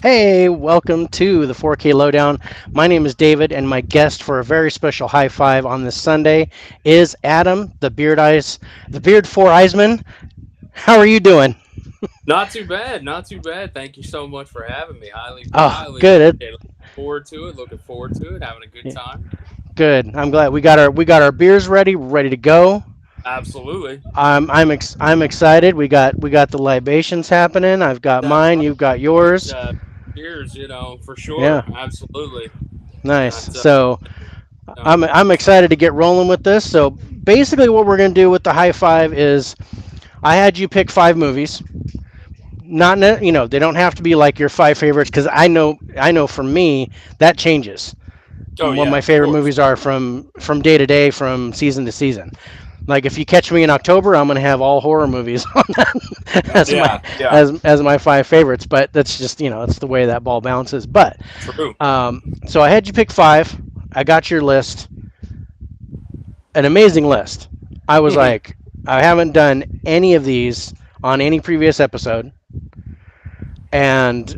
Hey, welcome to the 4K Lowdown. My name is David, and my guest for a very special Hi-5 on this Sunday is Adam, the Beard 4eyesman. How are you doing? Not too bad, not too bad. Thank you so much for having me. Oh, Highly good. appreciate it. Looking forward to it. Looking forward to it. Having a good time. Good. I'm glad we got our beers ready to go. Absolutely. I'm excited. We got the libations happening. I've got That's mine. right. You've got Right. yours. Cheers. For Yeah, sure. Absolutely. nice. Got So no. I'm excited to get rolling with this. So basically, what we're gonna do with the Hi-5 is I had you pick 5 movies. Not they don't have to be like your 5 favorites because I know for me that changes Oh what yeah, my of favorite course. movies are from day to day, from season to season. Like if you catch me in October, I'm gonna have all horror movies on that as my Yeah. Yeah. as my 5 favorites. But that's just it's the way that ball bounces. But True. so I had you pick 5. I got your list, an amazing list. I was like, I haven't done any of these on any previous episode, and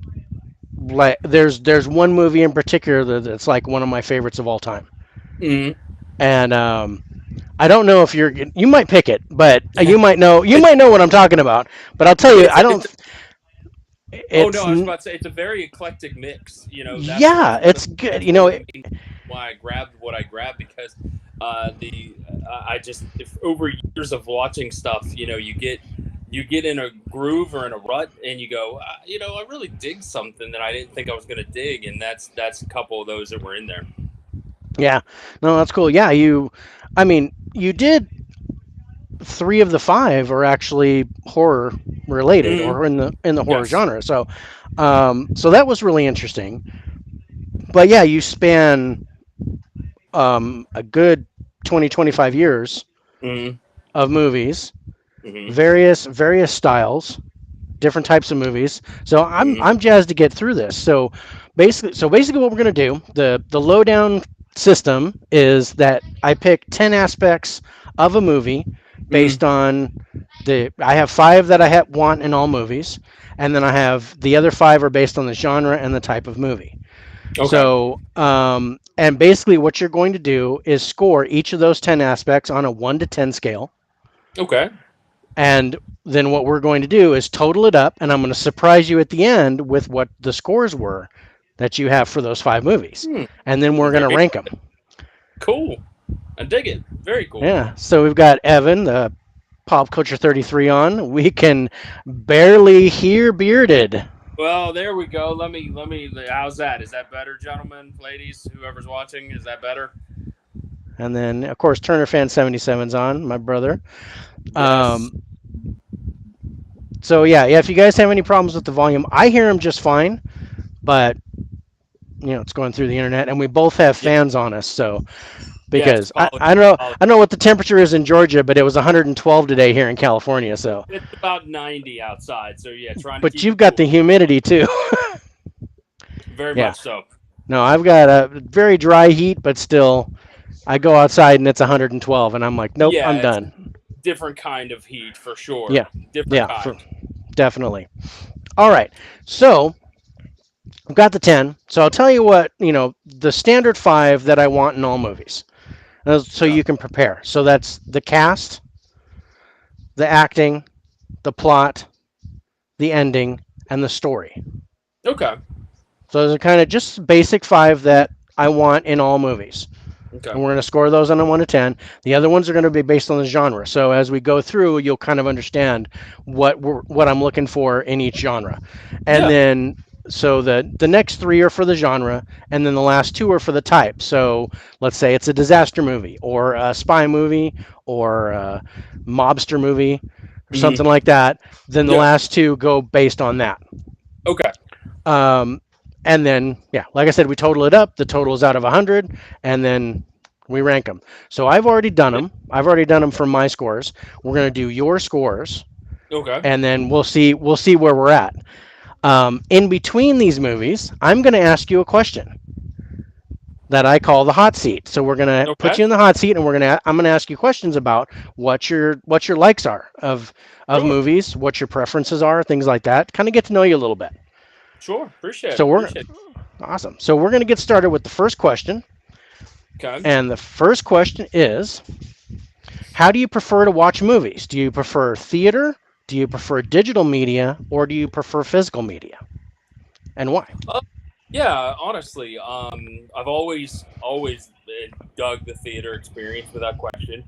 like there's one movie in particular that's like one of my favorites of all time. Mhm. And I don't know if you might pick it, but you might know what I'm talking about. But I'll tell you, It's I a, it's don't. a, oh no, It's I was about to say it's a very eclectic mix. That's yeah, one of it's good. that's one of the main why I grabbed what I grabbed because the I just if over years of watching stuff, you get in a groove or in a rut, and you go, I really dig something that I didn't think I was going to dig, and that's a couple of those that were in there. yeah, no, that's cool. Yeah, I mean, you did 3 of the 5 are actually horror related Mm-hmm. or in the horror Yes. genre. So that was really interesting. But yeah, you span a good 20-25 years Mm-hmm. of movies, Mm-hmm. various styles, different types of movies. So I'm Mm-hmm. I'm jazzed to get through this. So basically what we're gonna do, the lowdown system is that I pick 10 aspects of a movie Mm-hmm. based on the I have 5 that want in all movies, and then I have the other 5 are based on the genre and the type of movie. Okay. And basically what you're going to do is score each of those 10 aspects on a 1 to 10 scale. Okay. And then what we're going to do is total it up, and I'm going to surprise you at the end with what the scores were that you have for those 5 movies. Hmm. And then we're going to Very rank them. cool. I dig it. Very cool. Yeah. So we've got Evan, the Pop Culture 33 on. We can barely hear bearded. Well, there we go. Let me. How's that? Is that better, gentlemen, ladies, whoever's watching? Is that better? And then, of course, Turner Fan 77's on, my brother. Yes. Um, so, yeah, if you guys have any problems with the volume, I hear him just fine, but, it's going through the internet, and we both have Yeah. fans on us, so Yes. because I, Apologies. I don't know Apologies. I don't know what the temperature is in Georgia, but it was 112 today here in California. So, It's about 90 outside, so yeah, trying to but keep it you've got cool. the humidity too. Very Yeah. much so. No, I've got a very dry heat, but still, I go outside and it's 112, and I'm like, nope, I'm Yeah, it's done. different kind of heat for Yeah, sure. Different yeah, kind. definitely. All right, so I've got the 10. So I'll tell you what the standard 5 that I want in all movies, so Okay. you can prepare. So that's the cast, the acting, the plot, the ending, and the story. Okay. So those are kind of just basic 5 that I want in all movies. Okay. And we're going to score those on a 1 to 10. The other ones are going to be based on the genre. So as we go through, you'll kind of understand what I'm looking for in each genre. And Yeah. then so the next 3 are for the genre, and then the last 2 are for the type. So let's say it's a disaster movie or a spy movie or a mobster movie or Hmm. something like that. Then the Yeah. last 2 go based on that. Okay. Um, and then, yeah, like I said, we total it up. The total is out of 100, and then we rank them. So I've already done Yeah. them. I've already done them from my scores. We're going to do your scores, Okay. and then we'll see where we're at. In between these movies, I'm going to ask you a question that I call the hot seat. So we're going to put Okay. you in the hot seat, and I'm going to ask you questions about what your likes are of Sure. movies, what your preferences are, things like that. Kind of get to know you a little bit. Sure. Appreciate it. So we're Appreciate it. awesome. So we're going to get started with the first question, Okay. and the first question is, how do you prefer to watch movies? Do you prefer theater? Do you prefer digital media, or do you prefer physical media, and why? Yeah, honestly, I've always dug the theater experience without question.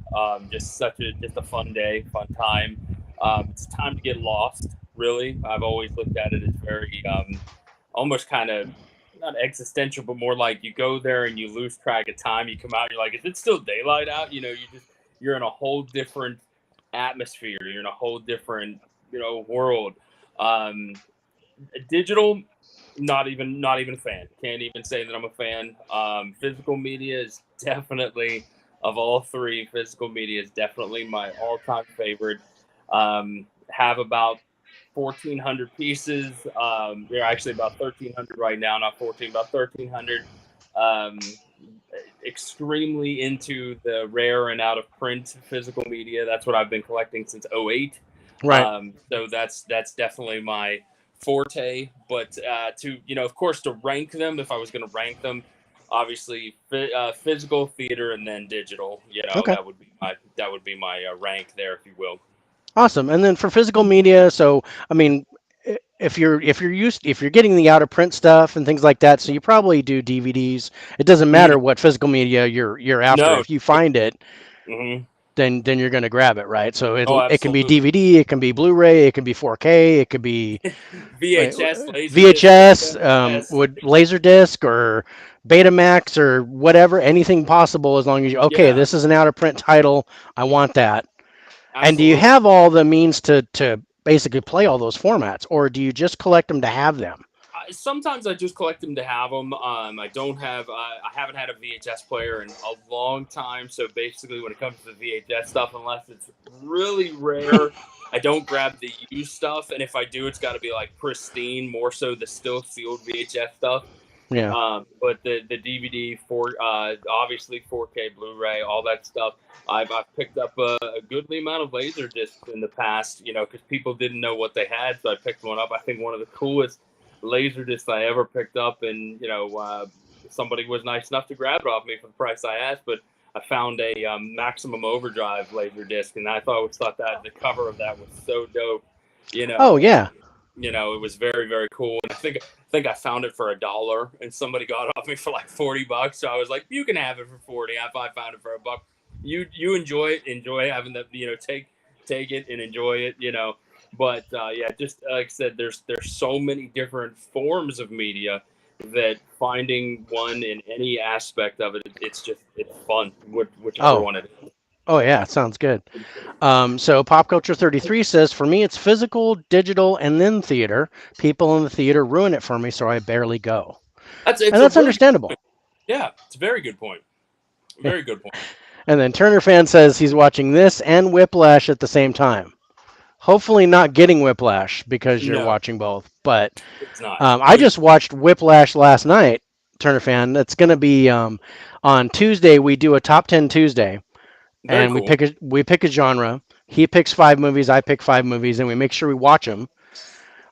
Just a fun day, fun time. It's time to get lost. Really, I've always looked at it as very almost kind of not existential, but more like you go there and you lose track of time. You come out, you're like, is it still daylight out? You're in a whole different atmosphere. You're in a whole different world. Um, Digital, not even a fan. Can't even say that I'm a fan. Physical media is definitely, of all three, physical media is definitely my all-time favorite. Have about 1,400 pieces. They're actually about 1,300 right now, not 14, about 1,300. Um, Extremely into the rare and out of print physical media. That's what I've been collecting since '08. Right. So that's definitely my forte. But to of course, to rank them, if I was going to rank them, obviously physical, theater, and then digital. Okay. That would be my rank there, if you will. Awesome. And then for physical media, so I mean, if you're getting the out of print stuff and things like that, so you probably do DVDs. It doesn't Mhm. matter what physical media you're after. No. If you find it, Hmm. then you're going to grab it, right? So Oh, it can be absolutely. DVD, it can be Blu-ray, it can be 4K, it could be VHS, Laserdisc, VHS, VHS. with Laserdisc or Betamax or whatever, anything possible as long as you okay, Yeah, this is an out of print title, I want that. And do you absolutely. have all the means to basically play all those formats, or do you just collect them to have them? Sometimes I just collect them to have them. I haven't had a VHS player in a long time. So basically, when it comes to the VHS stuff, unless it's really rare, I don't grab the used stuff. And if I do, it's got to be like pristine, more so the still sealed VHS stuff. Yeah. But the DVD for obviously 4K Blu-ray, all that stuff. I've picked up a goodly amount of laser discs in the past, because people didn't know what they had, so I picked one up. I think one of the coolest laser discs I ever picked up, and somebody was nice enough to grab it off me for the price I asked. But I found a Maximum Overdrive laser disc, and I thought that the cover of that was so dope. Oh And yeah. it was very very cool. And I think I found it for $1, and somebody got it off me for like $40. So I was like, you can have it for 40. If I found it for $1, you enjoy having the take it and enjoy it. But yeah, just like I said, there's so many different forms of media that finding one in any aspect of it, it's fun, whichever Oh. one it is. Oh yeah, sounds good. So Pop Culture 33 says, for me, it's physical, digital, and then theater. People in the theater ruin it for me, so I barely go. It's And a that's really good understandable. point. Yeah, it's a very good point. Very good point. And then Turner fan says he's watching this and Whiplash at the same time. Hopefully not getting Whiplash because you're No, watching both. But it's not. I just watched Whiplash last night, Turner fan. It's going to be on Tuesday. We do a top 10 Tuesday, Very and cool. we pick a genre. He picks 5 movies, I pick 5 movies, and we make sure we watch them.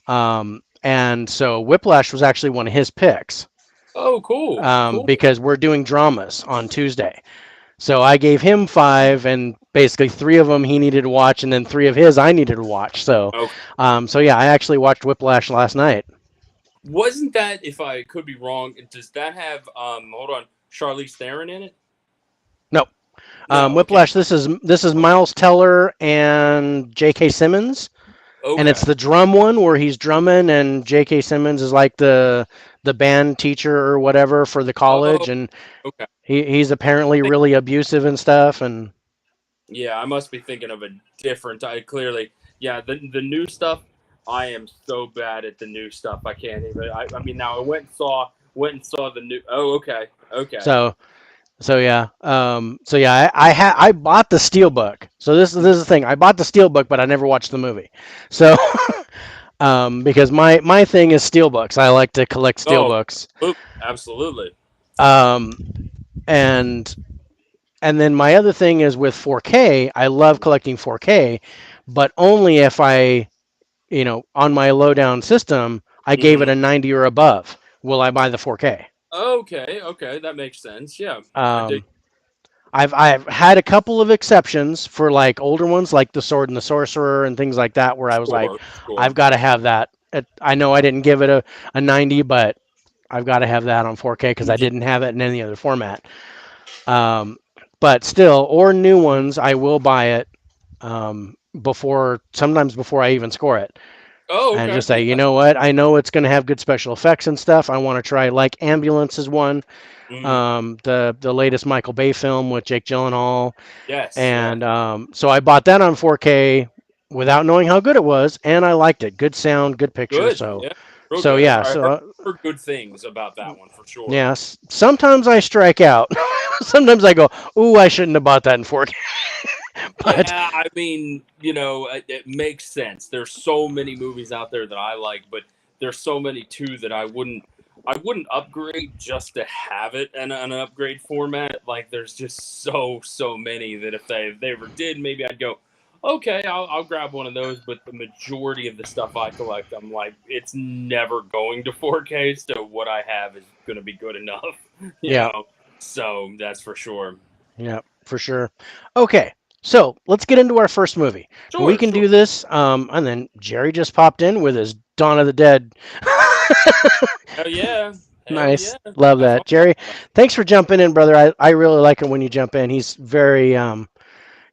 And so Whiplash was actually one of his picks, Oh, cool, cool. because we're doing dramas on Tuesday. So I gave him 5, and basically 3 of them he needed to watch, and then 3 of his I needed to watch. Okay. So yeah, I actually watched Whiplash last night. Wasn't that, if I could be wrong, does that have hold on, Charlize Theron in it? No, No. Okay. Whiplash. This is Miles Teller and J.K. Simmons, and it's Okay. the drum one where he's drumming, and J.K. Simmons is like the band teacher or whatever for the Oh, college, and okay. he's apparently Think, really abusive and stuff, and yeah, I must be thinking of a different. I clearly, yeah, the new stuff. I am so bad at the new stuff. I can't even. I mean, now I went and saw the new. Oh, okay, okay. so so yeah, I bought the Steelbook. So this is the thing. I bought the Steelbook, but I never watched the movie. So because my thing is Steelbooks. I like to collect Oh, Steelbooks. absolutely. Um, and then my other thing is with 4K. I love collecting 4K, but only if I on my Lowedown system I gave it Hmm. a 90 or above. Will I buy the 4K? Okay, okay, that makes sense. Yeah, I dig. Um, I've had a couple of exceptions for like older ones, like the Sword and the Sorcerer and things like that, where I was like, Sure, sure. I've got to have that. I know I didn't give it a 90, but I've got to have that on 4K because I Yeah. didn't have it in any other format. Um, but still, or new ones, I will buy it sometimes before I even score it, Oh, and okay. just say, you Yeah. know what, I know it's going to have good special effects and stuff. I want to try like Ambulance is one, Hmm. the latest Michael Bay film with Jake Gyllenhaal, Yes. Yeah. and so I bought that on 4K without knowing how good it was, and I liked it. Good sound, good picture. Good. So Yeah. Real so good. yeah, I heard good things about that one for sure. yes. Sometimes I strike out. Sometimes I go, ooh, I shouldn't have bought that in 4K. But Yeah, I mean, it makes sense. There's so many movies out there that I like, but there's so many too that I wouldn't upgrade just to have it in an upgrade format. Like there's just so many that if they ever did, maybe I'd go, okay, I'll grab one of those. But the majority of the stuff I collect, I'm like, it's never going to 4K, so what I have is gonna be good enough, you yeah, know. So that's for sure. yeah, for sure. Okay, so let's get into our first movie. We Sure, can sure. do this. And then Jerry just popped in with his Dawn of the Dead. Hell yeah. Hell Nice. yeah. Love That's what that. I'm talking Jerry, about. thanks for jumping in, brother. I really like it when you jump in. He's very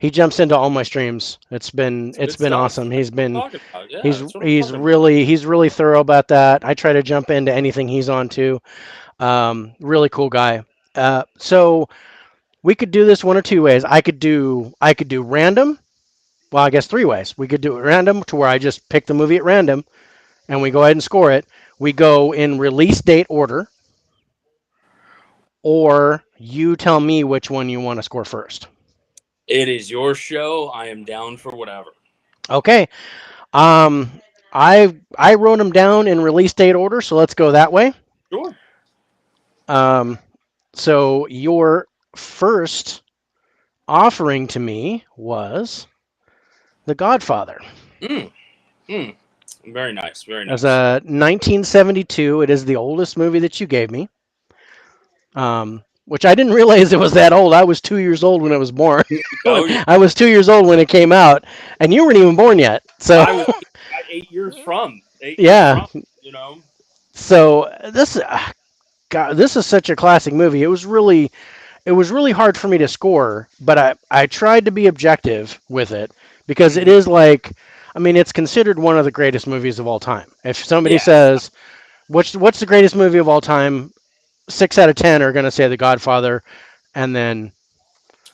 he jumps into all my streams. It's It's good been stuff. awesome. That's what I'm talking about. Yeah, that's what I'm talking about. He's really thorough about that. I try to jump into anything he's on too. Really cool guy. So we could do this one or two ways. I could do random. Well, I guess three ways. We could do it random to where I just pick the movie at random and we go ahead and score it. We go in release date order, or you tell me which one you want to score first. It is your show. I am down for whatever. Okay. Um, I wrote them down in release date order, so let's go that way. Sure. Um, so your first offering to me was The Godfather. Mm, mm. Very nice. Very As nice. a 1972, it is the oldest movie that you gave me. Which I didn't realize it was that old. I was 2 years old when it was born. Oh yeah. I was 2 years old when it came out, and you weren't even born yet. So I was 8 years from. 8 years yeah. from. You know. So God, this is such a classic movie. It was really hard for me to score, but I tried to be objective with it because it Hmm. is like, I mean, it's considered one of the greatest movies of all time. If somebody Yes. says, what's the greatest movie of all time? 6 out of 10 are going to say The Godfather, and then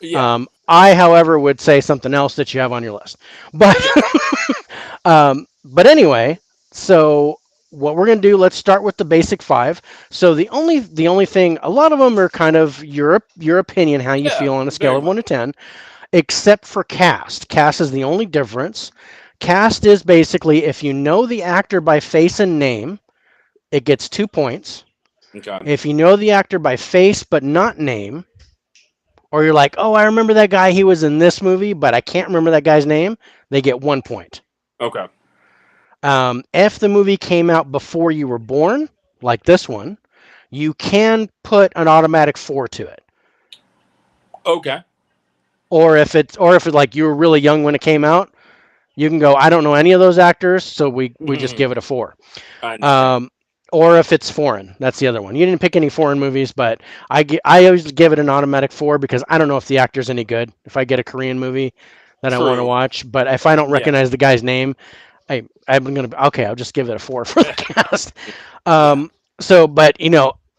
Yeah. I, however, would say something else that you have on your list. But Yeah. but anyway, so what we're gonna do? Let's start with the basic five. So the only thing, a lot of them are kind of your opinion, how you Yeah. feel on a scale Very of one much. to ten, except for cast. Cast is the only difference. Cast is basically if you know the actor by face and name, it gets 2 points. Okay. If you know the actor by face but not name, or you're like, oh, I remember that guy, he was in this movie, but I can't remember that guy's name, they get 1 point. Okay. If the movie came out before you were born, like this one, you can put an automatic 4 to it. Okay. Or if it's like you were really young when it came out, you can go, I don't know any of those actors, so we just Mhm. give it a 4. I understand. Um, or if it's foreign, that's the other one. You didn't pick any foreign movies, but I always give it an automatic 4 because I don't know if the actor's any good. If I get a Korean movie that I want to True. watch, but if I don't Yeah. recognize the guy's name, I'm gonna okay. I'll just give it a 4 for the cast. Yeah. Um, but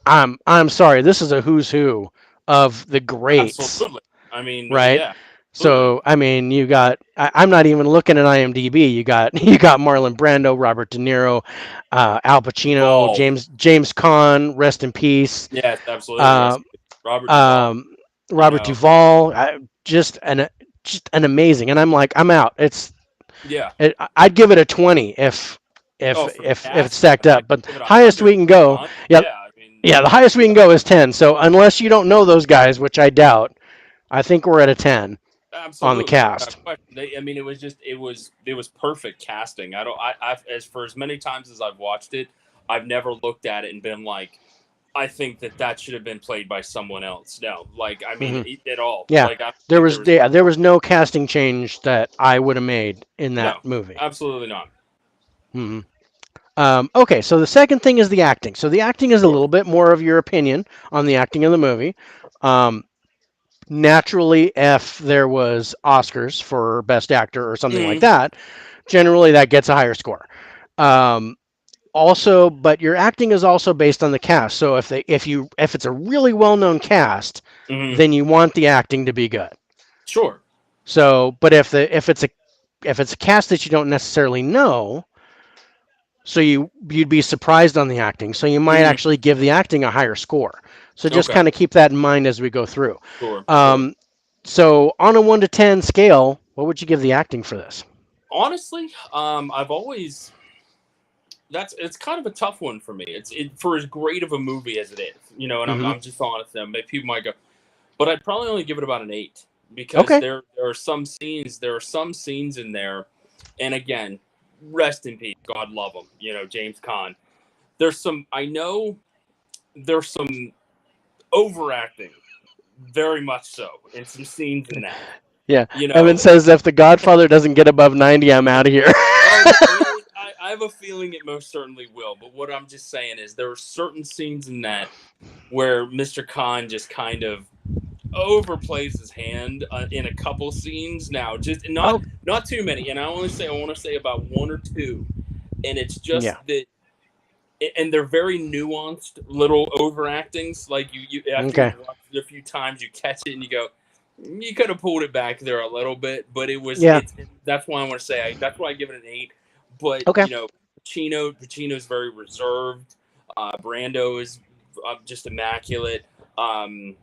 I'm sorry. This is a who's who of the greats, Absolutely. I mean, right? yeah. Absolutely. So I mean, you got. I'm not even looking at IMDb. You got you got Marlon Brando, Robert De Niro, Al Pacino, Duvall. James Caan, rest in peace. Yes, absolutely. Uh, Rest in peace. Robert Duvall. um, I Robert know. Duvall, just an amazing. And I'm like, I'm out. Yeah. I'd give it a 20 Oh, for the if it's cast, stacked I up. could But give it a highest we hundred. can go, yeah, Yeah. I mean, yeah, the highest we yeah. can go is 10. So unless you don't know those guys, which I doubt, I think we're at a 10 on the Absolutely, without cast. question. I mean, it was perfect casting. I don't. As for as many times as I've watched it, I've never looked at it and been like, I think that should have been played by someone else. No, like I mean, Hmm. at all. Yeah, Like I don't think there was there was no casting change that I would have made in that no, movie. absolutely not. Hmm. Okay, so the second thing is the acting. So the acting is a Sure. little bit more of your opinion on the acting of the movie. Um, Naturally, if there was Oscars for Best Actor or something like Mm, that, generally that gets a higher score. Um, Also, but your acting is also based on the cast. So if it's a really well known cast, mm, then you want the acting to be good. sure. So, but if it's a cast that you don't necessarily know, so you'd be surprised on the acting. So you might Mm, actually give the acting a higher score. So just okay. kind of keep that in mind as we go through. Sure. Sure. Um, so on a 1 to 10 scale, what would you give the acting for this? Honestly, I've always that's it's kind of a tough one for me. For as great of a movie as it is, and I'm Hmm. I'm just honest. Now, people might go, but I'd probably only give it about an 8 because Okay. there are some scenes in there, and again, rest in peace, God love him. James Caan. There's some I know there's some overacting, very much so, in some scenes in that. Yeah. You Evan know, says if the Godfather doesn't get above 90, I'm out of here. oh no, I have a feeling it most certainly will. But what I'm just saying is there are certain scenes in that where Mr. Khan just kind of overplays his hand in a couple scenes. Now, just not Oh, not too many, and I want to say about one or two, and it's yeah. just that. And they're very nuanced little overactings. Like you after Okay. you've watched it a few times, you catch it and you go, you could have pulled it back there a little bit, but Yeah. that's why I want to say that's why I give it an 8. But Okay. Pacino's very reserved. Brando is just immaculate. Um,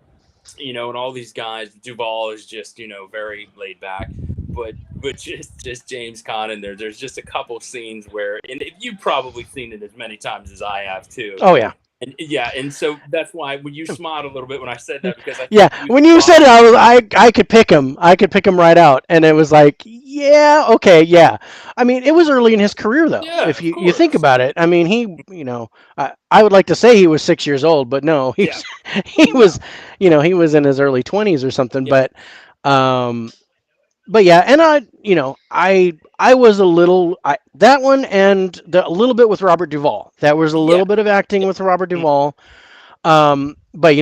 and all these guys, Duvall is just very laid back. But just James Caan in there. There's just a couple scenes where, and you've probably seen it as many times as I have too. Oh yeah. And yeah, and so that's why when you smiled a little bit when I said that, because I Yeah. think you When you spot said on. it, I could pick him. I could pick him right out, and it was like, yeah, okay, yeah. I mean, it was early in his career though. Yeah, If of you think course. about it, I mean, I would like to say he was 6 years old, but no, Yeah, he no, was, he was in his early 20s or something. yeah, Um, but yeah, and I was a little that one and a little bit with Robert Duvall. That was a yeah, little bit of acting yeah, with Robert mm, Duvall. But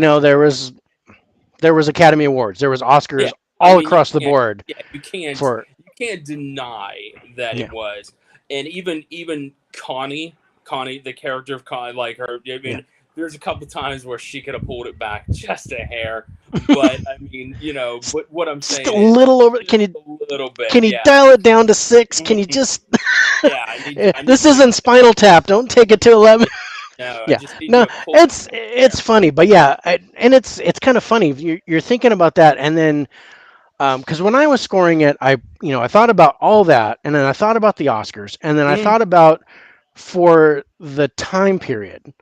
there was Academy Awards, there was yeah. Oscars I all mean, across the board yeah, you can't, for you can't deny that it yeah, was, and even Connie, the character of Connie, like her. I yeah. mean, there's a couple times where she could have pulled it back just a hair, but I mean, but what I'm Just a saying is little over. just a little bit, Can you yeah. dial it down to 6? Can you Mhm. just Yeah, I need this you to isn't Spinal Tap. Don't take it to 11. no, I Yeah, just need you no, to pull it's there. funny, but yeah, and it's kind of funny if you're thinking about that, and then because when I was scoring it, I thought about all that, and then I thought about the Oscars, and then I Mm, thought about for the time period,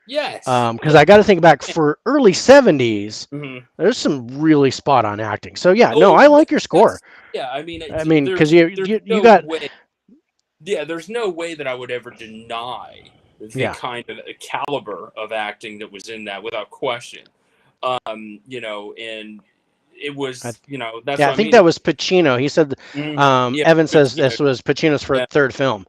yes, because yeah. I got to think back for early 70s. Mhm. There's some really spot on acting. So yeah, no, Oh, I like your score. that's yeah. I mean, I mean, because there's you no got way. Yeah, there's no way that I would ever deny the yeah. kind of caliber of acting that was in that without question. And it I, was, that's yeah, I what I think mean. that was Pacino. He said, Yeah, Evan says Pacino. this was Pacino's Yeah. third film.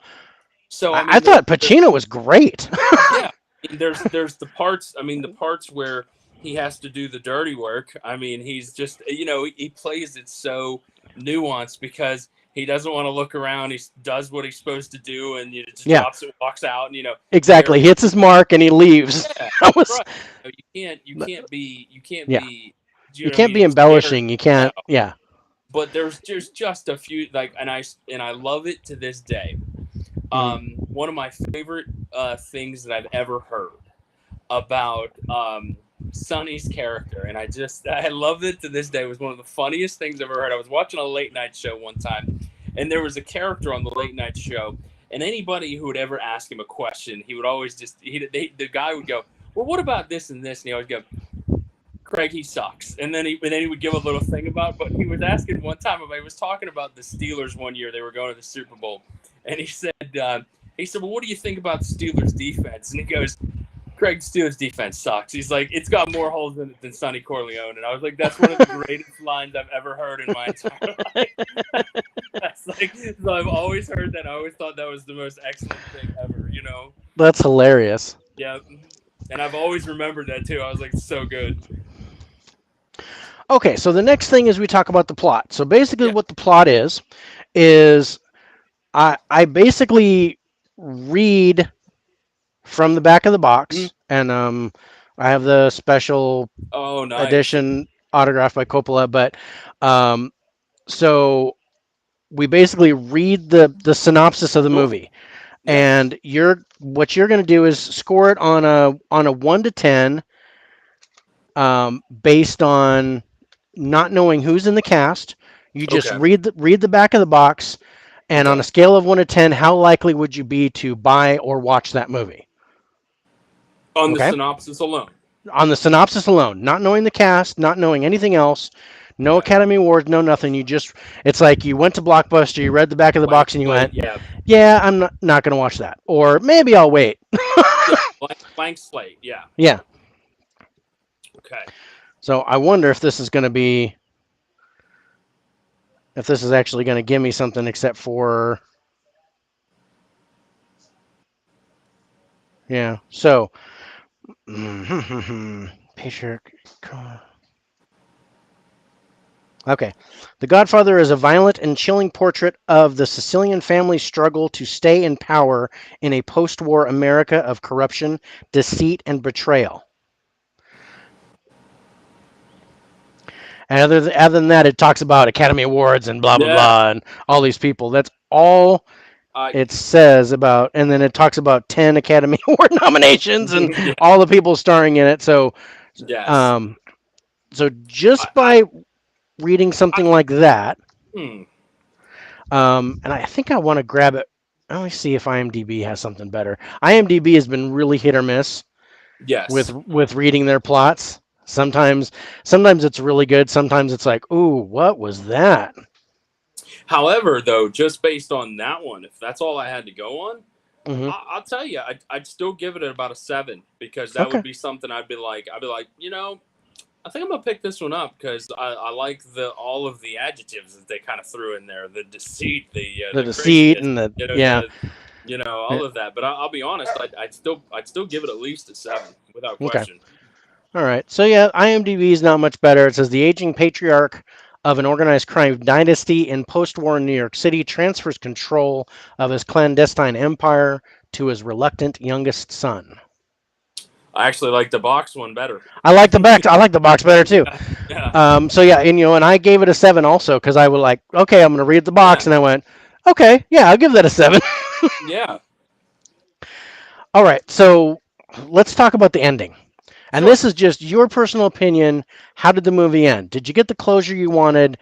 So I I mean, there's thought Pacino was great. yeah, I mean, there's the parts. I mean, the parts where he has to do the dirty work. I mean, he's just he plays it so nuanced because he doesn't want to look around. He does what he's supposed to do, and just Yeah, drops it, walks out, and exactly. very Hits his mark and he leaves. yeah, I was, right. You can't yeah. be. Do you You know what I can't mean? be His character, embellishing. You no. can't. Yeah. But there's just a few and I love it to this day. Hmm. One of my favorite things that I've ever heard about Sonny's character, and I love it to this day. It was one of the funniest things I've ever heard. I was watching a late night show one time, and there was a character on the late night show, and anybody who would ever ask him a question, he would always the guy would go, "Well, what about this and this?" And he always go, Craig, he sucks. And then he would give a little thing about, but he was asking one time about, he was talking about the Steelers one year, they were going to the Super Bowl. And he said, He said, "Well, what do you think about the Steelers' defense?" And he goes, "Craig, Steelers' defense sucks." He's like, "It's got more holes in it than Sonny Corleone." And I was like, "That's one of the greatest lines I've ever heard in my entire life." That's like, so I've always heard that. I always thought that was the most excellent thing ever. You know? That's hilarious. Yeah. And I've always remembered that too. I was like, so good. Okay, so the next thing is we talk about the plot. So basically, Yeah. what the plot is I basically read from the back of the Mhm. box, and I have the special Oh, nice. edition autographed by Coppola. But um, so we basically read the synopsis of the Cool. movie, Yeah. and what you're going to do is score it on a 1 to 10, based on not knowing who's in the cast. You just Okay. read the back of the box, and on Okay. a scale of 1 to 10, how likely would you be to buy or watch that movie? On the Okay, synopsis alone. on the synopsis alone, not knowing the cast, not knowing anything else, no Okay. Academy Awards, no nothing. It's like you went to Blockbuster, you read the back of the Blank box, and you slate. went, Yeah. "Yeah, I'm not going to watch that," or maybe I'll wait. Yeah. Blank slate. Yeah. Yeah. Okay. So I wonder if this is actually going to give me something, except for, yeah. So, picture. Okay. The Godfather is a violent and chilling portrait of the Sicilian family's struggle to stay in power in a post war America of corruption, deceit, and betrayal. And other than that, it talks about Academy Awards and blah, blah, Yeah. blah, and all these people. That's all I. it says about. And then it talks about 10 Academy Award nominations and Yeah. all the people starring in it. Yes. Um, so just I. by reading I. something like that, Hmm. and I think I want to grab it. Let me see if IMDb has something better. IMDb has been really hit or miss Yes. with reading their plots. Sometimes it's really good. Sometimes it's like, ooh, what was that? However, though, just based on that one, if that's all I had to go on, Hmm. I'll tell you, I'd still give it about a 7 because that would Okay. be something I'd be like, I think I'm gonna pick this one up because I like the all of the adjectives that they kind of threw in there, the deceit, The the deceit craziness, and the yeah. the all of that. But I'll be honest, I'd still give it at least a 7 without Okay. question. All right. So yeah, IMDb is not much better. It says the aging patriarch of an organized crime dynasty in post-war New York City transfers control of his clandestine empire to his reluctant youngest son. I actually like the box one better. I like the box better too. Yeah, yeah, So yeah, and I gave it a 7 also because I was like, okay, I'm gonna read the box, yeah, and I went, okay, yeah, I'll give that a 7. yeah. All right, so let's talk about the ending. And Sure. this is just your personal opinion. How did the movie end? Did you get the closure you wanted?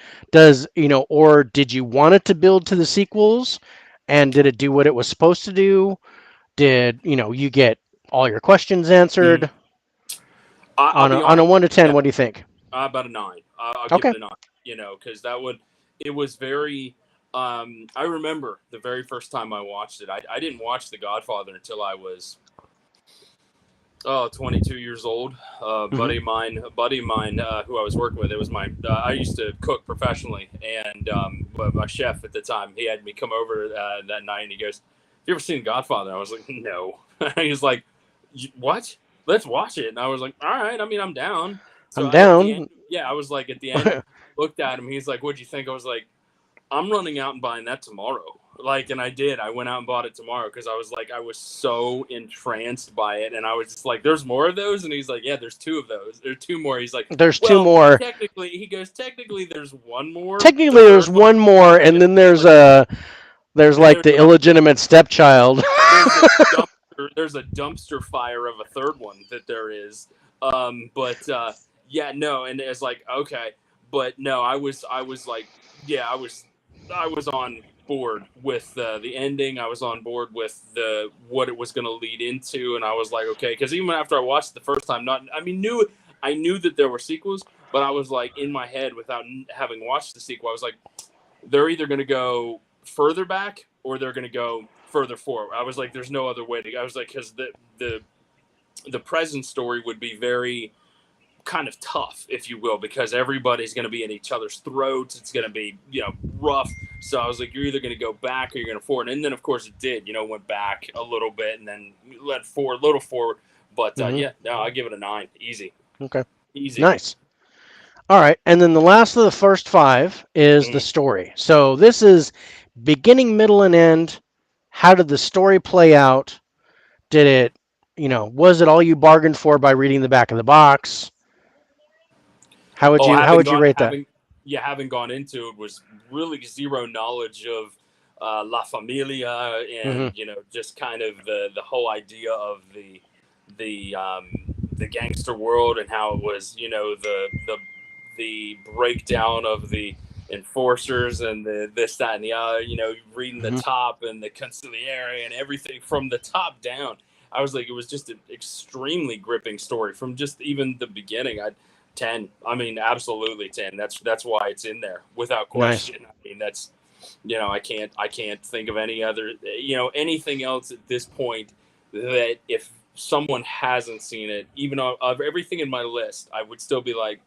Or did you want it to build to the sequels? And did it do what it was supposed to do? Did you get all your questions Mm. answered? I'll be On a honest. 1 to 10, Yeah, what do you think? about a 9. I'll give Okay. it a 9. Because that would it was very. I remember the very first time I watched it. I didn't watch The Godfather until I was 22 years old. Hmm. A buddy of mine who I was working with. It was my. I used to cook professionally, and my chef at the time, he had me come over that night, and he goes, "Have you ever seen Godfather?" I was like, "No." He was like, "What? Let's watch it." And I was like, "All right. I mean, I'm down." So I'm I at the end, down. yeah, I was like at the end, looked at him. He's like, "What'd you think?" I was like, I'm running out and buying that tomorrow. Like, and I did. I went out and bought it tomorrow because I was like, I was so entranced by it, and I was just like, "There's more of those," and he's like, "Yeah, there's 2 of those. There's 2 more." He's like, There's two "Well, more. technically," he goes, "Technically, there's one more, the Technically, there's third one." one more, Yeah, and then like, there's and like the a illegitimate stepchild. there's a dumpster fire of a third one that there is. But yeah, no, and it's like okay, but no, I was like, yeah, I was on board with the ending. I was on board with the what it was going to lead into, and I was like, okay, because even after I watched it the first time, not I knew that there were sequels, but I was like in my head without having watched the sequel, I was like, they're either going to go further back or they're going to go further forward. I was like, there's no other way to go. I was like, because the present story would be very kind of tough, if you will, because everybody's going to be in each other's throats. It's going to be, rough. So I was like, you're either going to go back or you're going to forward. And then, of course, it did, went back a little bit and then led forward, a little forward. But Mm-hmm. yeah, no, I give it a 9. Easy. Okay. Easy. Nice. All right. And then the last of the first 5 is the Mm. story. So this is beginning, middle, and end. How did the story play out? Did it, was it all you bargained for by reading the back of the box? How would Oh, you how would you rate that? having gone into it was really zero knowledge of La Familia and Mm-hmm. just kind of the whole idea of the the gangster world and how it was the breakdown of the enforcers and the this that and the other, reading the Mm-hmm. top and the conciliary and everything from the top down. I was like, it was just an extremely gripping story from just even the beginning. I 10. I mean, absolutely 10. That's why it's in there without Nice. question. I mean, that's I can't think of any other anything else at this point that if someone hasn't seen it, even of everything in my list, I would still be like,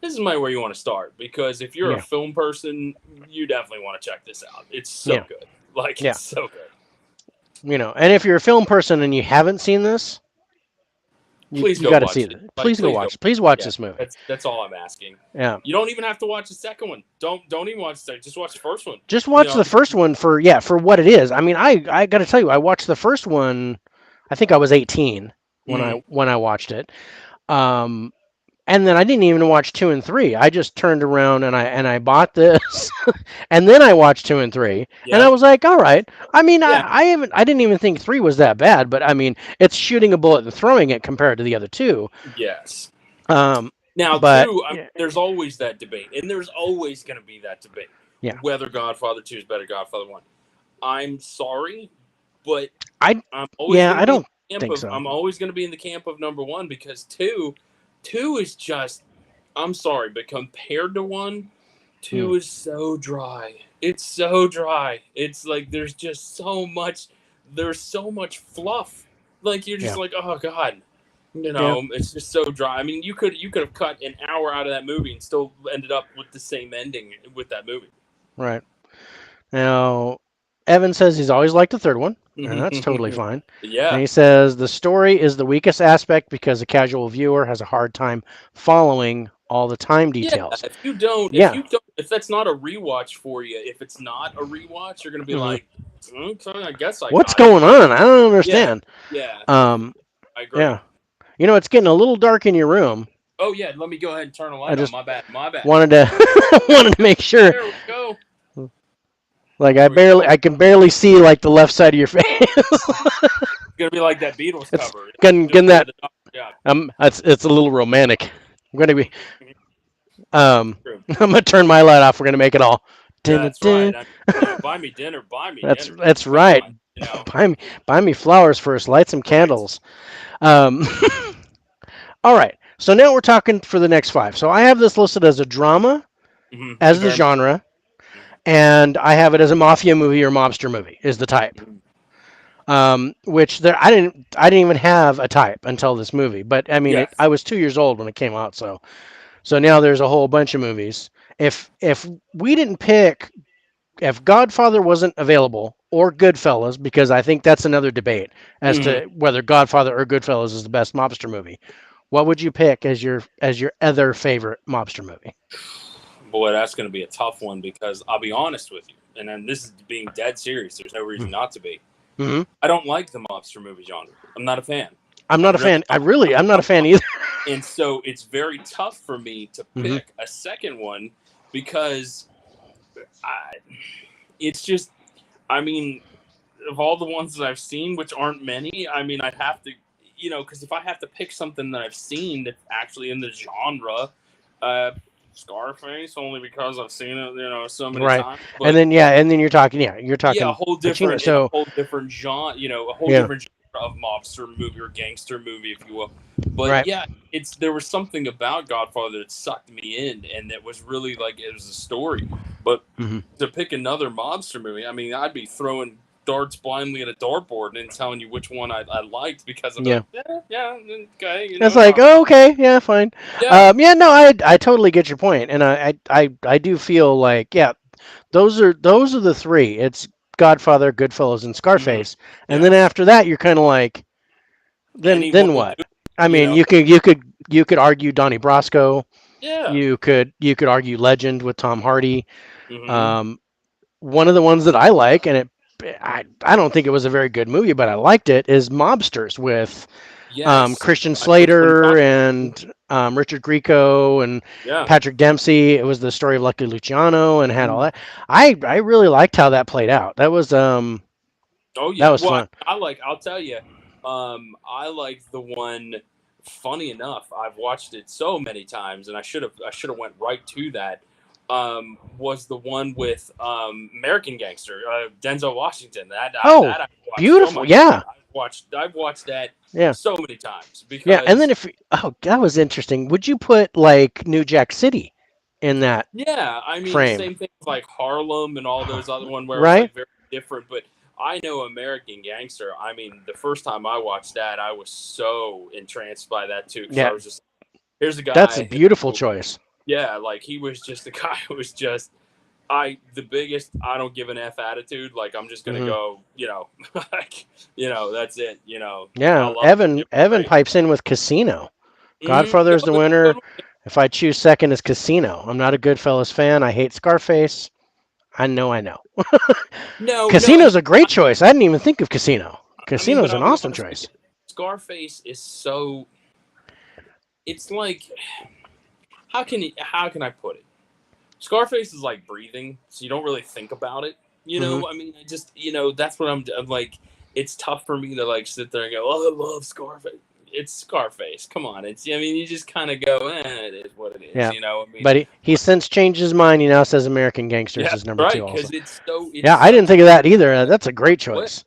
this is my where you want to start, because if you're a Yeah. film person, you definitely want to check this out. It's so Yeah. good. Like, Yeah. it's so good. And if you're a film person and you haven't seen this, you Please you go got to see watch it. it. Like, Please go please go. watch. Please watch Yeah, this movie. that's all I'm asking. Yeah. You don't even have to watch the second one. Don't even watch the second. Just watch the first one. Just You watch know, the first one for what it is. I mean, I got to tell you, I watched the first one. I think I was 18 when I mm, when I watched it. Um, and then I didn't even watch 2 and 3. I just turned around and I bought this, and then I watched 2 and 3, and I yep, was like, all right. I mean, yeah, I didn't even think 3 was that bad, but I mean, it's shooting a bullet and throwing it compared to the other two. yes. Um, Now, but two, yeah, there's always that debate, and there's always going to be that debate yeah, whether Godfather 2 is better, Godfather 1. I'm sorry, but I I'm always yeah, going to I be in don't the camp think of so. I'm always going to be in the camp of number 1, because 2 is just, I'm sorry, but compared to 1, Hmm. 2 is so dry. It's so dry. It's like there's so much fluff. Like, you're just Yeah, like, oh god. yeah, It's just so dry. I mean, you could have cut an hour out of that movie and still ended up with the same ending with that movie. right. Now, Evan says he's always liked the third one, and that's totally fine. And Yeah. he says the story is the weakest aspect because the casual viewer has a hard time following all the time Yeah, details. if Yeah. you don't, if that's not a rewatch for you, if it's not a rewatch, you're gonna be Hmm. like, okay, I guess I What's got it. going on? I don't Yeah, understand. yeah, Um, I agree. yeah. It's getting a little dark in your room. Oh yeah, let me go ahead and turn a I light on. just My bad, my bad. wanted to wanted to make sure. There we go. Like There we go. I can barely see like the left side of your face. It's gonna be like that Beatles It's cover. Just getting over that. the top. Yeah. It's a little romantic. I'm gonna be. True. I'm gonna turn my light off. We're gonna make it all. Dun, That's right. dun. Buy me dinner. Buy me That's dinner. that's Come right. on. Buy me flowers first. Light some Right. candles. Um, all right. So now we're talking for the next 5. So I have this listed as a drama, as the Very much. genre, and I have it as a mafia movie or mobster movie is the type. Mhm. Which there I didn't even have a type until this movie. But I mean, I Yes. was 2 years old when it came out. So now there's a whole bunch of movies. If we didn't pick, if Godfather wasn't available or Goodfellas, because I think that's another debate as hmm to whether Godfather or Goodfellas is the best mobster movie. What would you pick as your other favorite mobster movie? Boy, that's going to be a tough one, because I'll be honest with you, and then this is being dead serious. There's no reason not to be. Mm-hmm. I don't like the mobster movie genre. I'm not a fan. I'm not I'm a really fan. not. I'm not a fan either. And so it's very tough for me to Mm-hmm. pick a second one, because I, it's just, I mean, of all the ones that I've seen, which aren't many, I mean, I'd have to, because if I have to pick something that I've seen that's actually in the genre, uh, Scarface, only because I've seen it, so many Right. times. And But then you're talking yeah, a Pacino. whole So different genre, a whole yeah, different genre. of mobster movie or gangster movie, if you will. But Right. yeah, it's there was something about Godfather that sucked me in, and that was really like it was a story. But Hmm. to pick another mobster movie, I mean, I'd be throwing darts blindly at a dartboard and telling you which one I liked because I'd be Yeah. like, yeah, okay, you It's know, like, oh, okay, yeah, fine. yeah, Yeah, no, I totally get your point, and I do feel like, yeah, those are the three. It's Godfather, Goodfellas, and mm, Scarface, and then yeah, after that, you're kind of like, anyone then will what? do, I you mean, know, you could argue Donnie Brasco. yeah, You could argue Legend with Tom Hardy. hmm, Um, One of the ones that I like, and I don't think it was a very good movie, but I liked it, is Mobsters with yes, Christian I know which one you're Slater talking about. and Richard Grieco and Yeah, Patrick Dempsey. It was the story of Lucky Luciano and had all mm. that. I really liked how that played out. Oh That yeah. was Well, fun. I like. I'll tell you. I like the one. Funny enough, I've watched it so many times, and I should have went right to that. Was the one with American Gangster, Denzel Washington. Oh, That I've watched so beautiful. much. Yeah, I've watched that yeah, so many times yeah. And then because that was interesting. Would you put like New Jack City in that yeah, I mean, frame? same thing with like Harlem and all those other one where it was Right? like very different. But I know American Gangster. I mean, the first time I watched that, I was so entranced by that too because I Yeah, was just here's a that's a guy beautiful who, choice. yeah, like he was just a guy who was just the biggest I don't give an f attitude. Like I'm just gonna Hmm. go, like that's it. I Yeah, love it. Evan It was Evan great. pipes in with Casino. Yeah, Godfather is the that's a good winner. one. If I choose second, is Casino. I'm not a Goodfellas fan. I hate Scarface. I know, I know. No, no, and Casino's a great choice. I didn't even think of Casino. I mean, but Casino's an I'll be awesome honest with you, choice. Scarface is so. It's like how can I put it? Scarface is like breathing, so you don't really think about it. Hmm. I mean, I just that's what I'm like. It's tough for me to like sit there and go, "Oh, I love Scarface." It's Scarface. Come on, I mean, you just kind of go, "It is what it is." Yeah, I mean, but he but since changed his mind. He now says American Gangsters yeah, is number two right, also. because it's Yeah, I didn't such think of that a either. That's a great flip. choice.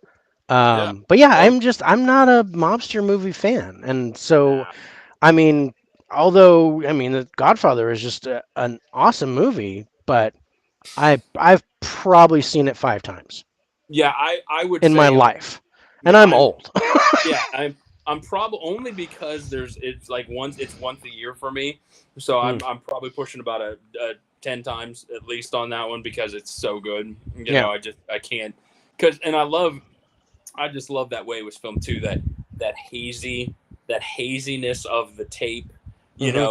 Yeah. But yeah, Oh, I'm not a mobster movie fan, and so nah. I mean, although I mean, The Godfather is just an awesome movie, but I've probably seen it 5 times Yeah, I would in my say life, and yeah, I'm old. yeah, I'm probably only because it's like once a year for me, so Hmm. I'm probably pushing about a 10 times at least on that one because it's so good. Yeah. I can't because I just love that way it was filmed too. That hazy that haziness of the tape, Hmm.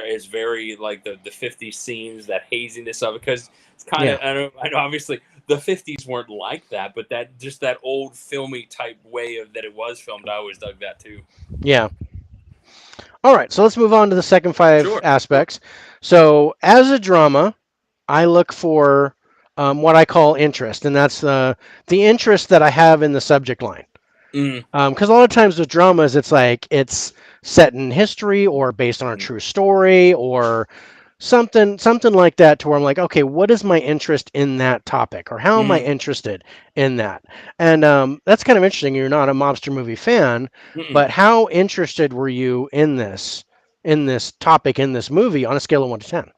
is very like the 50s scenes, that haziness of it because it's kind Yeah. of I know obviously the 50s weren't like that, but that just that old filmy type way of that it was filmed. I always dug that too. Yeah. All right. So let's move on to the second five Sure, sure. aspects. So as a drama, I look for what I call interest, and that's the interest that I have in the subject line. Mm, Because a lot of times with dramas, it's like it's set in history or based on a mm, true story or something like that, to where I'm like, okay, what is my interest in that topic, or how am I mm, interested in that? And that's kind of interesting. You're not a mobster movie fan, mm. but how interested were you in this topic in this movie on a scale of 1 to 10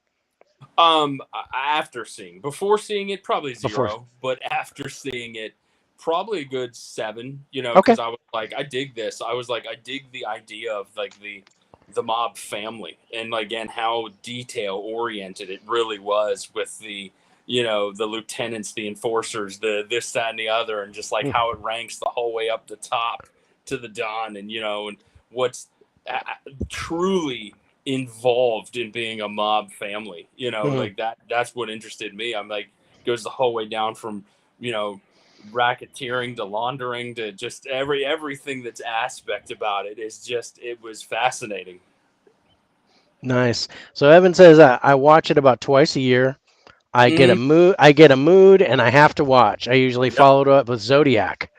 After seeing, before seeing it, probably before? 0, but after seeing it, probably a good 7. Okay. Because I was like, I dig this. I was like, I dig the idea of like the mob family and again how detail oriented it really was with the lieutenants, the enforcers, the this, that, and the other, and just like how it ranks the whole way up the top to the Don, and what's truly involved in being a mob family. Mm-hmm. Like that's what interested me. I'm like goes the whole way down from, you know, racketeering to laundering to just everything that's aspect about it is just it was fascinating. Nice. So Evan says I watch it about twice a year. I get a Mm-hmm. mood. I get a mood, and I have to watch. I usually Yep. follow it up with Zodiac,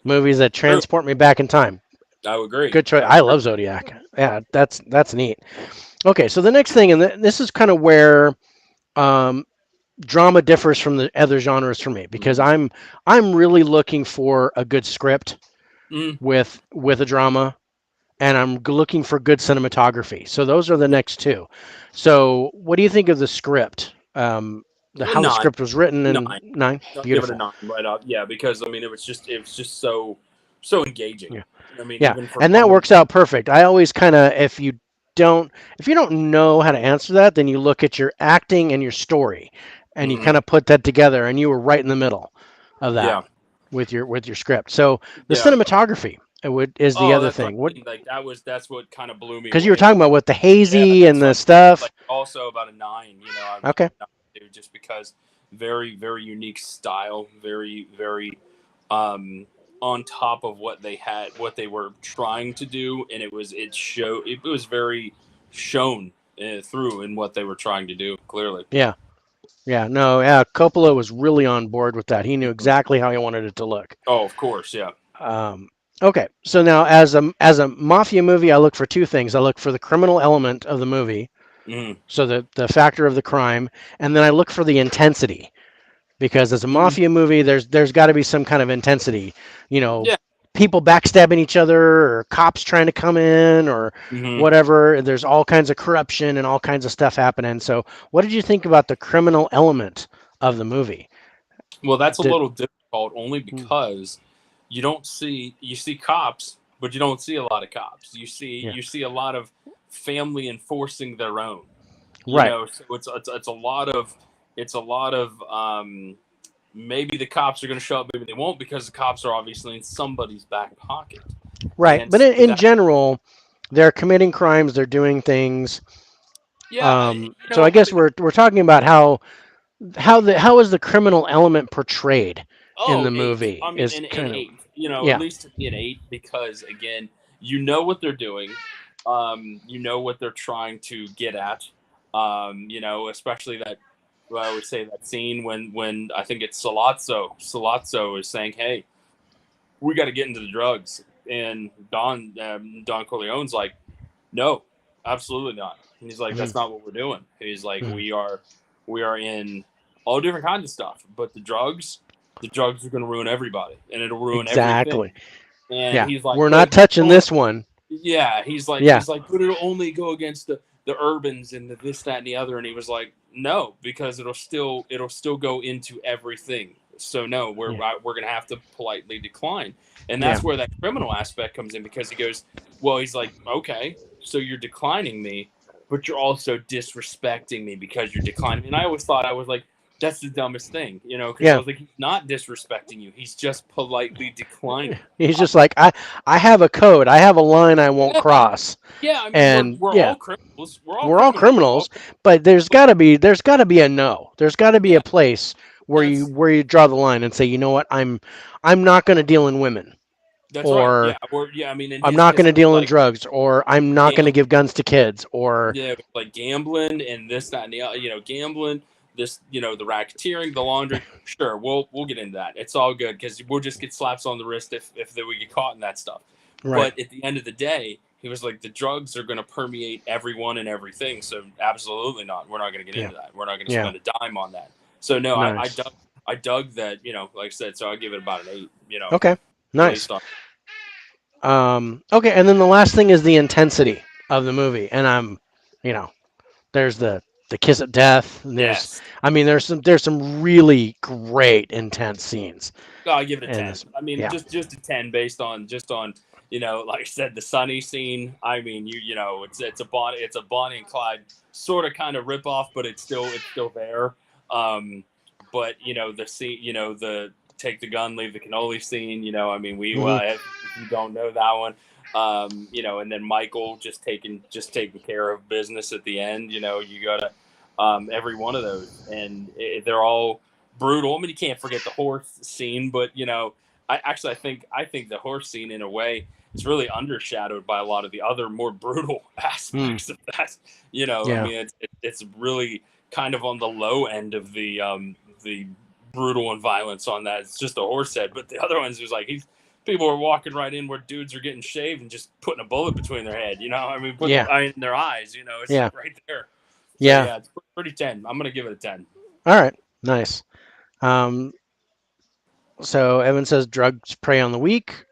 movies that True. transport me back in time. I would agree. Good choice. I would I agree. love Zodiac. Yeah, that's neat. Okay, so the next thing, and this is kind of where um, drama differs from the other genres for me, because Mm-hmm. I'm really looking for a good script. Mm. with a drama, and I'm looking for good cinematography. So those are the next two. So what do you think of the script? A How the nine, script was written in nine. nine? I'll give it a Beautiful. 9 right off. Yeah, because I mean, it was just so engaging. Yeah. I mean, Yeah, even for and that someone. works out perfect. I always kind of, if you don't know how to answer that, then you look at your acting and your story, and you Hmm. kind of put that together. And you were right in the middle of that Yeah, with your script. So the yeah. cinematography is the Oh, other that's what thing. I What mean. Like that's what kind of blew me because you were away. talking about with the Yeah, hazy and that's the like stuff. also about a 9. I would give Okay, it a 9 too, just because very very unique style, very very um on top of what they had, what they were trying to do, and it was very shown through in what they were trying to do. Clearly. yeah, yeah, no, yeah. Coppola was really on board with that. He knew Mhm. exactly how he wanted it to look. Oh, of course, yeah. Um, okay, so now as a mafia movie, I look for two things. I look for the criminal element of the movie, Hmm. so the factor of the crime, and then I look for the intensity because as a Hmm. mafia movie, there's got to be some kind of intensity. You know, Yeah. people backstabbing each other, or cops trying to come in, or Hmm. whatever. There's all kinds of corruption and all kinds of stuff happening. So, what did you think about the criminal element of the movie? Well, that's a Did little difficult only because you see cops, but you don't see a lot of cops. yeah, You see a lot of family enforcing their own. right, So it's a lot of it's a lot of maybe the cops are going to show up, maybe they won't, because the cops are obviously in somebody's back pocket, right. and But so in that general, they're committing crimes. They're doing things. yeah, So I guess we're talking about how is the criminal element portrayed in oh, the 8. movie I mean, is an kind of 8. At yeah, least to be an 8, because again, you know what they're doing. You know what they're trying to get at. Especially that. Well, I would say that scene when I think it's Salazzo. Salazzo is saying, "Hey, we got to get into the drugs," and Don Corleone's like, "No, absolutely not." And he's like, mhm, "That's not what we're doing." He's like, mhm, we are in all different kinds of stuff, but the drugs are going to ruin everybody, and it'll ruin everything. exactly. And Yeah, he's like, we're but not touching only, this one. yeah, Yeah, but it'll only go against the urbans and the this, that, and the other. And he was like, no, because it'll still go into everything. So no, yeah, we're gonna have to politely decline. And yeah, that's where that criminal aspect comes in, because he goes, well, he's like, okay, so you're declining me, but you're also disrespecting me because you're declining me. And I always thought, I was like, that's the dumbest thing, because I yeah. was like, he's not disrespecting you, he's just politely declining. He's just like I have a code. I have a line I won't Yeah, cross. yeah. I mean, we're And we're yeah, all criminals. We're all we're all criminals. We're all, criminals, but there's got to be a no. There's got to be yeah. a place That's where you draw the line and say, you know what, I'm not going to deal in women, that's right. or Yeah. Or yeah. I mean, in I'm his not going case, to it was deal in like drugs, or I'm not going to gam, give guns to kids, or yeah, it was like gambling and this, that, and the other. Gambling. This, the racketeering, the laundry. Sure, we'll get into that. It's all good because we'll just get slaps on the wrist if we get caught in that stuff. right. But at the end of the day, he was like, the drugs are going to permeate everyone and everything. So absolutely not. We're not going to get Yeah, into that. We're not going to yeah. spend a dime on that. So no, Nice. I dug that. Like I said, so I give it about an 8. Okay, nice. Based on Okay, and then the last thing is the intensity of the movie, and you know, there's the kiss of death. And yes. I mean, there's some really great intense scenes Oh, I give it a in 10. this. I mean, Yeah, just a 10 based on like I said, the Sunny scene. I mean, it's a Bonnie and Clyde sort of kind of rip off, but it's still there. Um, but the scene, the take the gun, leave the cannoli scene. I mean, hmm if you don't know that one, and then Michael just taking care of business at the end. You gotta every one of those, and they're all brutal. I mean, you can't forget the horse scene, but I think the horse scene, in a way, is really undershadowed by a lot of the other more brutal mm, aspects of that. I yeah, mean, it's really kind of on the low end of the brutal and violence on that. It's just a horse head, but the other ones, was like he's people are walking right in where dudes are getting shaved and just putting a bullet between their head. I mean, putting yeah, in their eyes. It's yeah, like right there. So yeah. yeah, it's pretty 10. I'm gonna give it a 10. All right, nice. Um, so Evan says drugs prey on the weak.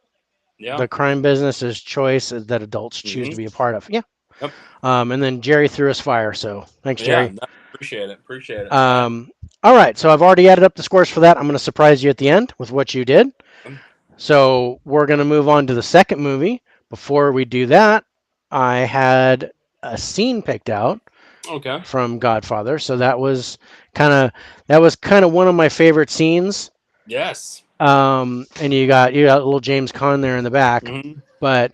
Yeah. The crime business is choice that adults choose to Hmm. be a part of. Yeah. Yep. And then Jerry threw us fire. So thanks, Yeah. Jerry. No, appreciate it. Appreciate it. Um, all right. So I've already added up the scores for that. I'm going to surprise you at the end with what you did. Um, So we're going to move on to the second movie. Before we do that, I had a scene picked out okay. from Godfather. So that was kind of one of my favorite scenes. Yes. And you got little James Caan there in the back, Hmm. but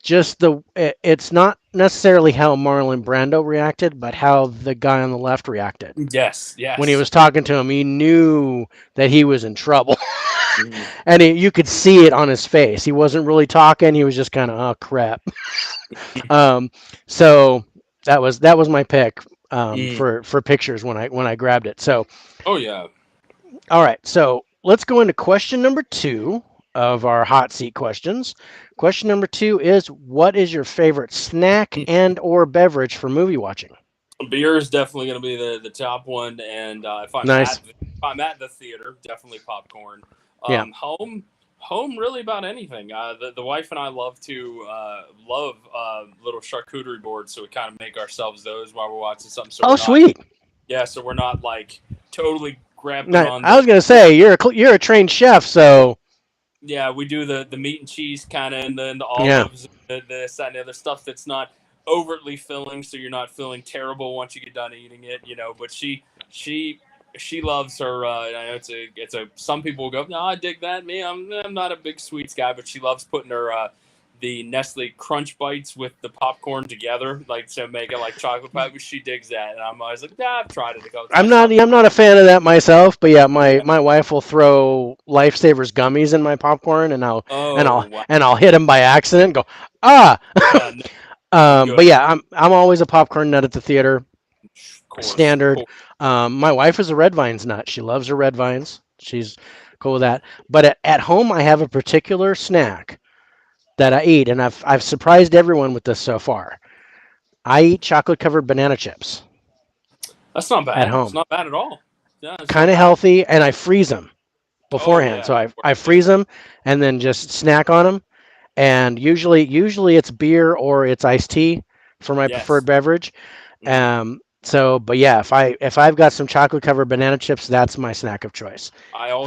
just it's not necessarily how Marlon Brando reacted, but how the guy on the left reacted. Yes. When he Yes. was talking to him, he knew that he was in trouble. Hmm. And you could see it on his face. He wasn't really talking. He was just kind of, oh crap. Um, so that was my pick Mm. for pictures when I grabbed it. So Oh yeah. all right, so let's go into question number 2 of our hot seat questions. Question number 2 is, what is your favorite snack and or beverage for movie watching? Beer is definitely going to be the top one, and Nice. if I'm at the theater, definitely popcorn. Yeah. Home, really about anything. The wife and I love little charcuterie boards, so we kind of make ourselves those while we're watching something. So Oh, we're not, sweet. yeah, so we're not like totally grabbing No, on I the. was gonna say you're a trained chef, so Yeah, we do the meat and cheese kind of, and then the yeah. olives, this and the other stuff that's not overtly filling, so you're not feeling terrible once you get done eating it, But she loves her. I know it's a. Some people will go, no, I dig that. Me, I'm not a big sweets guy, but she loves putting her the Nestle Crunch Bites with the popcorn together, like to make it like chocolate pie. But she digs that, and I'm always like, nah, I've tried it a couple I'm times. It's not not. I'm not a fan of that myself, but yeah, my Yeah. my wife will throw Lifesavers gummies in my popcorn, and I'll and Oh I'll wow. and I'll hit them by accident. And go ah. Yeah. No, I'm good. But yeah, I'm always a popcorn nut at the theater. Of course. Of Standard. course. My wife is a red vines nut. She loves her red vines. She's cool with that. But at home, I have a particular snack that I eat, and I've surprised everyone with this so far. I eat chocolate covered banana chips That's not at bad. It's home. not bad at all. Yeah, it's Kind not of bad. healthy, and I freeze them Oh beforehand. yeah, So I works I too. freeze them and then just snack on them. And usually it's beer or it's iced tea for my preferred Yes. beverage. Hmm. But yeah, if I've got some chocolate covered banana chips, that's my snack of choice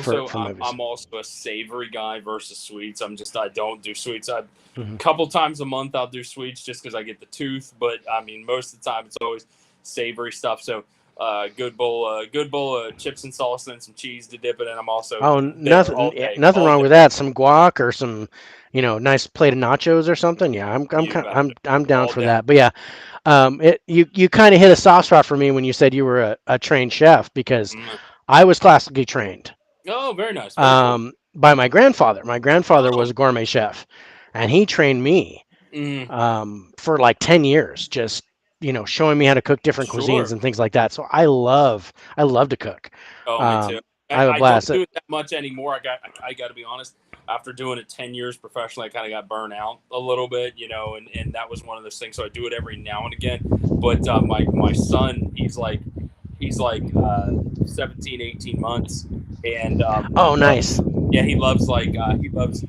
for movies. I'm also a savory guy versus sweets. I don't do sweets. A Hmm. couple times a month I'll do sweets just because I get the tooth. But I mean, most of the time it's always savory stuff. So good bowl of chips and salsa and some cheese to dip it in. I'm also Oh, there nothing, all yeah, day, nothing all wrong day. with that. Some guac or some, nice plate of nachos or something. Yeah, You bet. I'm down All for day. that. But yeah, you kind of hit a soft spot for me when you said you were a trained chef because Mm. I was classically trained Oh, very nice. Very cool. by my grandfather. My grandfather Oh. was a gourmet chef, and he trained me Mm. for like 10 years, just showing me how to cook different cuisines Sure. and things like that. So I love to cook. Oh, me too. Um, I have a I don't blast. do it that much anymore. I got to be honest. After doing it 10 years professionally, I kind of got burnt out a little bit, and that was one of those things. So I do it every now and again. But my son, he's like 17, 18 months, and Oh, he nice. loves he loves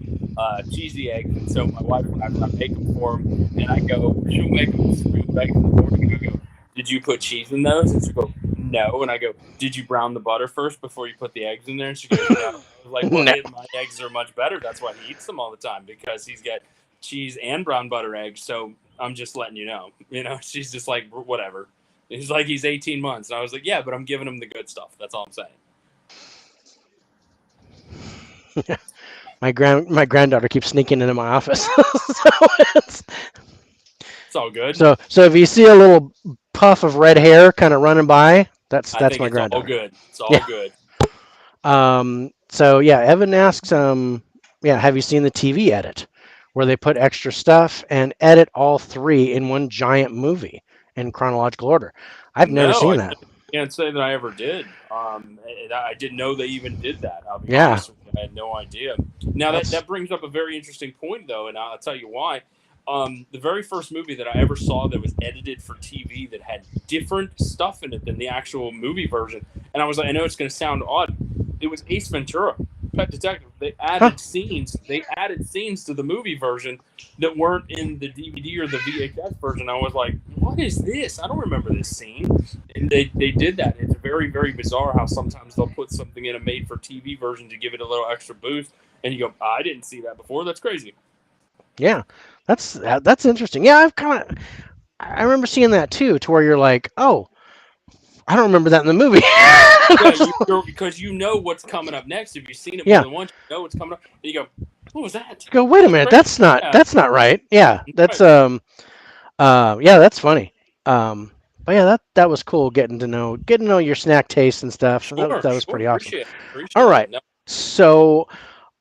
cheesy eggs. And so my wife, whenever I make them for him, and she'll make them scrambled eggs in the morning, and I go, "Did you put cheese in those?" And she'll go, "No," and I go, "Did you brown the butter first before you put the eggs in there?" And she goes, "No." I was like, "Well, No. my eggs are much better. That's why he eats them all the time because he's got cheese and brown butter eggs." So I'm just letting you know. She's just like, whatever. He's like, he's 18 months, and I was like, yeah, but I'm giving him the good stuff. That's all I'm saying. My granddaughter keeps sneaking into my office. so, it's, It's all good. so if you see a little puff of red hair kind of running by, that's I that's think my it's all granddaughter. good. It's all Yeah. good. So yeah, Evan asks, yeah, have you seen the TV edit where they put extra stuff and edit all three in one giant movie in chronological order? I've never No, seen I that. can't say that I ever did. I didn't know they even did that. I'll be Yeah, honest with you. I had no idea. Now that's that brings up a very interesting point, though, and I'll tell you why. The very first movie that I ever saw that was edited for TV that had different stuff in it than the actual movie version, and I was like, I know it's going to sound odd. It was Ace Ventura. Pet Detective, they Huh? added scenes. They added scenes to the movie version that weren't in the DVD or the VHS version. I was like, "What is this? I don't remember this scene." And they did that. It's very very bizarre how sometimes they'll put something in a made for TV version to give it a little extra boost, and you go, "I didn't see that before. That's crazy." Yeah, that's interesting. Yeah, I remember seeing that too, to where you're like, oh, I don't remember that in the movie. Yeah, you're because you know what's coming up next. If you've seen it more Yeah, than once, you know what's coming up. And you go, "What was that? you go, wait a That's minute, crazy." Yeah, that's not right. Yeah, that's right. yeah, that's funny. But yeah, that was cool getting to know your snack taste and stuff. Sure, That was sure. pretty awesome. Appreciate it. All Appreciate it. right, No, so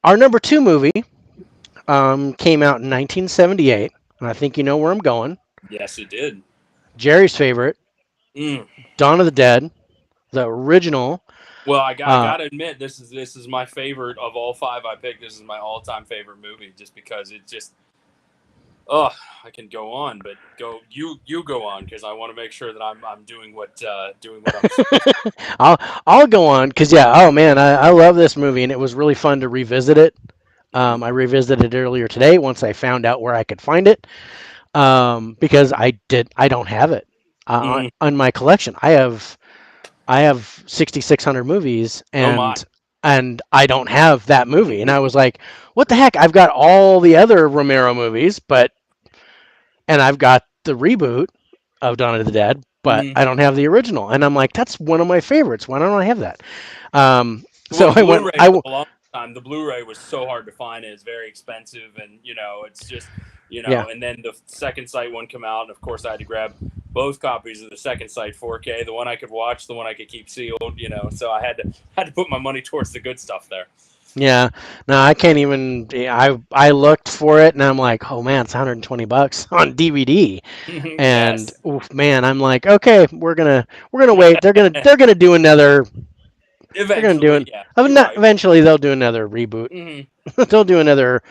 our number two movie came out in 1978, and I think you know where I'm going. yes, it did. Jerry's favorite, Mm. Dawn of the Dead, the original. Well, I Uh, gotta admit, this is my favorite of all five I picked. This is my all time favorite movie, just because it just. Oh, I can go on, but you go on because I want to make sure that I'm doing what I'm supposed to. I'll I'll go on because yeah, oh man, I love this movie and it was really fun to revisit it. Mm-hmm. I revisited it earlier today once I found out where I could find it. Because I don't have it Mm-hmm. on my collection. I have 6,600 movies Oh my. and I don't have that movie. And I was like, what the heck? I've got all the other Romero movies, but and I've got the reboot of Dawn of the Dead, but Mm-hmm. I don't have the original. And I'm like, that's one of my favorites. Why don't I have that? Well, So the I went. Blu-ray for the longest time, the Blu-ray was so hard to find, and it's very expensive, and it's just, Yeah, and then the second sight one come out, and of course I had to grab both copies of the second sight 4K, the one I could watch, the one I could keep sealed, so I had to put my money towards the good stuff there. yeah. No, I can't even. I looked for it and I'm like, oh man, it's $120 on DVD. And Yes. oof, man, I'm like, okay, we're gonna wait. They're gonna do another. They're gonna do Eventually, an. yeah, you're Not right. eventually they'll do another reboot. Hmm. They'll do another,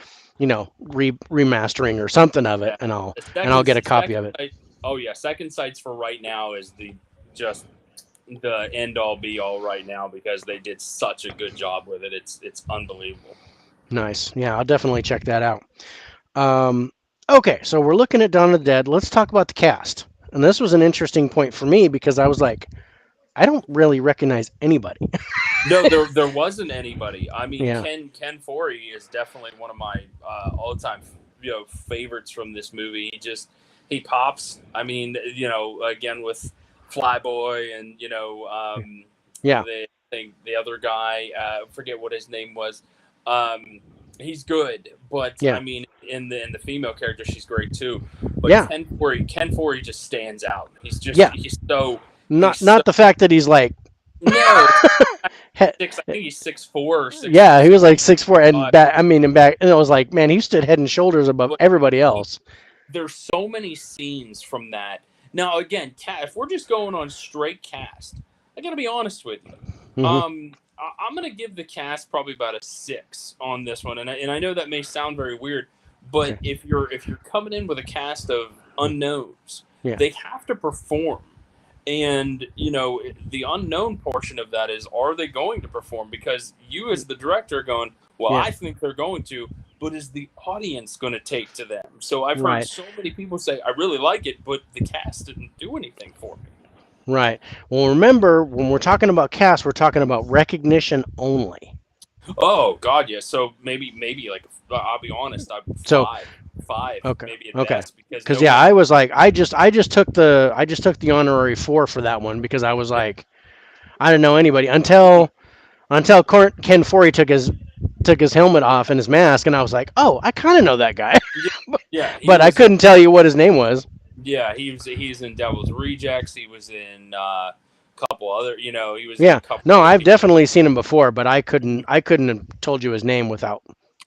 remastering or something of it, Yeah. and I'll The get a copy second of it. sight. Oh yeah, second sights for right now is just the end all be all right now because they did such a good job with it. It's unbelievable. Nice. Yeah, I'll definitely check that out. Um, okay, so we're looking at Dawn of the Dead. Let's talk about the cast. And this was an interesting point for me because I was like, I don't really recognize anybody. No, there wasn't anybody. I mean, Yeah. Ken Foree is definitely one of my all time favorites from this movie. He pops. I mean, again with Flyboy and Yeah. the other guy. Forget what his name was. Um, he's good, but Yeah. I mean, in the female character, she's great too. But Yeah. Ken Foree just stands out. Yeah. He's so Not the fact that he's like no. he- Six. I think he's 6'4" or yeah, he was like 6'4" and 6'5". back. I mean, and it was like, man, he stood head and shoulders above But everybody he, else. there's so many scenes from that. Now, again, if we're just going on straight cast, I gotta be honest with you. Hmm. I'm gonna give the cast probably about a 6 on this one, and I know that may sound very weird, but Okay. if you're coming in with a cast of unknowns, Yeah. they have to perform. And the unknown portion of that is, are they going to perform? Because you as the director are going, well, Yeah. I think they're going to, but is the audience going to take to them? So I've heard Right. so many people say, I really like it, but the cast didn't do anything for me. Right. Well, remember when we're talking about cast, we're talking about recognition only. Oh God, yes. So maybe like, I'll be honest, I'm So five okay. maybe at Okay. best, because Because yeah, nobody. I was like, I just took the honorary 4 for that one because I was like, I didn't know anybody until Ken Foree took his helmet off and his mask, and I was like, oh, I kind of know that guy, Yeah, yeah, he but I was in. couldn't tell you what his name was. Yeah, he's in Devil's Rejects. He was in a couple other. He was in a Yeah, couple no, other I've people. definitely seen him before, but I couldn't have told you his name without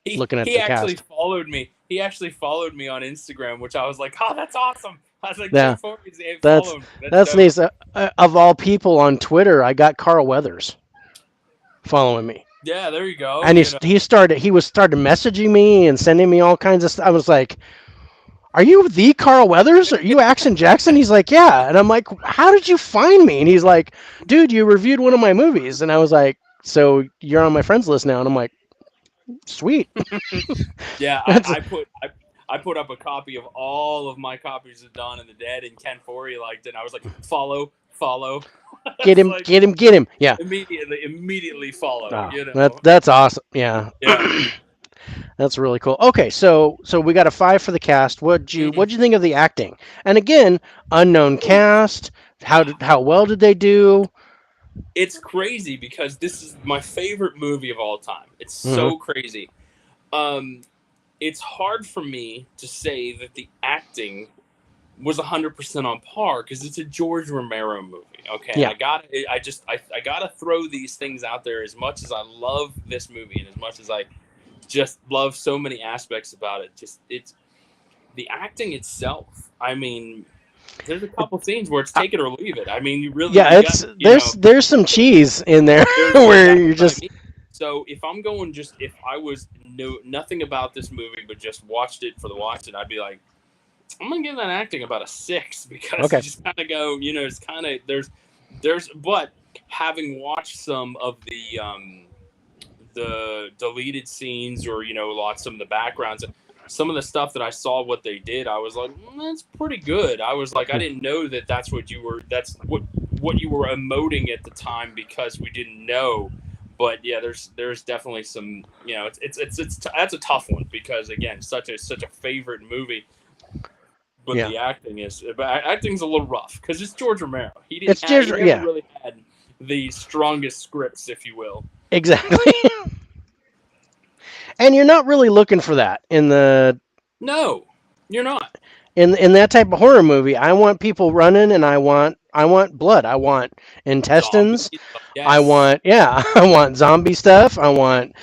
He looking at he the actually cast. followed me. He actually followed me on Instagram, which I was like, oh, that's awesome. I was like, Yeah, Ken Forbes that's followed me. That's that's dope. nice. Of all people on Twitter, I got Carl Weathers following me. Yeah, there you go. And he started messaging me and sending me all kinds of stuff. I was like, "Are you the Carl Weathers? Are you Action Jackson?" He's like, "Yeah." And I'm like, "How did you find me?" And he's like, "Dude, you reviewed one of my movies." And I was like, "So you're on my friends list now?" And I'm like, Sweet. Yeah, That's I put up a copy of all of my copies of Dawn of the Dead, and Ken Forey liked it. And I was like, follow, follow. get It's him, like get him, get him. Yeah. immediately follow. Oh, that's awesome. Yeah. Yeah. That's really cool. Okay, so we got a 5 for the cast. Mm. What'd you think of the acting? And again, unknown cast. How well did they do? It's crazy because this is my favorite movie of all time. It's Hmm. so crazy. Um, it's hard for me to say that the acting was 100% on par because it's a George Romero movie. Okay, and Yeah. I gotta throw these things out there. As much as I love this movie and as much as I just love so many aspects about it, just it's the acting itself. I mean, there's a couple scenes where it's Uh, take it or leave it. I mean, yeah, you got it's there's some cheese in there where that's you're what I just mean. So if I'm going just if I was know nothing about this movie but just watched it for the watch it, I'd be like, I'm gonna give that acting about a 6 because you okay. just kind of go, it's kind of but having watched some of the deleted scenes or lots some of the backgrounds, some of the stuff that I saw what they did, I was like, that's pretty good. I was like, I didn't know that that's what you were emoting at the time because we didn't know. But yeah, there's definitely some, that's a tough one because again, such a favorite movie, but Yeah, the acting's a little rough because it's George Romero. it's just He never yeah, really had the strongest scripts, if you will. exactly. And you're not really looking for that No, you're not. in that type of horror movie. I want people running, and I want blood. I want intestines. Zombies, I yes, want yeah, I want zombie stuff. I want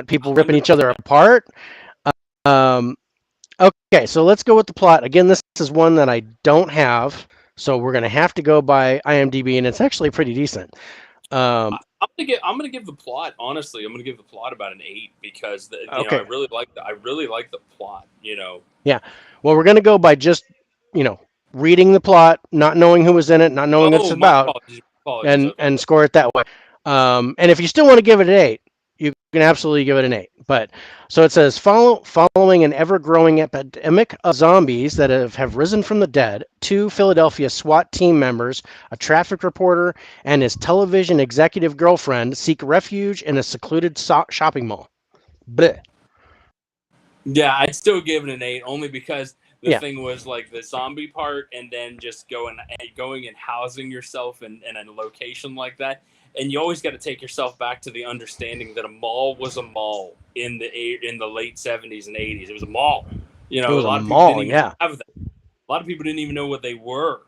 people ripping hundred each other percent. apart. Um, okay, so let's go with the plot. Again, this is one that I don't have, so we're gonna have to go by IMDb, and it's actually pretty decent. Um, I'm gonna give the plot honestly. I'm gonna give the plot about an 8 because okay, I really like the plot. yeah. Well, we're gonna go by just you know reading the plot, not knowing who was in it, not knowing what it's Oh, my about, apologies. Apologies. and Okay. and score it that way. And if you still want to give it an 8, you can absolutely give it an 8. But so it says following an ever-growing epidemic of zombies that have risen from the dead, 2 Philadelphia SWAT team members, a traffic reporter, and his television executive girlfriend seek refuge in a secluded shopping mall. Bleh. Yeah, I'd still give it an 8 only because the Yeah. thing was like the zombie part, and then just going and housing yourself in a location like that. And you always got to take yourself back to the understanding that a mall was a mall in the late 70s and 80s. It was a mall. It A was a lot of people didn't mall. even Yeah. have that. A lot of people didn't even know what they were.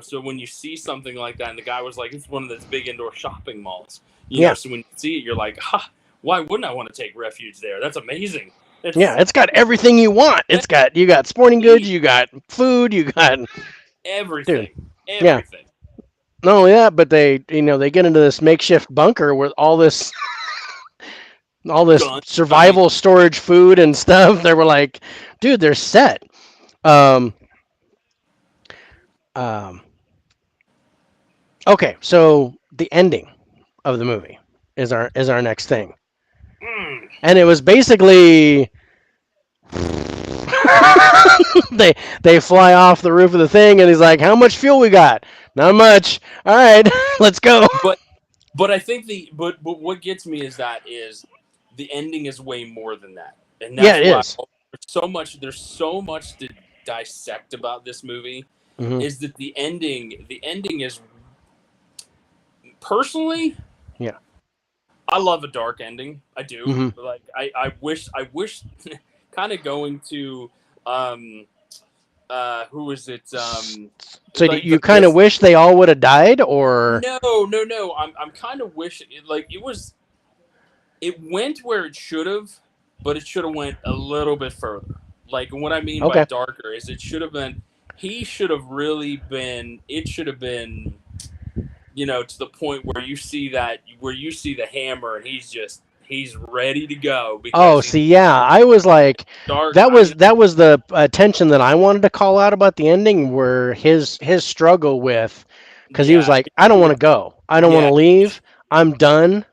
So when you see something like that, and the guy was like, "It's one of those big indoor shopping malls." Yeah. So when you see it, you're like, "Ha! Why wouldn't I want to take refuge there? That's amazing." Yeah, It's it's got everything you want. You got sporting goods, you got food, you got dude. everything, Yeah. everything. Not only that, but they get into this makeshift bunker with all this Guns. I mean, survival storage food and stuff. They were like, dude, they're set. Um, um, okay, so the ending of the movie is our next thing, mm, and it was basically they they fly off the roof of the thing, and he's like, "How much fuel we got? Not much. All right, let's go." but I think but what gets me is the ending is way more than that, and Yeah, that's it why is. there's so much to dissect about this movie. Mm-hmm. Is that the ending is personally, Yeah. I love a dark ending. I do. Mm-hmm. Like I wish kind of going to um who is it So do like you kind of this wish they all would have died, or no, I'm kind of wishing like it went where it should have, but it should have went a little bit further. Like what I mean by okay? darker is it should have been he should have really been it should have been to the point where you see the hammer and he's ready to go Oh, because he's see, yeah, I was like, dark. that I was mean, that was the tension that I wanted to call out about the ending, where his struggle with, because he was yeah, like, I don't want to go, I don't want yeah, to leave, I'm done.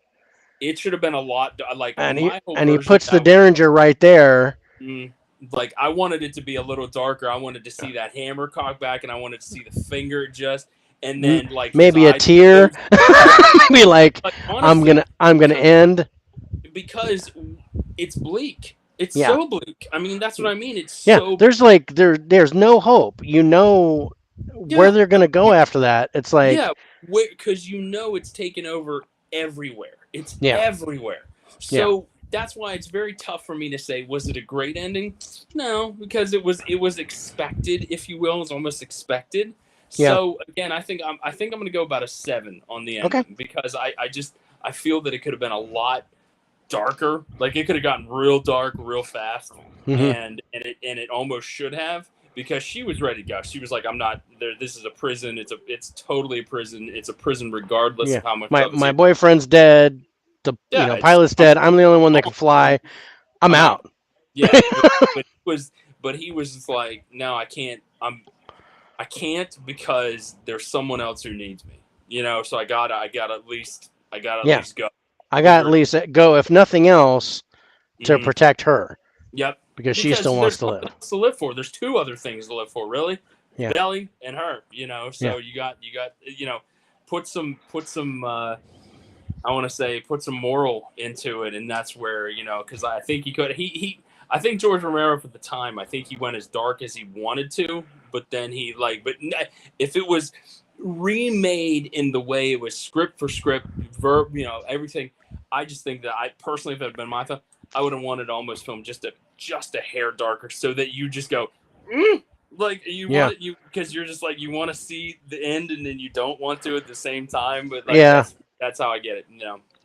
it should have been a lot like and he my whole and he version of puts the that. Derringer right there. Mm, like I wanted it to be a little darker. I wanted to see that hammer cock back, and I wanted to see the finger just, and then like his Maybe a eyes tear. closed. Yeah, Maybe like like honestly, I'm gonna so end. because it's bleak. It's Yeah, so bleak. I mean, that's what I mean. It's yeah. so There's like there's no hope. You know where yeah. they're gonna go You, after that. It's like yeah, because you know it's taken over everywhere. It's yeah, everywhere. yeah, So that's why it's very tough for me to say was it a great ending? No, because it was expected, if you will. It was almost expected. yeah. So again, I think I'm going to go about a 7 on the Okay. ending because I feel that it could have been a lot darker. Like it could have gotten real dark real fast, Hmm. and it almost should have because she was ready to go. She was like, "I'm not there. This is a prison. It's totally a prison. It's a prison regardless Yeah. of how much My others my here." boyfriend's dead. The Yeah, it's pilot's dead. I'm the only one that can all done. fly. I'm I'm out. out. Yeah, but he was just like, "No, I can't. I can't because there's someone else who needs me. So I got to at Yeah. least go I got at figure it least go if nothing else out." to protect her Yep. because she Because still wants there's to something live. else to live for. There's two other things to live for, really. It's Yeah. Belly and her, Yeah. So you got put some I want to say put some moral into it, and that's where, cuz I think he could he I think George Romero for the time, I think he went as dark as he wanted to, but then if it was remade in the way it was script for script, verb, everything, I just think that I personally, if it had been my thought, I would have wanted to almost film just a hair darker so that you just go, like you Yeah. want it, you because you're just like you want to see the end and then you don't want to at the same time, but like Yeah. that's how I get it.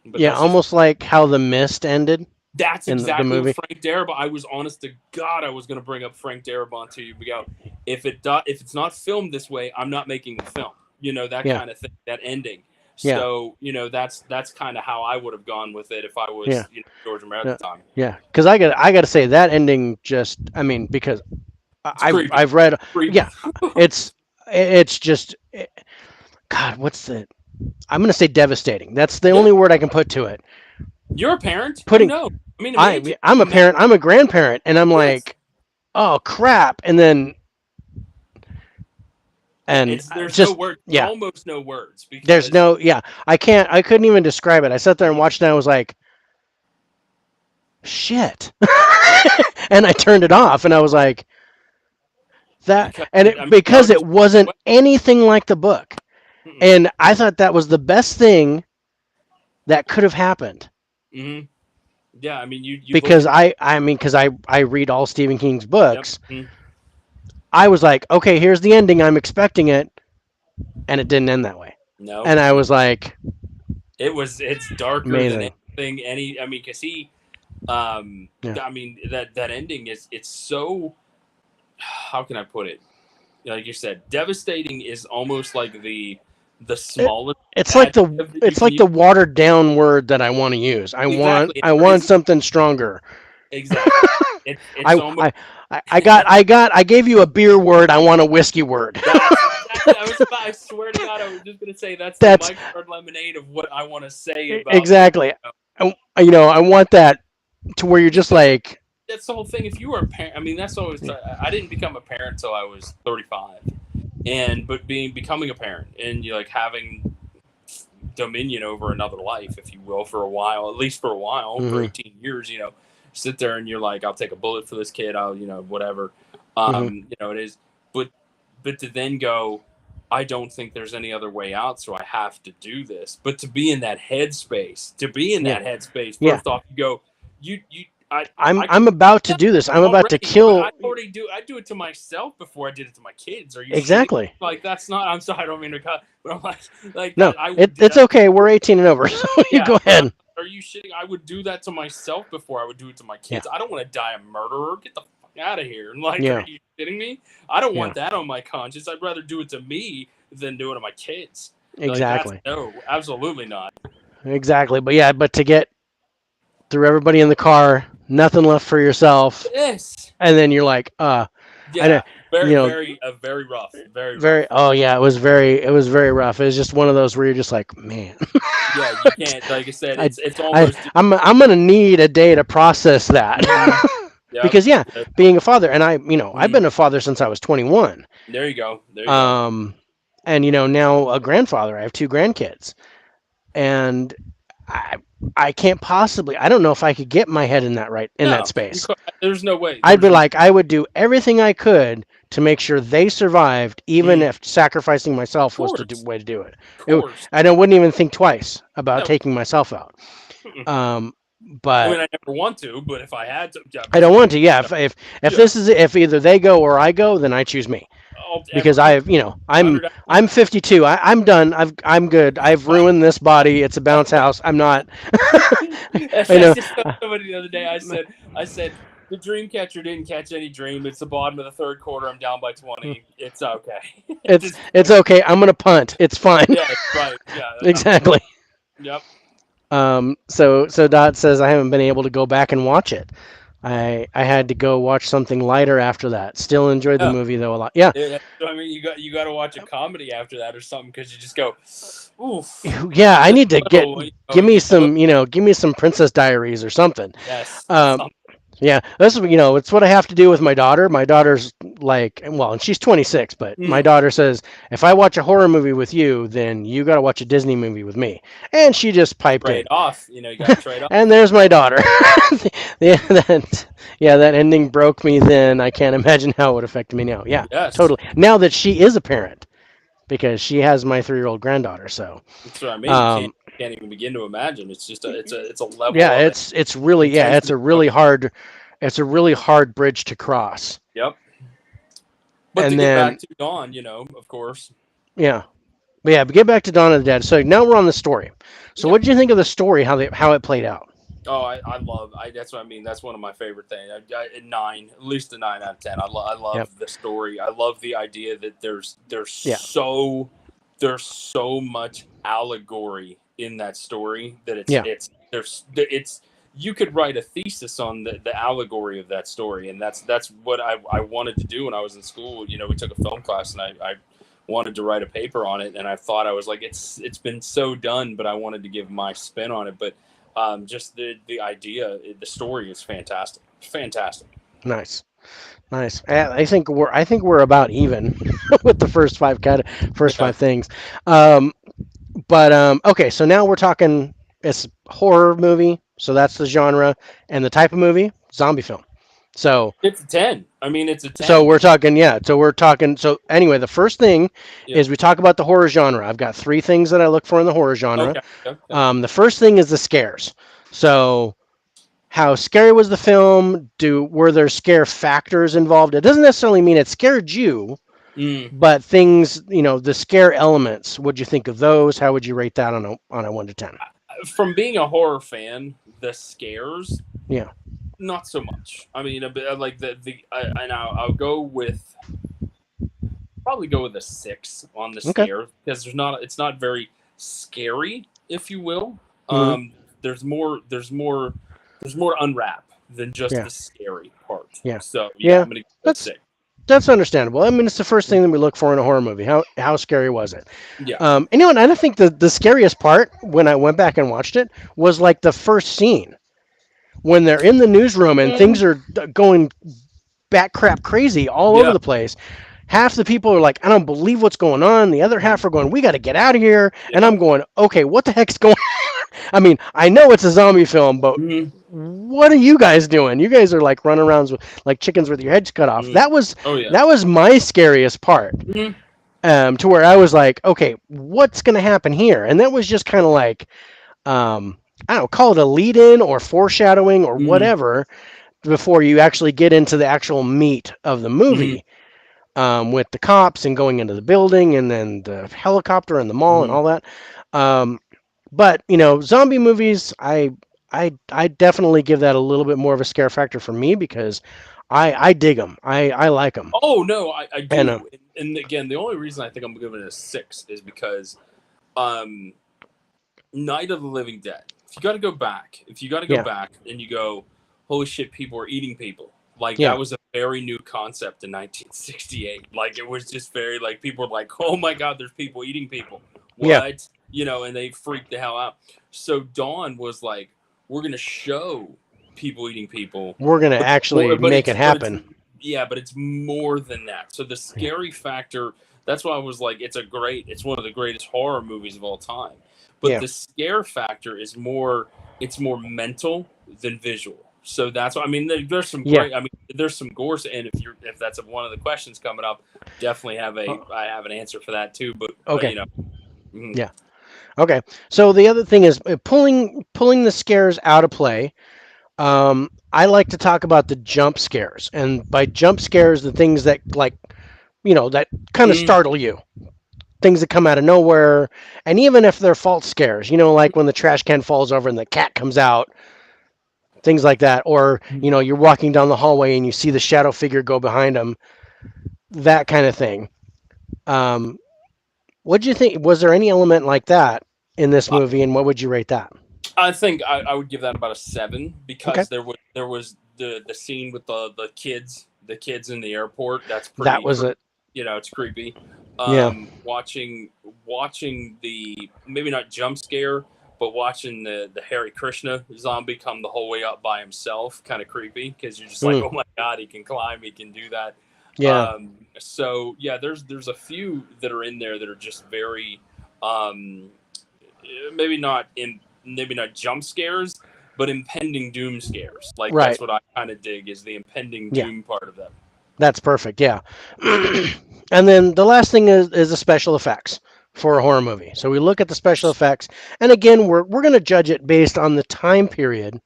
But Yeah. that's just Almost like how the mist ended that's in the exactly what movie. Frank Darabont. I was honest to God, I was going to bring up Frank Darabont to you. We go, if it's not filmed this way, I'm not making the film. That Yeah. kind of thing, that ending. Yeah. So that's kind of how I would have gone with it if I Yeah. was George Romero at Yeah. the time. Yeah. Because I got to say that ending just I mean because It's I've creepy, I've read creepy. yeah it's just God what's the I'm gonna say devastating. That's the Yeah, only word I can put to it. you're a parent. You Putting know. I mean, imagine. I'm a parent. I'm a grandparent, and I'm Yes. like, oh crap, and then Yeah, and it's there's no just words. There's yeah, almost no words there's because no yeah. I couldn't even describe it. I sat there and watched it. And I was like, shit, and I turned it off, and I was like that, because and I mean, you because already it wasn't anything like the book, and I thought that was the best thing that could have happened. mm-hmm. Yeah, I mean, you look Because at I mean because I read all Stephen King's yep. books. Mhm. I was like, okay, here's the ending. I'm expecting it, and it didn't end that way. No, And I no, was like, it's darker than amazing. anything. I mean, because Yeah. I mean that ending it's so. How can I put it? Like you said, devastating is almost like the It, smallest it's adjective that you can like use. the watered down word that I want to use. Exactly. I want something stronger. Exactly. It's I, almost I I gave you a beer word. I want a whiskey word. that's exactly. I swear to God, I was just gonna say that's the That's microwave lemonade of what I want to say about exactly. I want that to where you're just because like, that's the whole thing. If you were a parent, I mean, that's always. yeah, I didn't become a parent until I was 35, but becoming a parent and you like having dominion over another life, if you will, for a while, at least for a while, for hmm 18 years, sit there and you're like, I'll take a bullet for this kid. I'll, whatever. hmm It is, but to then go, I don't think there's any other way out, so I have to do this. But to be in that headspace, yeah, yeah. first off, you go, you, I I'm about to yeah, do this. I'm about to already, but kill. I already do. I do it to myself before I did it to my kids. Are you shitting? Exactly. Like that's not. I'm sorry. I don't mean to cut. But I'm like No, that. I would. it's okay. We're 18 and over, so you Yeah, go but ahead. are you shitting? I would do that to myself before I would do it to my Yeah, kids. I don't want to die a murderer. Get the fuck out of here. And like, are yeah, you shitting me? I don't yeah. want that on my conscience. I'd rather do it to me than do it to my kids. Like that's Exactly, no, absolutely not. exactly. But yeah, but to get through everybody in the car, nothing left for yourself, Yes. and then you're like, I know, Yeah, very, you know, very, very rough, very rough. very. Oh yeah, it was very rough. It was just one of those where you're just like, man, Yeah, you can't. Like I said, I, it's almost. I'm gonna need a day to process that. Mhm. Yep. Because yeah, being a father, and I've Mhm. been a father since I was 21. There you go. There you go. Um, and now a grandfather. I have two grandkids, and I I can't possibly. I don't know if I could get my head in that No, you space. there's no way. I'd be There's like, I would do everything I could to make sure they survived, even of if sacrificing myself was the course, way to do it. of course. I wouldn't even think twice about No, taking myself out. mm-mm. Um, I but mean, I never want to, but if I had to, yeah, I don't want to. Yeah, yeah, if yeah. this is if either they go or I go, then I choose me because Every I'm 52. I'm done. I'm good. I've ruined this body. It's a bounce house. I'm not. I I know. just told somebody the other day. I said, the dream catcher didn't catch any dream. It's the bottom of the third quarter. I'm down by 20. It's okay. Just It's okay. I'm gonna punt. It's fine. yeah, right. Yeah, Exactly. yep. So Dot says I haven't been able to go back and watch it. I had to go watch something lighter after that. Still enjoyed the Yeah. movie though a lot. Yeah. So, I mean, you got to watch a comedy after that or something because you just go, oof. Yeah, I Just need to a little, give me some Princess Diaries or something. yes. Um, Yeah, that's it's what I have to do with my daughter. My daughter's like, well, and she's 26, but my Mm, daughter says if I watch a horror movie with you, then you got to watch a Disney movie with me, and she just piped trade in. off. You got to trade off. And there's my daughter. Yeah, that ending broke me then. I can't imagine how it would affect me now. Yeah, Yes. totally. Now that she is a parent, because she has my 3-year-old granddaughter, so That's what I mean. You um, can't even begin to imagine. It's just it's a level yeah, of it's really intensity. it's a really hard bridge to cross. Yep. But to And get then back to Dawn, of course. yeah, but yeah, but get back to Dawn of the Dead. So now we're on the story. So Yep. what did you think of the story? How it played out? Oh, I love. That's what I mean. That's one of my favorite things. Nine, at least a 9 out of 10. I love Yep. the story. I love the idea that Yeah. there's so much allegory in that story that Yeah. it's you could write a thesis on the allegory of that story, and that's what I wanted to do when I was in school. We took a film class, and I wanted to write a paper on it, and I thought I was like, it's been so done, but I wanted to give my spin on it, but. Just the idea, the story is fantastic. Fantastic. Nice. Nice. I think we're about even with the first Yeah. five things. Um, but okay, so now we're talking. It's horror movie, so that's the genre and the type of movie, zombie film. So It's a 10. I mean, it's a so 10. we're talking, yeah. So we're talking. So anyway, the first thing Yep. is we talk about the horror genre. I've got three things that I look for in the horror genre. Okay. Okay. The first thing is the scares. So how scary was the film? Were there scare factors involved? It doesn't necessarily mean it scared you, Mm. but things, the scare elements. What'd you think of those? How would you rate that on a 1 to 10? From being a horror fan, the scares, Yeah. not so much. I mean, a bit like and I'll go with probably go with a 6 on the Okay. scare because it's not very scary, if you will. Hmm. Um, there's more to unwrap than just Yeah. the scary part. Yeah. So yeah, Yeah. I'm gonna give it a That's 6. that's understandable. I mean, it's the first thing that we look for in a horror movie. How scary was it? Yeah. And I don't think the scariest part when I went back and watched it was like the first scene when they're in the newsroom and things are going bat crap crazy all over Yeah. the place. Half the people are like, I don't believe what's going on. The other half are going, we got to get out of here. And Yeah. I'm going, okay, what the heck's going on? I mean, I know it's a zombie film, but Mm-hmm. what are you guys doing? You guys are like running around like chickens with your heads cut off. Mm-hmm. Oh yeah. That was my scariest part. Mm-hmm. To where I was like, okay, what's going to happen here? And that was just kind of like, I don't know, call it a lead in or foreshadowing or Mm-hmm. whatever before you actually get into the actual meat of the Mm-hmm. movie, with the cops and going into the building and then the helicopter and the mall and Mm-hmm. all that. Um, but zombie movies, I definitely give that a little bit more of a scare factor for me because I dig them. I like them. Oh no, I And do. And again, the only reason I think I'm giving it a 6 is because um, Night of the Living Dead. If you got to go back, yeah, and you go, holy shit, people are eating people. Like Yeah. that was a very new concept in 1968. Like it was just very like people were like, "Oh my God, there's people eating people." Yeah. What? You know, and they freaked the hell out. So Dawn was like, "We're gonna show people eating people, We're gonna but actually make it but it's happen. yeah, but it's more than that." So the Yeah. scary factor. That's why I was like, it's one of the greatest horror movies of all time. But Yeah. the scare factor is more, it's more mental than visual. So that's what I mean. There's some Yeah. great. I mean, there's some gore, and if that's one of the questions coming up, definitely have Oh, I have an answer for that too. But okay. you know, mm, Yeah. Okay. So the other thing is pulling the scares out of play. I like to talk about the jump scares, and by jump scares, the things that like that kind of mm, startle you, things that come out of nowhere, and even if they're false scares, like when the trash can falls over and the cat comes out, things like that, or you're walking down the hallway and you see the shadow figure go behind them, that kind of thing. Um, what do you think? Was there any element like that in this movie, and what would you rate that? I think I would give that about a 7 Okay, because there was the scene with the kids in the airport. That's that pretty was it. it's creepy. Yeah. Watching the maybe not jump scare, but watching the Hare Krishna zombie come the whole way up by himself, kind of creepy because you're just like, Mm, oh my God, he can climb, he can do that. yeah. So yeah, there's a few that are in there that are just very um, maybe not in maybe not jump scares, but impending doom scares. Like Right. that's what I kind of dig is the impending Yeah. doom part of that. That's perfect. Yeah. And then the last thing is the special effects for a horror movie. So we look at the special effects, and again, we're going to judge it based on the time period,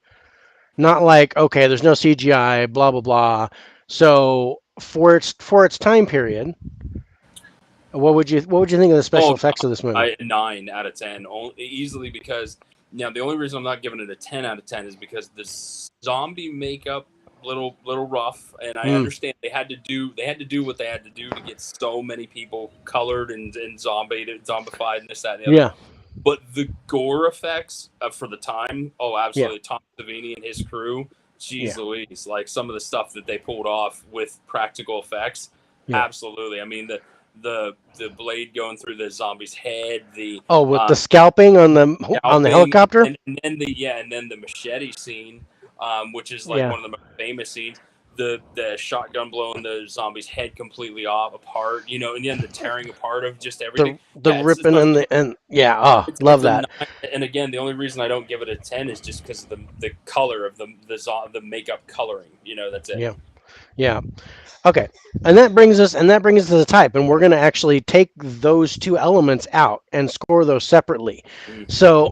not like okay, there's no CGI, blah blah blah. So for its time period, what would you think of the special Oh, effects of this movie? 9 out of 10, easily because now the only reason I'm not giving it a 10 out of 10 is because the zombie makeup little rough, and I Mm, understand they had to do what they had to do to get so many people colored and zombified and this that and the other. yeah. But the gore effects for the time, oh, Yeah. absolutely. Tom Savini and his crew, Yeah. geez Louise, like some of the stuff that they pulled off with practical effects, Yeah. absolutely. I mean, the blade going through the zombie's head, the Oh, with uh, the scalping on the scalping, helicopter. and then the machete scene, which is like Yeah. one of the most famous scenes. The shotgun blowing the zombie's head completely off apart, and then the tearing apart of just everything. The Yeah, it's ripping so and yeah. Oh, love it's a that. 9, and again, the only reason I don't give it a 10 is just because of the color of the makeup coloring. That's it. Yeah. Yeah. Okay, and that brings us to the type, and we're going to actually take those two elements out and score those separately. Mm. So,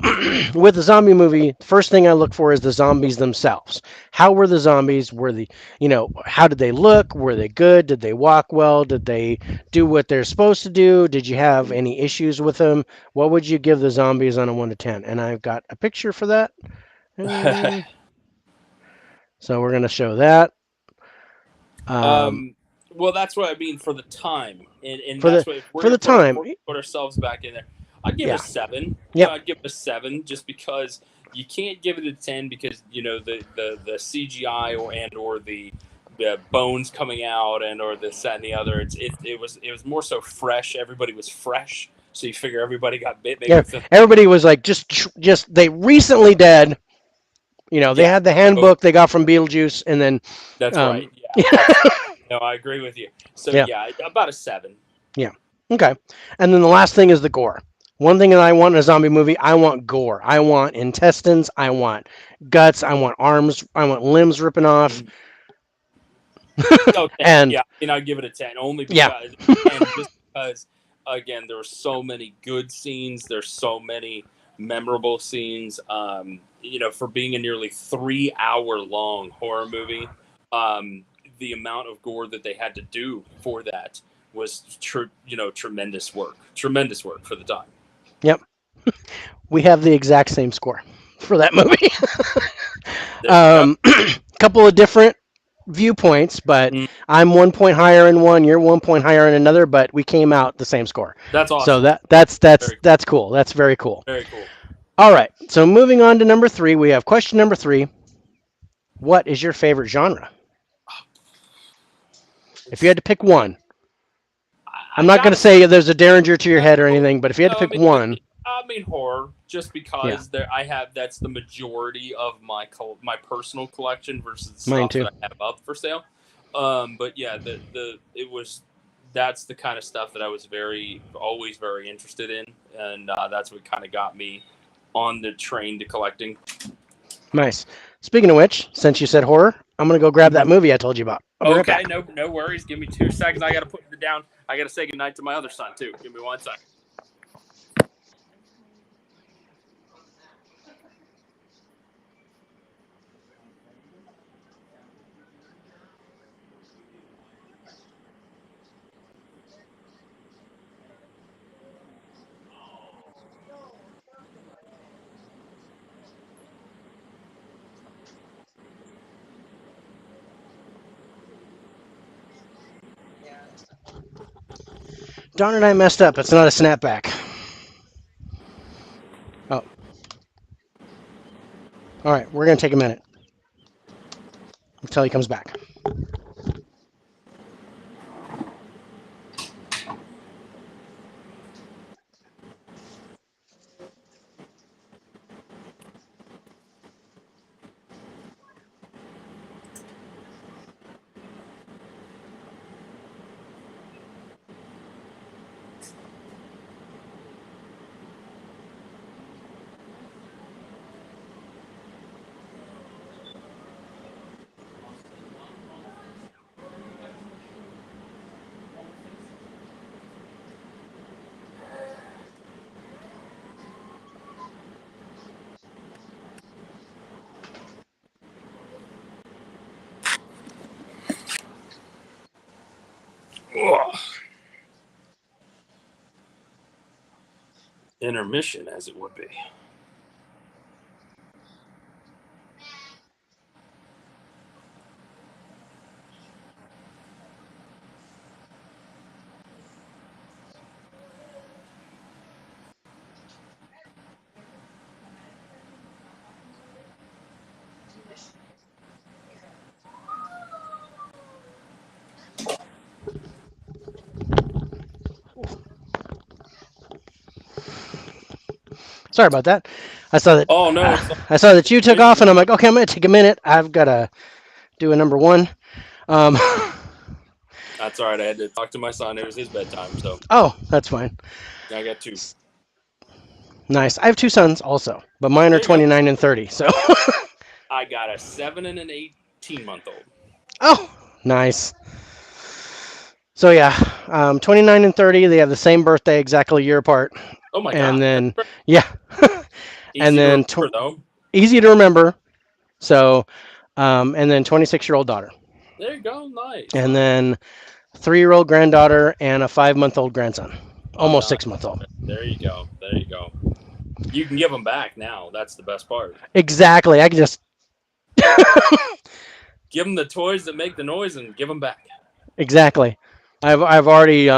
with the zombie movie, the first thing I look for is the zombies themselves. How were the zombies? How did they look? Were they good? Did they walk well? Did they do what they're supposed to do? Did you have Mm. any issues with them? What would you give the zombies on a 1 to 10? And I've got a picture for that. Uh, so we're going to show that. Um, um, well, that's what I mean for the time, and for the that's what if we're for gonna the put time, put ourselves back in there. I'd give it a yeah, 7. yep. I'd give it a 7 just because you can't give it a 10 because the CGI or the bones coming out and or this that and the other. It was more so fresh. Everybody was fresh, so you figure everybody got bit maybe Yeah, within. everybody was like, just they recently dead. They Yeah. had the So handbook they got from Beetlejuice, and then, that's right. um, Yeah, absolutely. No, I agree with you. So yeah, yeah, about a 7. yeah, okay. And then the last thing is the gore. One thing that I want in a zombie movie, I want gore. I want intestines. I want guts. I want arms. I want limbs ripping off. Mhm. Oh, 10. And Yeah, I'd give it a 10 only yeah, because and just because again there were so many good scenes. There's so many memorable scenes. For being a nearly 3 hour long horror movie, um, the amount of gore that they had to do for that was tremendous work. Tremendous work for the time. yep, we have the exact same score for that movie. There we go. Couple of different viewpoints, but Mm, I'm 1 point higher in one, you're 1 point higher in another, but we came out the same score. that's So awesome. that that's that's Very that's cool. That's very cool. very cool. All right. So moving on to number 3, we have question number 3. What is your favorite genre? If you had to pick one, I'm I not going to gotta say there's a derringer to your head or no, anything, but if you had to no. pick one, I mean horror, just yeah, because there I have that's the majority of my personal collection versus the mine stuff too. that I have up for sale. But yeah, the it was that's the kind of stuff that I was always very interested in, and that's what kind of got me on the train to collecting. Nice. Speaking of which, since you said horror, I'm going to go grab that movie I told you about. I'll be right Okay, back. no worries. Give me 2 seconds. I gotta put it down. I gotta say goodnight to my other son too. Give me 1 second. Darn it, I messed up. It's not a snapback. Oh, all right. We're going to take a minute until he comes back. Ugh. Intermission, as it would be. Sorry about that. I saw that. Oh no, I saw that you took off, and I'm like, okay, I'm going to take a minute. I've got to do a number one. Um, that's all right. I had to talk to my son. It was his bedtime, so oh, that's fine. I got two. Nice. I have two sons also, but mine are There you go. 29 and 30. So, I got a 7 and an 18-month-old. oh, nice. So yeah, 29 and 30. They have the same birthday, exactly a year apart. Oh my And god, that's then great. yeah, and Easy to then remember though. easy to remember. So, and then 26-year-old daughter, There you go. Nice, and nice. then 3-year-old granddaughter, and a 5-month-old grandson, Oh, almost nice. 6 months old. There you go. There you go. You can give them back now. That's the best part. Exactly. I can just Give them the toys that make the noise and give them back. exactly. I've already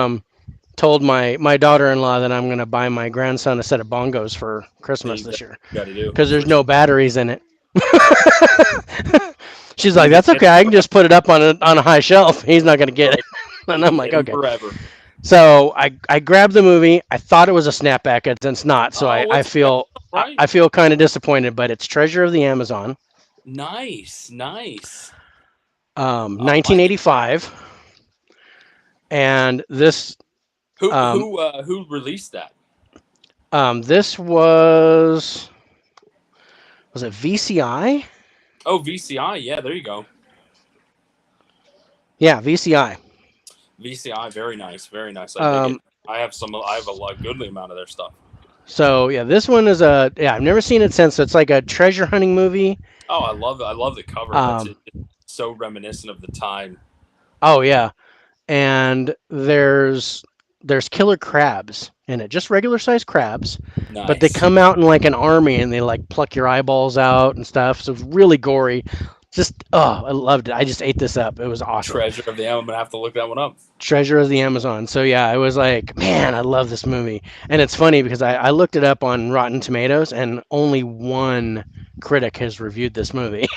told my daughter-in-law that I'm going to buy my grandson a set of bongos for Christmas See, this that year you got to do because for there's sure. no batteries in it. She's like, Leave it "That's in okay. I can forever. just put it up on a high shelf. He's not going to get it." Right. And I'm Leave like, it in "Okay." forever. So I grabbed the movie. I thought it was a snapback. It's not. So Oh, I it's okay. feel Right. I feel kind of disappointed, but it's Treasure of the Amazon, Nice, nice. I like it. 1985, and this um, Who released that? this was it VCI? Oh, VCI. Yeah, there you go. Yeah, VCI. VCI. Very nice. Very nice. I dig it. Um, I have some. I have a goodly amount of their stuff. so yeah, this one is I've never seen it since. So it's like a treasure hunting movie. Oh, I love it. I love the cover. That's Um, it. It's so reminiscent of the time. oh yeah, and there's killer crabs in it, just regular sized crabs, but they Nice. come out in like an army and they like pluck your eyeballs out and stuff. So it's really gory. Just oh, I loved it. I just ate this up. It was awesome. Treasure of the Am. I'm gonna have to look that one up. Treasure of the Amazon. So yeah, I was like, man, I love this movie. And it's funny because I looked it up on Rotten Tomatoes and only one critic has reviewed this movie.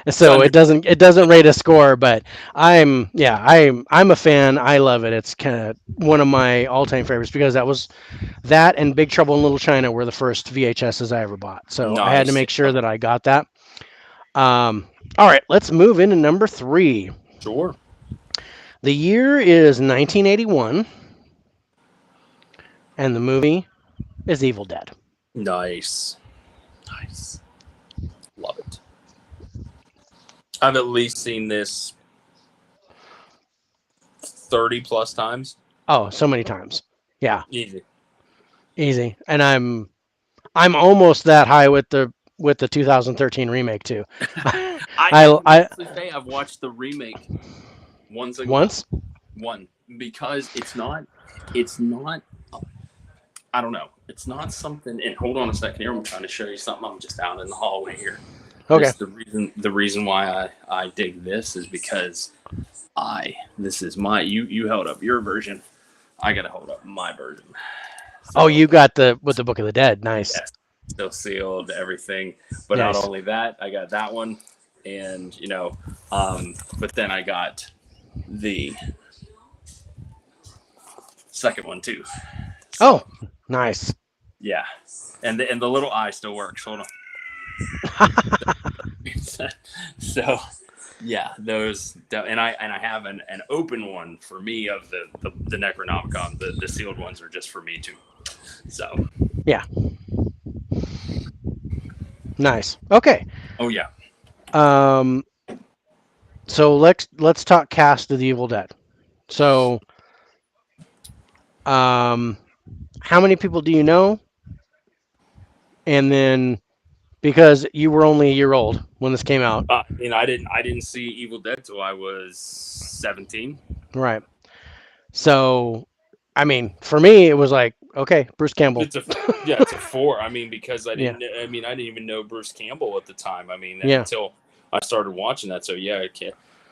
It's So under. it doesn't rate a score, but I'm a fan. I love it. It's kind of one of my all time favorites because that and Big Trouble in Little China were the first VHSs I ever bought. So I had to Nice. make sure that I got that. All right, let's move into number three. Sure. The year is 1981, and the movie is Evil Dead. Nice. Nice. Love it. I've at least seen this 30 plus times. Oh, so many times. Yeah, Easy. easy. And I'm almost that high with the 2013 remake too. I can I honestly say I've watched the remake one single time. once. One. Because it's not I don't know. It's not something and hold on a second here, I'm trying to show you something. I'm just out in the hallway here. Okay. The reason why I dig this is because this is my you held up your version. I gotta hold up my version. Oh, So you got the with the Book of the Dead. Nice. yes, still sealed, everything. But not Nice. only that, I got that one, and but then I got the second one too. Oh, So nice. yeah, and the little eye still works. Hold on. So yeah, those and I have an open one for me of the Necronomicon. The sealed ones are just for me too. So Yeah. Nice. Okay. oh yeah. Um. So let's talk cast of the Evil Dead. So, um, how many people do you know? And then because you were only a year old when this came out, I didn't see Evil Dead till I was 17. right? So, I mean, for me, it was like, okay, Bruce Campbell. It's a four. I mean, because Yeah. I didn't even know Bruce Campbell at the time. I mean, Yeah. until I started watching that. So yeah,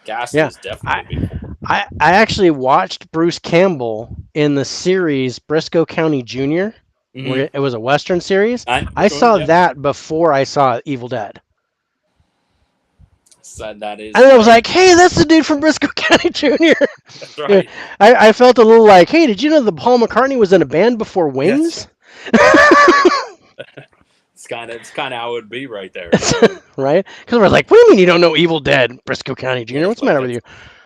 cast Yeah. is definitely I a big four. I actually watched Bruce Campbell in the series Briscoe County Jr., Mm-hmm. where it was a Western series. I know I which one. saw Yeah, that before I saw Evil Dead. so that And is I was very. like, hey, that's the dude from Briscoe County Jr. That's Yeah, right. I felt a little like, hey, did you know that Paul McCartney was in a band before Yes, Wings? it's kind of how it would be right there. Right? Because we're like, what do you mean you don't know Evil Dead, Briscoe County Yeah, Jr.? it's What's the like matter with you?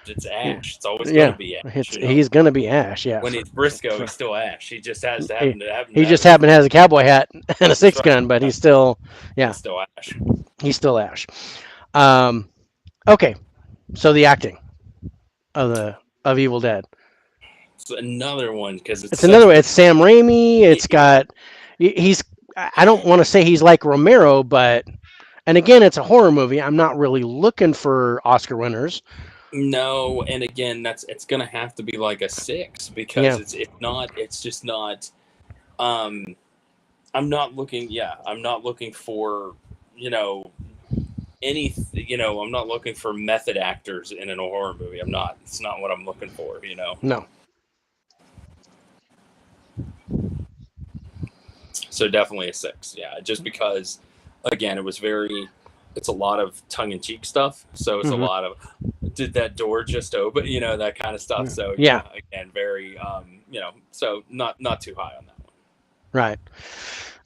it's Yeah, Ash. It's always gonna yeah. be Ash. He's gonna be Ash. Yeah, When he's Briscoe, he's still Ash. He just has to he, happen he to have just his. happened to has a cowboy hat and a That's six right. gun, but Yeah, yeah, he's still Ash. he's still Ash. Um, okay, so the acting of Evil Dead. It's another one because it's It's another such way. good. It's Sam Raimi. It's Yeah. got he's. I don't want to say he's like Romero, but and again, it's a horror movie. I'm not really looking for Oscar winners. No, and again, it's gonna have to be like a six because Yeah, it's just not. Um, I'm not looking. Yeah, I'm not looking for you know I'm not looking for method actors in an horror movie. I'm not. It's not what I'm looking for. no, So definitely a six. Yeah, just because again, it's a lot of tongue in cheek stuff. So it's a hmm lot of did that door just open? That kind of stuff. So yeah, again, very so not too high on that one. right.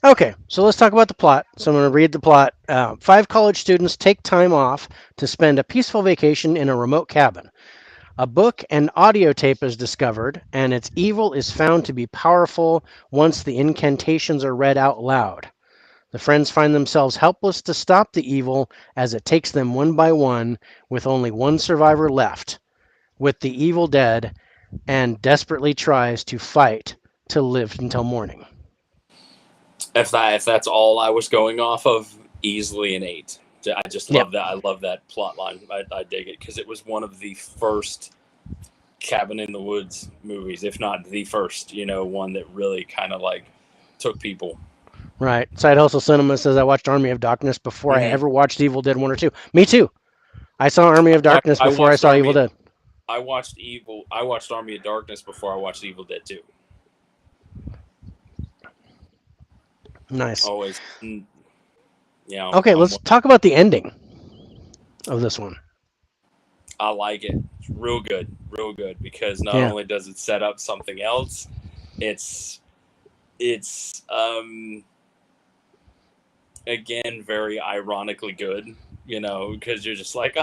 Okay, so let's talk about the plot. So I'm going to read the plot. Five college students take time off to spend a peaceful vacation in a remote cabin. A book and audio tape is discovered, and its evil is found to be powerful once the incantations are read out loud. The friends find themselves helpless to stop the evil as it takes them one by one, with only one survivor left, with the evil dead, and desperately tries to fight to live until morning. If that's all I was going off of, easily an eight. I just Yep. love that. I love that plot line. I dig it because it was one of the first cabin in the woods movies, if not the first. One that really kind of like took people. Right. Side Hustle Cinema says I watched Army of Darkness before I Mm-hmm. ever watched Evil Dead 1 or 2. Me too. I saw Army of Darkness I before I watched saw Evil Army. Dead. I watched Army of Darkness before I watched Evil Dead 2. Nice. Always, Okay, I'm let's talk about the ending. of this one? I like it. It's real good because not Yeah. only does it set up something else, it's it's again very ironically good. You know, because you're just like,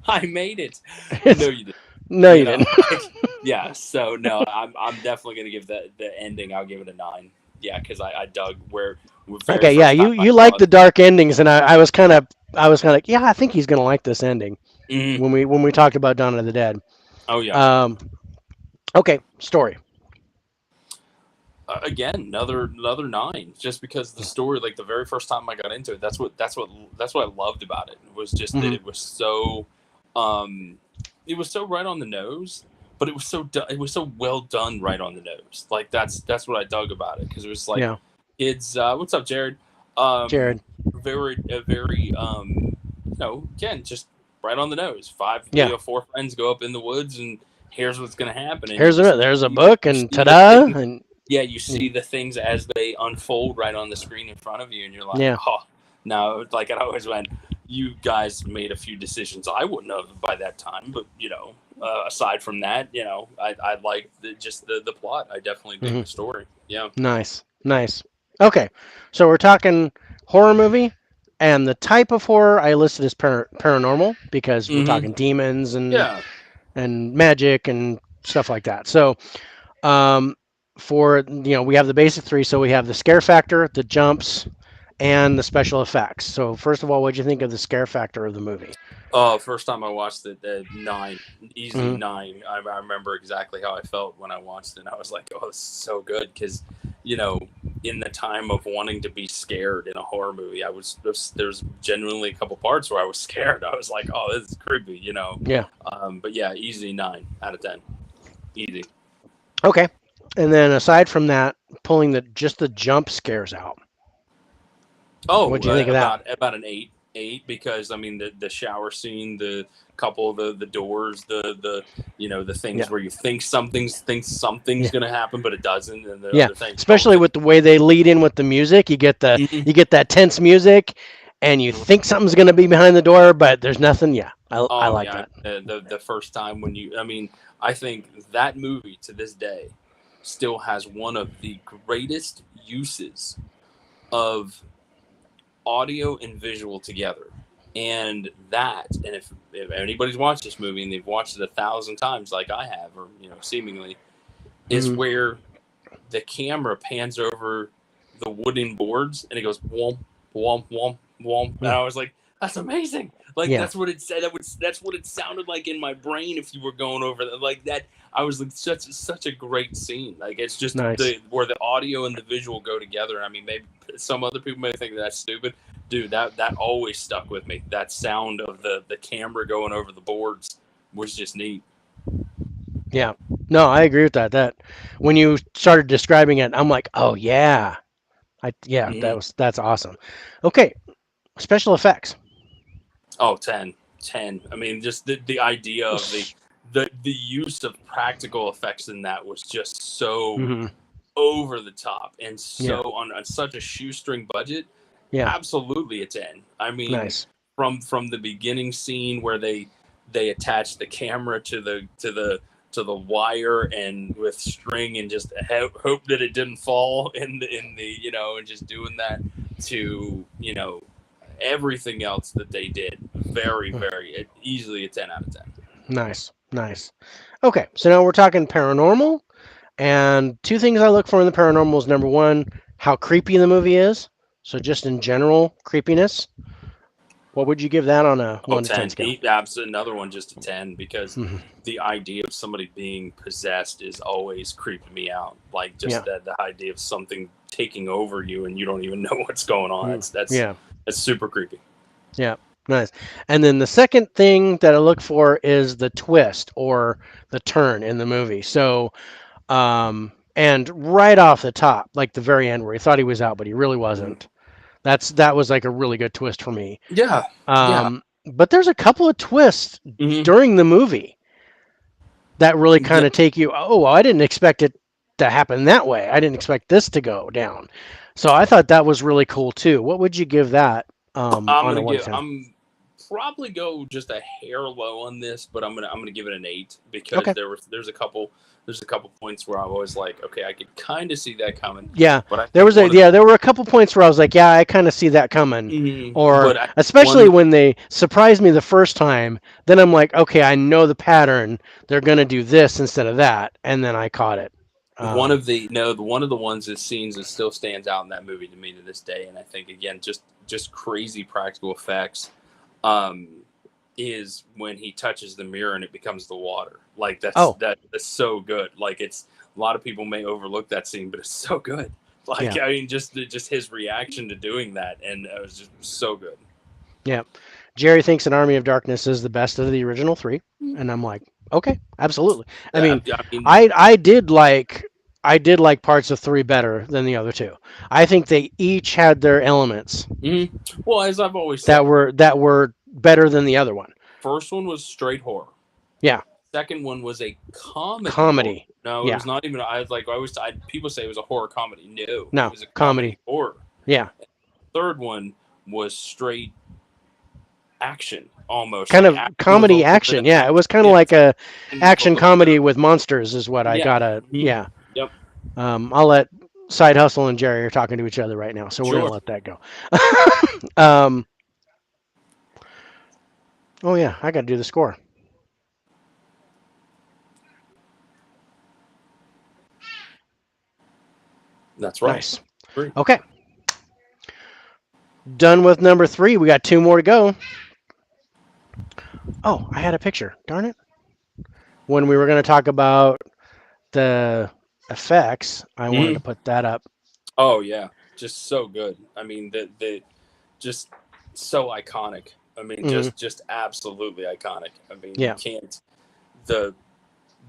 I made it. No, It's you didn't. no, You you know, didn't. like yeah. So no, I'm definitely gonna give the ending. I'll give it a 9. Yeah, because I dug where the very Okay, yeah, first time I you like saw it. the dark endings, and I was kind of like, yeah, I think he's gonna like this ending Mhm. when we talked about Dawn of the Dead. Oh yeah. Um, okay, story. Again, another 9, just because the story, like the very first time I got into it, that's what I loved about it. It was just that Hmm. um it was so right on the nose, but it was so well done right on the nose. Like that's what I dug about it, because it was like Yeah, kids. What's up, Jared? um Jared. very again, just right on the nose. Yeah, Four friends go up in the woods, and here's what's going to happen, and there's a book, you and see the ta-da, things. and Yeah, you see the things as they unfold right on the screen in front of you, and you're like, yeah, oh, no. Like I always went, you guys made a few decisions I wouldn't have by that time, but aside from that, I like just the plot. I definitely dig hmm, the story. Yeah. nice, nice. Okay, so we're talking horror movie, and the type of horror I listed as paranormal because we're Mm-hmm. talking demons Yeah. and magic and stuff like that. So, um, we have the basic three. So we have the scare factor, the jumps, and the special effects. So first of all, what do you think of the scare factor of the movie? Oh, first time I watched it, 9, easily Hmm. 9. I remember exactly how I felt when I watched it. And I was like, oh, this is so good, because, you know, in the time of wanting to be scared in a horror movie, there's genuinely a couple parts where I was scared. I was like, oh, this is creepy. Yeah. But yeah, easy 9 out of 10, easy. Okay. And then aside from that, pulling the jump scares out. What Oh, do you think of that? about an 8, because I mean the shower scene, the couple of the doors, the Yeah. things where you think something's Yeah. gonna happen, but it doesn't, and the Yeah. other thing. Oh, Especially with the way they lead in with the music, mhm. you get that tense music, and you think something's gonna be behind the door, but there's nothing. Yeah. I Oh like yeah, that. the first time when I mean, I think that movie to this day still has one of the greatest uses of audio and visual together. And if anybody's watched this movie and they've watched it 1,000 times like I have, or seemingly, is Hmm. where the camera pans over the wooden boards and it goes womp womp womp womp, and Yeah. I was like, that's amazing. Like Yeah. that's what it said. That's what it sounded like in my brain if you were going over that, like that. I was like, such a great scene. Like it's just Nice. the where the audio and the visual go together. I mean, maybe some other people may think that's stupid. Dude, that always stuck with me. That sound of the camera going over the boards was just neat. Yeah. No, I agree with that. That when you started describing it, I'm like, oh yeah. Yeah, Hmm. that's awesome. Okay, special effects. Oh, 10, 10. I mean, just the idea of the use of practical effects in that was just so Hmm. over the top, and so Yeah. on such a shoestring budget. Yeah. Absolutely a 10. I mean, Nice. from the beginning scene where they attach the camera to the wire and with string, and just hope that it didn't fall in the and just doing that to everything else that they did. Very, very easily a 10 out of 10. Nice. Nice. Okay, so now we're talking paranormal, and two things I look for in the paranormal is number one, how creepy the movie is. So just in general creepiness. What would you give that on a Oh, 1 to 10 10. scale? Absolutely, another one, just a 10, because Hmm. the idea of somebody being possessed is always creeping me out. Like Yeah. just the idea of something taking over you and you don't even know what's going on. Mm. That's Yeah. that's super creepy. Yeah. Nice. And then the second thing that I look for is the twist or the turn in the movie. So, and right off the top, like the very end where he thought he was out, but he really Mhm. wasn't. That was like a really good twist for me. Yeah, yeah. But there's a couple of twists Hmm. during the movie that really Yeah. kind of take you, oh, well, I didn't expect it to happen that way. I didn't expect this to go down. So I thought that was really cool too. What would you give that I'm on a gonna one to give. 10? I'm probably go just a hair low on this, but I'm gonna give it an 8 because Okay. there's a couple points where I was like, okay, I could kind of see that coming, Yeah, but I think there were a couple points where I was like, yeah, I kind of see that coming, or but I especially one when they surprised me the first time. Then I'm like, okay, I know the pattern. They're gonna do this instead of that, and then I caught it. one of the no the one of the ones that scenes that still stands out in that movie to me to this day, and I think again just crazy practical effects. Um, is when he touches the mirror and it becomes the water. Like Oh, that's so good. Like it's a lot of people may overlook that scene, but it's so good. Like yeah, I mean, just his reaction to doing that, and it was just so good. yeah. Jerry thinks an Army of Darkness is the best of the original three, and I'm like, okay, absolutely. I Yeah, mean, I mean, I did like parts of three better than the other two. I think they each had their elements well, as I've always that said, were better than the other one. first one was straight horror. Yeah, Second one was a comedy horror. comedy. No, it Yeah, was not even. I was like, people say it was a horror comedy. No, it no, was a comedy comedy. horror. Yeah, Third one was straight action, almost kind like of action with a comedy little bit action. of Yeah, it was kind of yeah, like a and with a action little bit comedy of with monsters, is what I yeah. gotta. Mhm. Yeah. Yep. I'll let Side Hustle and Jerry are talking to each other right now, so we're gonna Sure. let that go. um, oh yeah, I gotta do the score. That's right. Nice. Agree. Okay, done with number three. We got two more to go. Oh, I had a picture. Darn it. When we were gonna talk about the effects, I wanted to Mhm. put that up. Oh yeah, just so good. I mean, the just so iconic. I mean, Hmm. just absolutely iconic. I mean, you Yeah. can't the,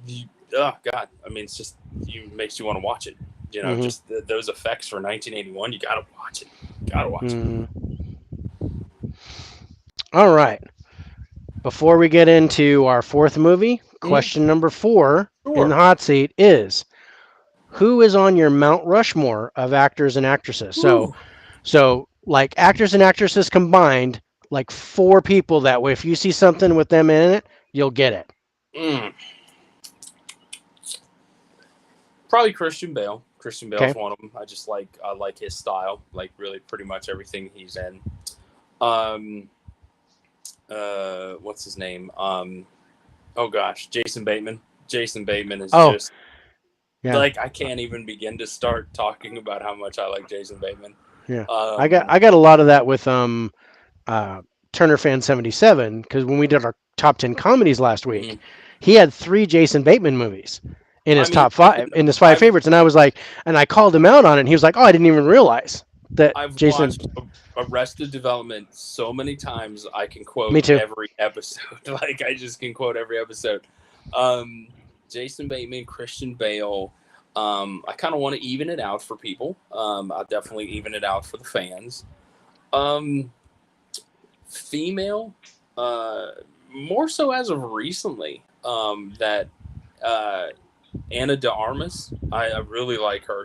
the oh god. I mean, it's just you makes you want to watch it. Hmm. Just those effects for 1981. You gotta watch it. Gotta watch it. Hmm. All right. Before we get into our fourth movie, Mhm. question number four in the Sure. hot seat is: who is on your Mount Rushmore of actors and actresses? So, Woo. like actors and actresses combined, like four people that way. If you see something with them in it, you'll get it. Mm. Probably Christian Bale. Christian Bale's Okay. one of them. I like his style. Like really, pretty much everything he's in. Um, what's his name? Oh gosh, Jason Bateman. Jason Bateman is Oh, just yeah, like I can't even begin to start talking about how much I like Jason Bateman. yeah. I got Um, I got a lot of that with uh, Turner Fan 77 because when we did our top 10 comedies last week, mhm. he had three Jason Bateman movies in I his mean, top five, in his five I've favorites, and I was like, and I called him out on it. And he was like, "Oh, I didn't even realize that I've Jason." watched Arrested Development so many times I can quote Me too. every episode. Like I just can quote every episode. Um, Jason Bateman, Christian Bale. I kind of want to even it out for people. I'll definitely even it out for the fans. Um, Female, uh, more so as of recently. That uh, Anna de Armas. I really like her.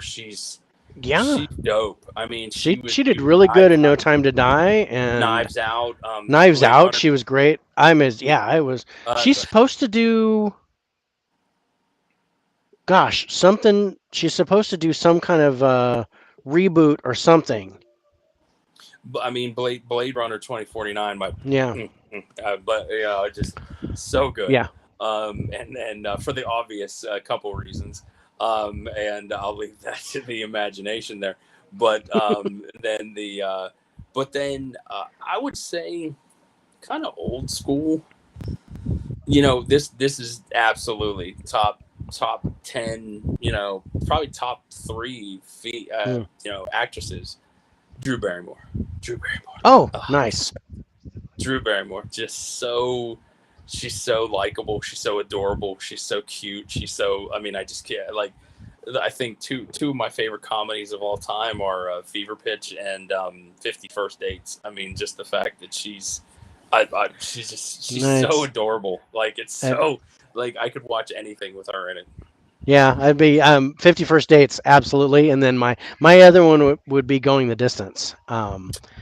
Yeah, She's dope. I mean, she she did was really good Knives in No Out, Time to Die and Knives Out, Knives Blade Out. Runner. She was great. I'm as yeah, I was. She's The, supposed to do. Gosh, something. She's supposed to do some kind of reboot or something. I mean, Blade Runner 2049. Yeah, But yeah, just so good. yeah. And for the obvious couple reasons, and I'll leave that to the imagination there. But I would say kind of old school. This is absolutely top 10. Probably top three Hmm. actresses. Drew Barrymore. Drew Barrymore. Oh, Oh, nice. Drew Barrymore, just she's so likable. She's so adorable. She's so cute. She's so. I mean, I just can't like. I think two of my favorite comedies of all time are Fever Pitch and 50 First Dates. I mean, just the fact that she's so Nice. adorable. Like it's That so like I could watch anything with her in it. Yeah, I'd be 51st Dates, absolutely, and then my other one would be Going the Distance,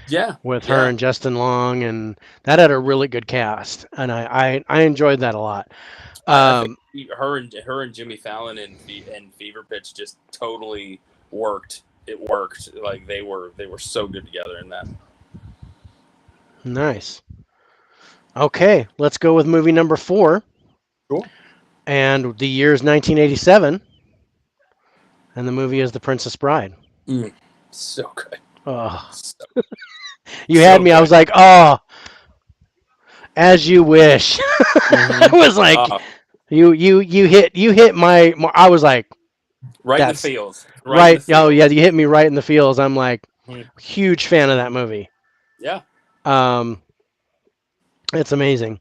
Yeah, with her yeah. and Justin Long, and that had a really good cast, and I enjoyed that a lot. I think Um, her and Jimmy Fallon and Fever Pitch just totally worked. It worked. Like they were so good together in that. nice. Okay, let's go with movie number 4, Cool. and the year is 1987, and the movie is The Princess Bride. Mm, so good. Oh, So, you had so me. I was good. like, oh, as you wish. I Mm-hmm. was like, you hit my. I was like, Right in the that's feels. Right in the right. Oh yeah, feels. you hit me right in the feels. I'm like, Mhm. huge fan of that movie. Yeah. Um, it's amazing.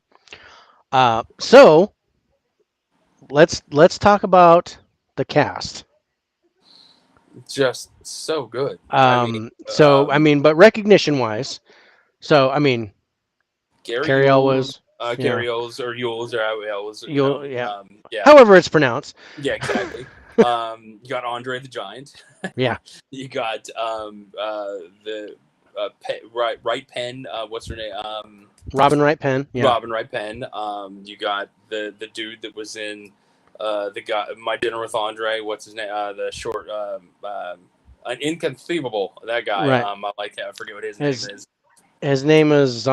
So let's talk about the cast. Just so good. I mean, So I mean, but recognition wise, so I mean, Gary Carrie L Yule, was, yeah, Gary Oles or Yules or Owls, you yeah, yeah, however it's pronounced. yeah, exactly. You got Andre the Giant. Yeah, You got the right Pen. What's her name? Robin Wright Penn. Yeah, Robin Wright Penn. You got the dude that was in the guy My Dinner with Andre. What's his name? The short an inconceivable that guy. right. I like that. I forget what his name His is. his name is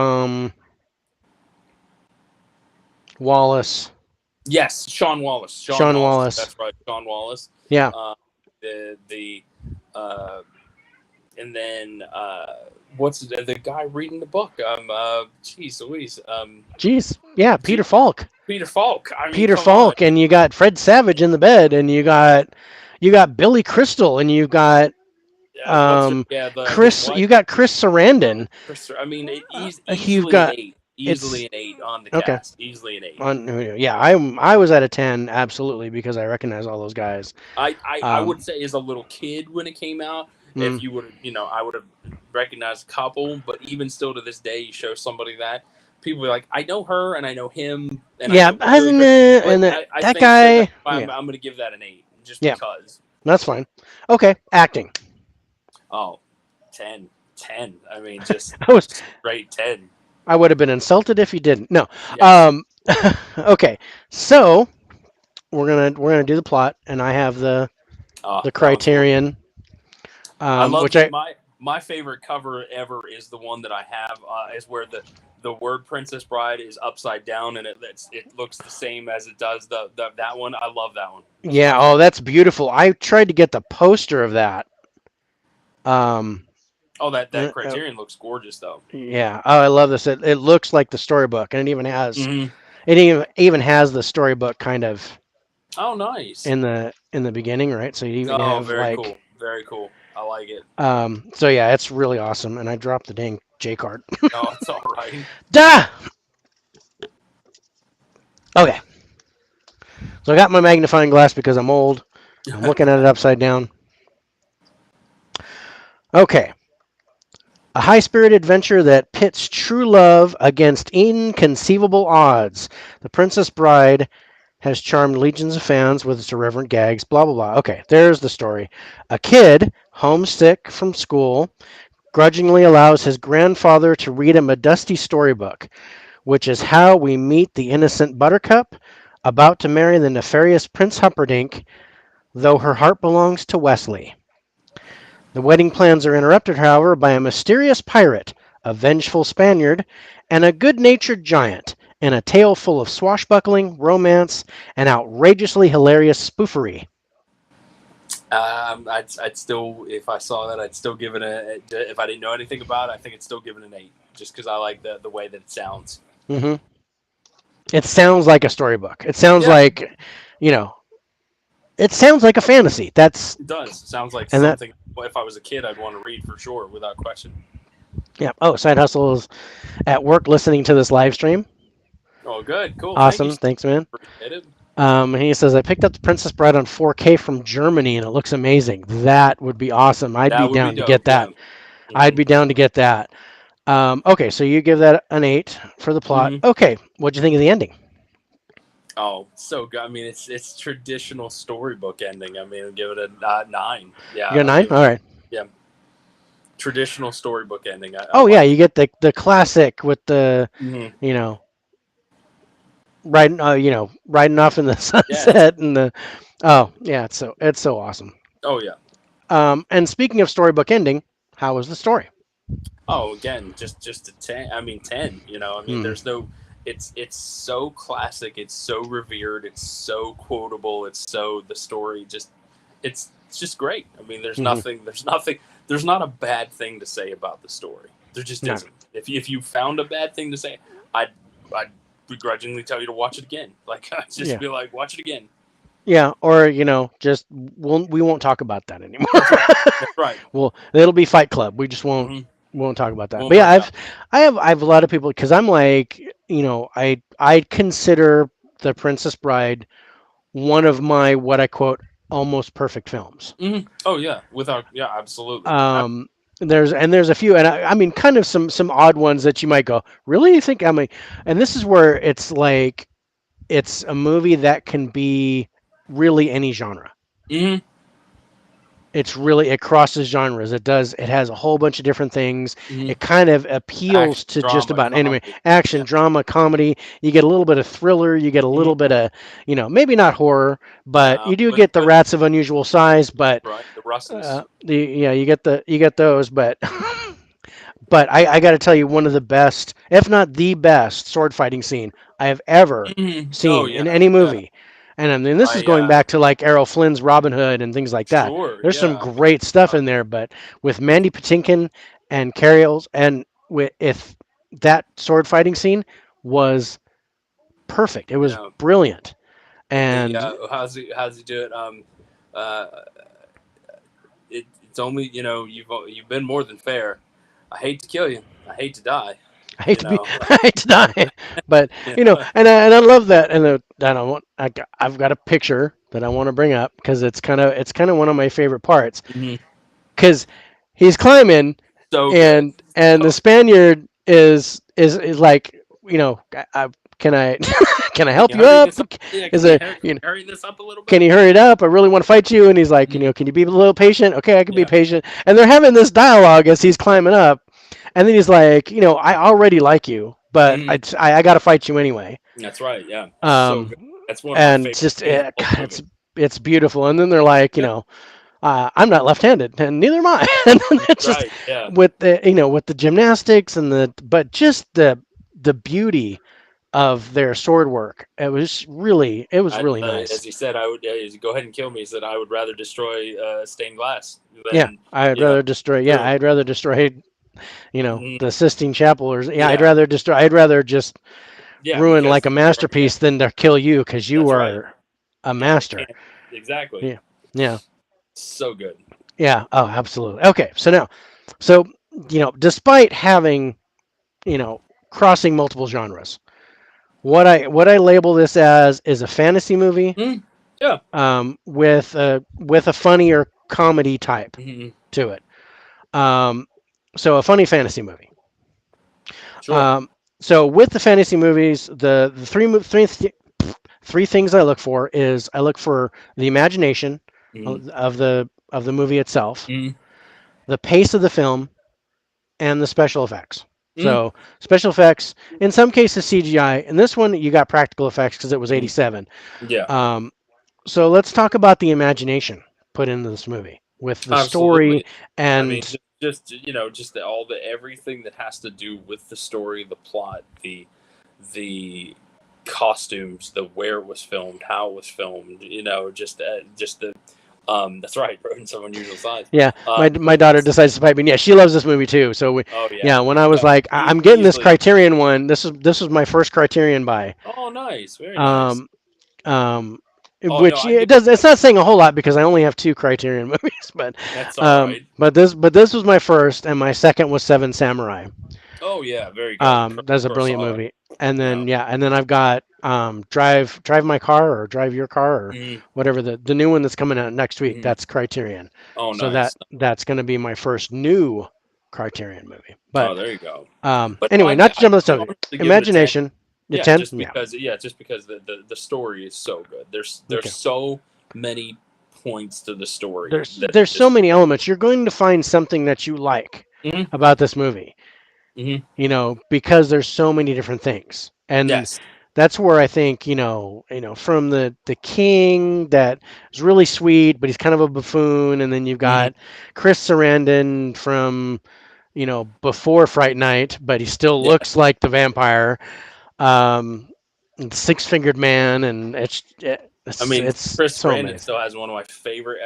Wallace. Yes, Sean Wallace. Sean Sean Wallace. Wallace. That's right, Sean Wallace. Yeah. The uh, and then what's the guy reading the book? Jeez Louise. Jeez. Yeah, Peter Gee, Falk. Peter Falk. I mean, Peter come on. Falk, and you got Fred Savage in the bed, and you got Billy Crystal, and you got What's her? um Yeah, the his Chris. wife. You got Chris Sarandon. Christopher. I mean, he's You've easily an got eight. it's Easily an eight on the okay. cast. Easily an eight. Yeah, I was at a 10 absolutely because I recognize all those guys. I would say as a little kid when it came out, if Mm, you would have, I would have recognized a couple, but even still to this day, you show somebody that people are like, I know her and I know him and I yeah, know Billy Chris, but and I that think that guy. Yeah, I'm going to give that an eight just yeah, because. that's fine. Okay, acting. Oh, 10, 10. I mean, just I was straight 10. I would have been insulted if you didn't. No. Yes. Um, okay, so we're gonna do the plot, and I have the That one's cool. criterion, I love which the I my favorite cover ever is the one that I have is where the word Princess Bride is upside down and it looks the same as it does the that one. I love that one. That's my yeah. favorite. Oh, that's beautiful. I tried to get the poster of that. Um, Oh, that uh, uh, Criterion looks gorgeous though. yeah. Oh, I love this. It looks like the storybook, and Mm-hmm. it even has the storybook kind of Oh, nice. in the beginning, right? So you Oh, have very like cool. Very cool. I like it. so yeah, it's really awesome. And I dropped the dang J card. Oh, it's all right. Da. Okay. So I got my magnifying glass because I'm old. I'm looking at it upside down. Okay. A high spirited adventure that pits true love against inconceivable odds. The Princess Bride has charmed legions of fans with its irreverent gags, blah, blah, blah. Okay, there's the story. A kid, homesick from school, grudgingly allows his grandfather to read him a dusty storybook, which is how we meet the innocent Buttercup, about to marry the nefarious Prince Humperdinck, though her heart belongs to Wesley. The wedding plans are interrupted, however, by a mysterious pirate, a vengeful Spaniard, and a good natured giant, in a tale full of swashbuckling, romance, and outrageously hilarious spoofery. I'd still, if I saw that, I'd still give it if I didn't know anything about it, I think I'd still give it an eight, just because I like the way that it sounds. Hmm. It sounds like a storybook. It sounds Yeah, like, you know, it sounds like a fantasy. That's it does. It sounds like and that something. If I was a kid, I'd want to read for sure, without question. yeah. Oh, Side Hustle is at work listening to this live stream. Oh, good, cool. Thank you. Awesome, thanks, man. Appreciate it. He says I picked up the Princess Bride on 4K from Germany, and it looks amazing. That would be awesome. I'd be That would be down to get dope. Yeah. that. I'd Hmm. be down to get that. Okay, so you give that an 8 for the plot. Hmm. Okay, what'd you think of the ending? Oh, so good. I mean, it's traditional storybook ending. I mean, I'll give it a 9. Yeah, You got I'll nine? give it. All right. Yeah, traditional storybook ending. I Oh yeah, like you get the classic with the, it. Hmm. you know, riding off in the Yes. sunset and the, oh yeah, it's so awesome. Oh yeah. And speaking of storybook ending, how was the story? Oh, again, just a 10. I mean 10. You know, I mean, Hmm. there's no. It's so classic. It's so revered. It's so quotable. It's so the story just. It's just great. I mean, there's Hmm. nothing. There's nothing. There's not a bad thing to say about the story. There just No. isn't. If you found a bad thing to say, I'd begrudgingly tell you to watch it again. Like I'd just Yeah. be like, watch it again. Yeah. Or just we won't talk about that anymore. That's right. That's right. Well, it'll be Fight Club. We just won't Mm-hmm. won't talk about that. Won't But yeah, bring it up. I have a lot of people because I'm like, I consider The Princess Bride one of my what I quote almost perfect films. Mm-hmm. Oh yeah. Without yeah, absolutely. Um, there's a few, and I mean, kind of some odd ones that you might go, really? You think? I mean, and this is where it's like it's a movie that can be really any genre. Mm-hmm. It crosses genres. It has a whole bunch of different things. Mm-hmm. It kind of appeals Action, to just drama, about anime, comedy. action, Yeah. drama, comedy. You get a little bit of thriller. You get a Mm-hmm. little bit of, maybe not horror, but No, you do but get the rats of unusual size. But right, the Russes. you get those. But but I got to tell you, one of the best, if not the best, sword fighting scene I have ever Mhm. Oh seen in yeah, any yeah. movie. And I mean, this is I going back to like Errol Flynn's Robin Hood and things like that. sure, There's some yeah. great stuff Uh, in there, but with Mandy Patinkin and Carrie and if that sword fighting scene was perfect, it was yeah. brilliant. The And how's he do it? Uh, it's only you've been more than fair. I hate to kill you. I hate to die. I hate You to be, know. I hate to die, but you know. and I love that, and I've got a picture that I want to bring up because it's kind of one of my favorite parts Mhm. because he's climbing, So good. and the So Spaniard is like, can I can I can help you you hurry up? this up? Yeah, Is can you there hurry, can you hurry this up a little can bit? you hurry it up? I really want to fight you. And he's like, Mhm. can you be a little patient? Okay, I can be Yeah. patient. And they're having this dialogue as he's climbing up. And then he's like, I already like you, but Mhm. I got to fight you anyway. That's right. Yeah. So Um, good. That's one of my and favorite just, scenes of the God, whole movie. it's beautiful. And then they're like, Yeah. I'm not left-handed, and neither am I. And then That's it's just right. Yeah. with the gymnastics but just the beauty of their sword work. It was really As nice. he said, I would go ahead and kill me. He said I would rather destroy stained glass Yeah, than you know stone. I'd rather destroy, Mhm. the Sistine Chapel, or yeah, Yeah, I'd rather just yeah, ruin like because a yeah, masterpiece than to kill you because you that's right. are a Yeah, you master. can't exactly. Yeah. Yeah. So good. Yeah. Oh, absolutely. Okay. So despite having, you know, crossing multiple genres, what I label this as is a fantasy movie, Mm, yeah, with a funny or comedy type hmm to it. Um, so a funny fantasy movie. sure. Um, so with the fantasy movies, the three things I look for is I look for the imagination Mm, of the movie itself, mm, the pace of the film, and the special effects. mm, So special effects, in some cases CGI. In this one, you got practical effects because it was mm, 87. yeah, Um, so let's talk about the imagination put into this movie with the story absolutely. I mean, and just all the everything that has to do with the story, the plot, the costumes, the where it was filmed, how it was filmed. Just the that's right, in some unusual size. yeah, Uh, my daughter decides to fight me. Yeah, she loves this movie too. So oh yeah, yeah, when I was no, like, I'm getting this easily. Criterion one. This was my first Criterion buy. Oh, nice, very nice. Um, um, Oh no, which I'd it give does. it. It's not saying a whole lot because I only have two Criterion movies, but That's all right. this was my first, and my second was Seven Samurai. Oh yeah, very good. That's a brilliant Kurosawa. movie. And Yeah. then yeah, and then I've got Drive My Car or Drive Your Car or Mm, whatever the new one that's coming out next week. mm. That's Criterion. Oh, So that nice. that's going to be my first new Criterion movie. But Oh, there you go. But no, anyway, not to jump on the I'd subject. honestly give it a 10. Imagination. The Yeah, 10? Yeah. just because the story is so good. There's Okay. so many points to the story There's that are there's so just many elements. You're going to find something that you like hmm about this movie, hmm because there's so many different things. And yes. that's where I think, from the king that is really sweet, but he's kind of a buffoon, and then you've hmm got Chris Sarandon from, before Fright Night, but he still Yeah. looks like the vampire. Um, Six-fingered man, and I mean, it's Chris so Brandon amazing. still has one of my favorite.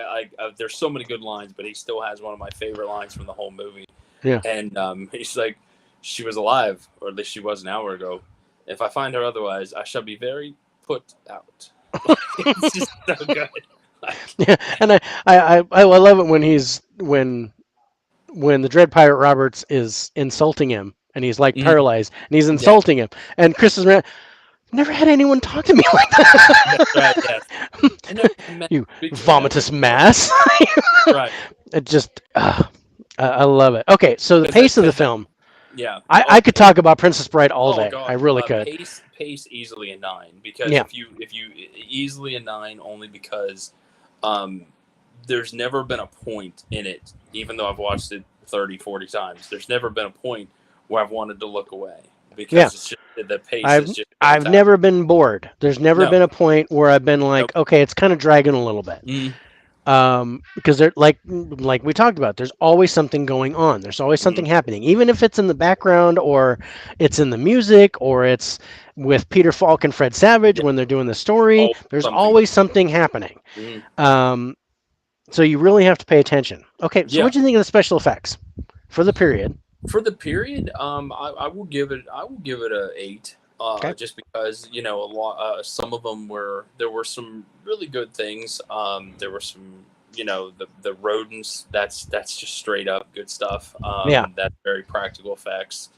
There's so many good lines, but he still has one of my favorite lines from the whole movie. Yeah. And he's like, "She was alive, or at least she was an hour ago. If I find her otherwise, I shall be very put out." Like, it's just so good. Like, Yeah, and I love it when the Dread Pirate Roberts is insulting him, and he's like mhm, paralyzed, and he's yeah, insulting him, and Chris is never had anyone talk to me like that's right. Yes, that. I never met You speak to me that way vomitous before. mass. Right, It just, I love it. Okay, so the pace of the because that, film. yeah. I Oh, could talk about Princess Bride all oh day. I God, really could. pace easily a nine because Yeah, if you easily a nine only because um, there's never been a point in it, even though I've watched it 30, 40 times. There's never been a point where I've wanted to look away yeah. because it's just the pace I've is just I've fantastic. never been bored. There's never No, been a point where I've been nope. like, okay, it's kind of dragging a little bit. Mm, Because they're like we talked about, there's always something going on, there's always something mm, happening, even if it's in the background or it's in the music or it's with Peter Falk and Fred Savage yeah, when they're doing the story, always there's something. always something happening. Mm, um, so you really have to pay attention. Okay, so yeah, what do you think of the special effects for the period? for the period, I will give it a eight. Okay. Just because a lot, some of them there were some really good things. There were some, the rodents. That's just straight up good stuff. Yeah, That's very practical effects.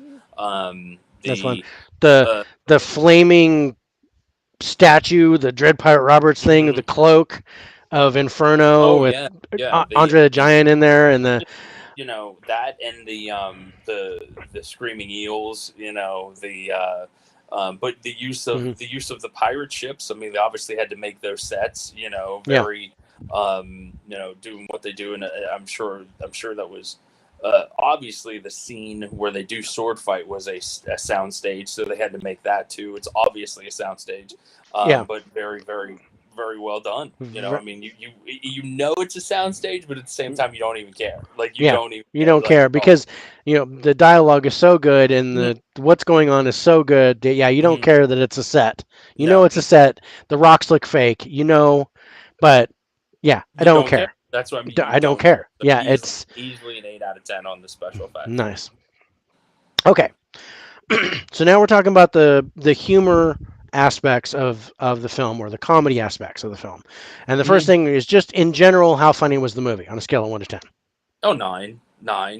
that's fun. The the uh, the flaming statue, the Dread Pirate Roberts thing, the cloak of Inferno oh with yeah, yeah, Andre the Giant in there, and the that and the screaming eels, but mhm, the use of the pirate ships. I mean, they obviously had to make those sets, yeah, very doing what they do, and I'm sure that was obviously the scene where they do sword fight was a sound stage, so they had to make that too. It's obviously a sound stage, yeah. but very, very, very well done. I Ver- mean, you know it's a sound stage, but at the same time, you don't even care. Like you Yeah, don't even you care. don't Like care because the dialogue is so good and mhm, the what's going on is so good that, yeah, you don't mhm. care that it's a set. You know No, it's a set. The rocks look fake. But yeah, I you don't don't care. care. That's what I mean. You I don't don't care. care. So Yeah, easily, it's easily an 8 out of 10 on the special effects. nice. Okay, so now we're talking about the humor aspects of the film or the comedy aspects of the film, and the first Mhm. thing is just in general, how funny was the movie on a scale of 1 to 10? Oh, nine.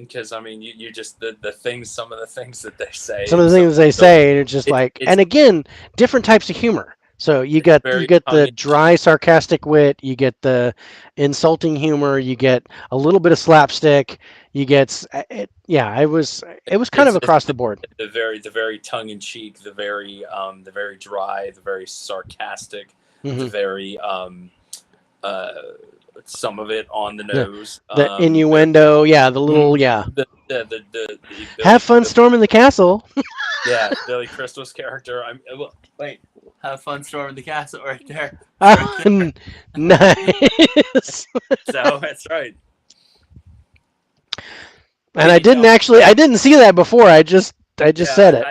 Because I mean, you just the things, some of the things that they say, Some of and the some things they so say, and it's just like, it's and again, different types of humor. So it's you very get tongue the in cheek. dry, sarcastic wit, you get the insulting humor, you get a little bit of slapstick, you get yeah, it was kind of It's across the board. the very tongue in cheek, the very dry, the very sarcastic, the Hmm. very uh some of it on the The nose. the Very innuendo, yeah, the little, yeah. the Have fun Billy storming the castle. yeah, Billy Crystal's character. Well, wait, have fun storming the castle right there. It's right Ah, there. nice. So that's right. And You know, I didn't see that before. I just yeah, said it.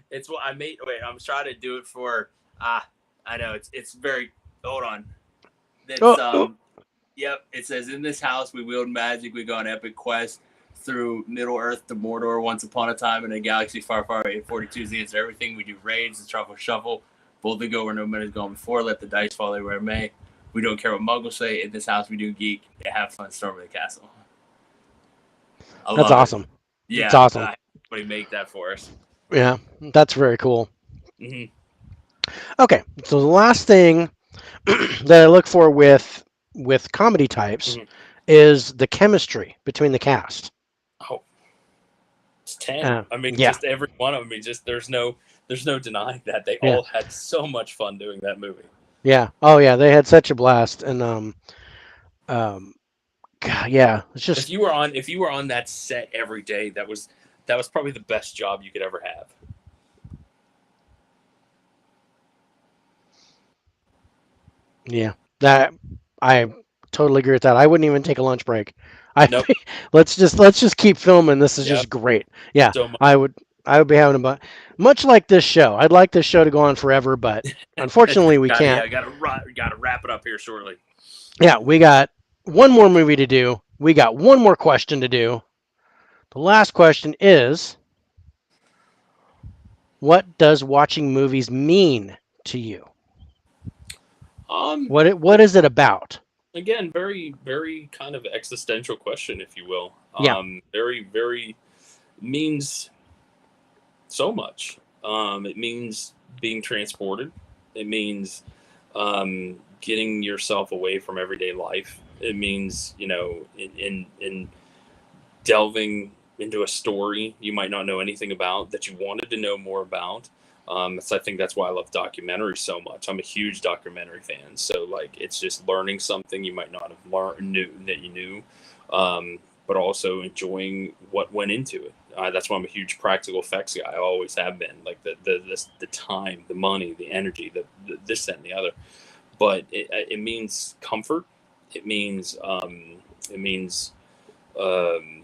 it's what I made. Wait, I'm trying to do it for. I know it's very. Hold on. Oh, It's Yep. It says in this house we wield magic. We go on epic quests through Middle Earth to Mordor. Once upon a time in a galaxy far, far away. 42 is the answer to everything. We do raids, the truffle shuffle, boldly go where no man has gone before. Let the dice fall where it may. We don't care what muggles say. In this house we do geek and have fun storming the castle. I that's love it. awesome. It's Yeah, awesome. somebody make that for us. Yeah, that's very cool. Mm-hmm. Okay, so the last thing that I look for with comedy types Mm-hmm. is the chemistry between the cast. Oh, it's 10. I mean, Yeah, just every one of them. I mean, just There's no denying that they Yeah. all had so much fun doing that movie. Yeah. Oh yeah, they had such a blast, and um, God, yeah, it's just If you were on that set every day, that was probably the best job you could ever have. yeah. That I totally agree with that. I wouldn't even take a lunch break. I Nope. let's just keep filming. This is Yep. just great. Yeah, So much. I would be having a much like this show. I'd like this show to go on forever, but unfortunately we can't. Gotta wrap it up here shortly. Yeah, we got one more movie to do. We got one more question to do. The last question is, what does watching movies mean to you? Um, What is it about? Again, very kind of existential question, if you will. Yeah. Very means so much. It means being transported. It means getting yourself away from everyday life. It means in delving into a story you might not know anything about that you wanted to know more about. So I think that's why I love documentaries so much. I'm a huge documentary fan. So like it's just learning something you might not have learned knew that you knew, but also enjoying what went into it. That's why I'm a huge practical effects guy. I always have been. Like the time, the money, the energy, the this that, and the other. But it means comfort. It means it means um,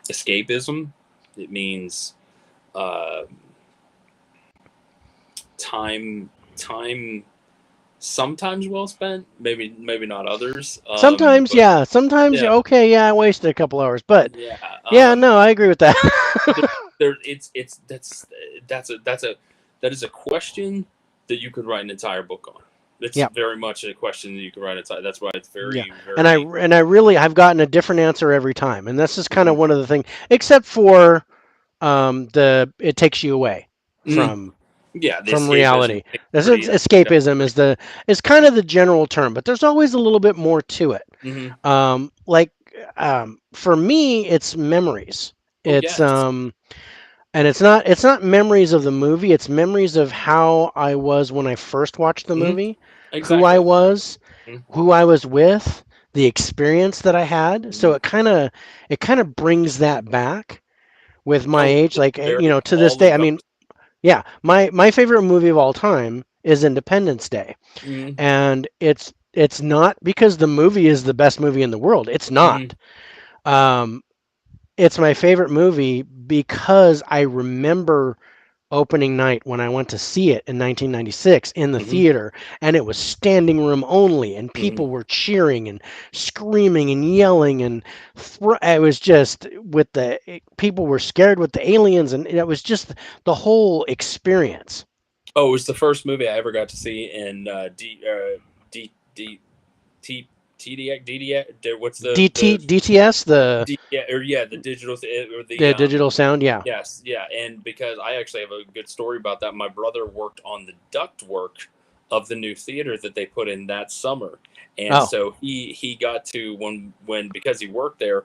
escapism. It means uh, time sometimes well spent. Maybe not others. Sometimes, But yeah. Sometimes, yeah, okay, yeah, I wasted a couple hours, but yeah. yeah, no, I agree with that. There, it's that is a question that you could write an entire book on. It's Yeah, very much a question that you could write a entire. That's why it's yeah. very And I very. and I really I've gotten a different answer every time, and this is kind of Mm, one of the things, except for the it takes you away mm, from yeah, the from escapism reality. thing This is pretty. That's escapism pretty. is kind of the general term, but there's always a little bit more to it. Mm-hmm. Like for me, it's memories. Oh It's yes. and it's not memories of the movie. It's memories of how I was when I first watched the Mm-hmm. movie, who I Exactly. was, who I was with, the experience that I had. So Mm-hmm. it kind of brings that back with my Oh, age. Like very to this all day. I mean, encompassing. yeah, my favorite movie of all time is Independence Day, Mm-hmm. and it's not because the movie is the best movie in the world. It's not. Mm-hmm. Um, it's my favorite movie because I remember opening night when I went to see it in 1996 in the Mm-hmm. theater, and it was standing room only, and Mm-hmm. people were cheering and screaming and yelling, and it was just people were scared with the aliens, and it was just the whole experience. Oh, it was the first movie I ever got to see in D T TDX DDX. What's the DTS, the yeah, or yeah, the digital or the the digital sound, yeah. yes, yeah, and because I actually have a good story about that. My brother worked on the duct work of the new theater that they put in that summer, and Oh, so he got to when because he worked there,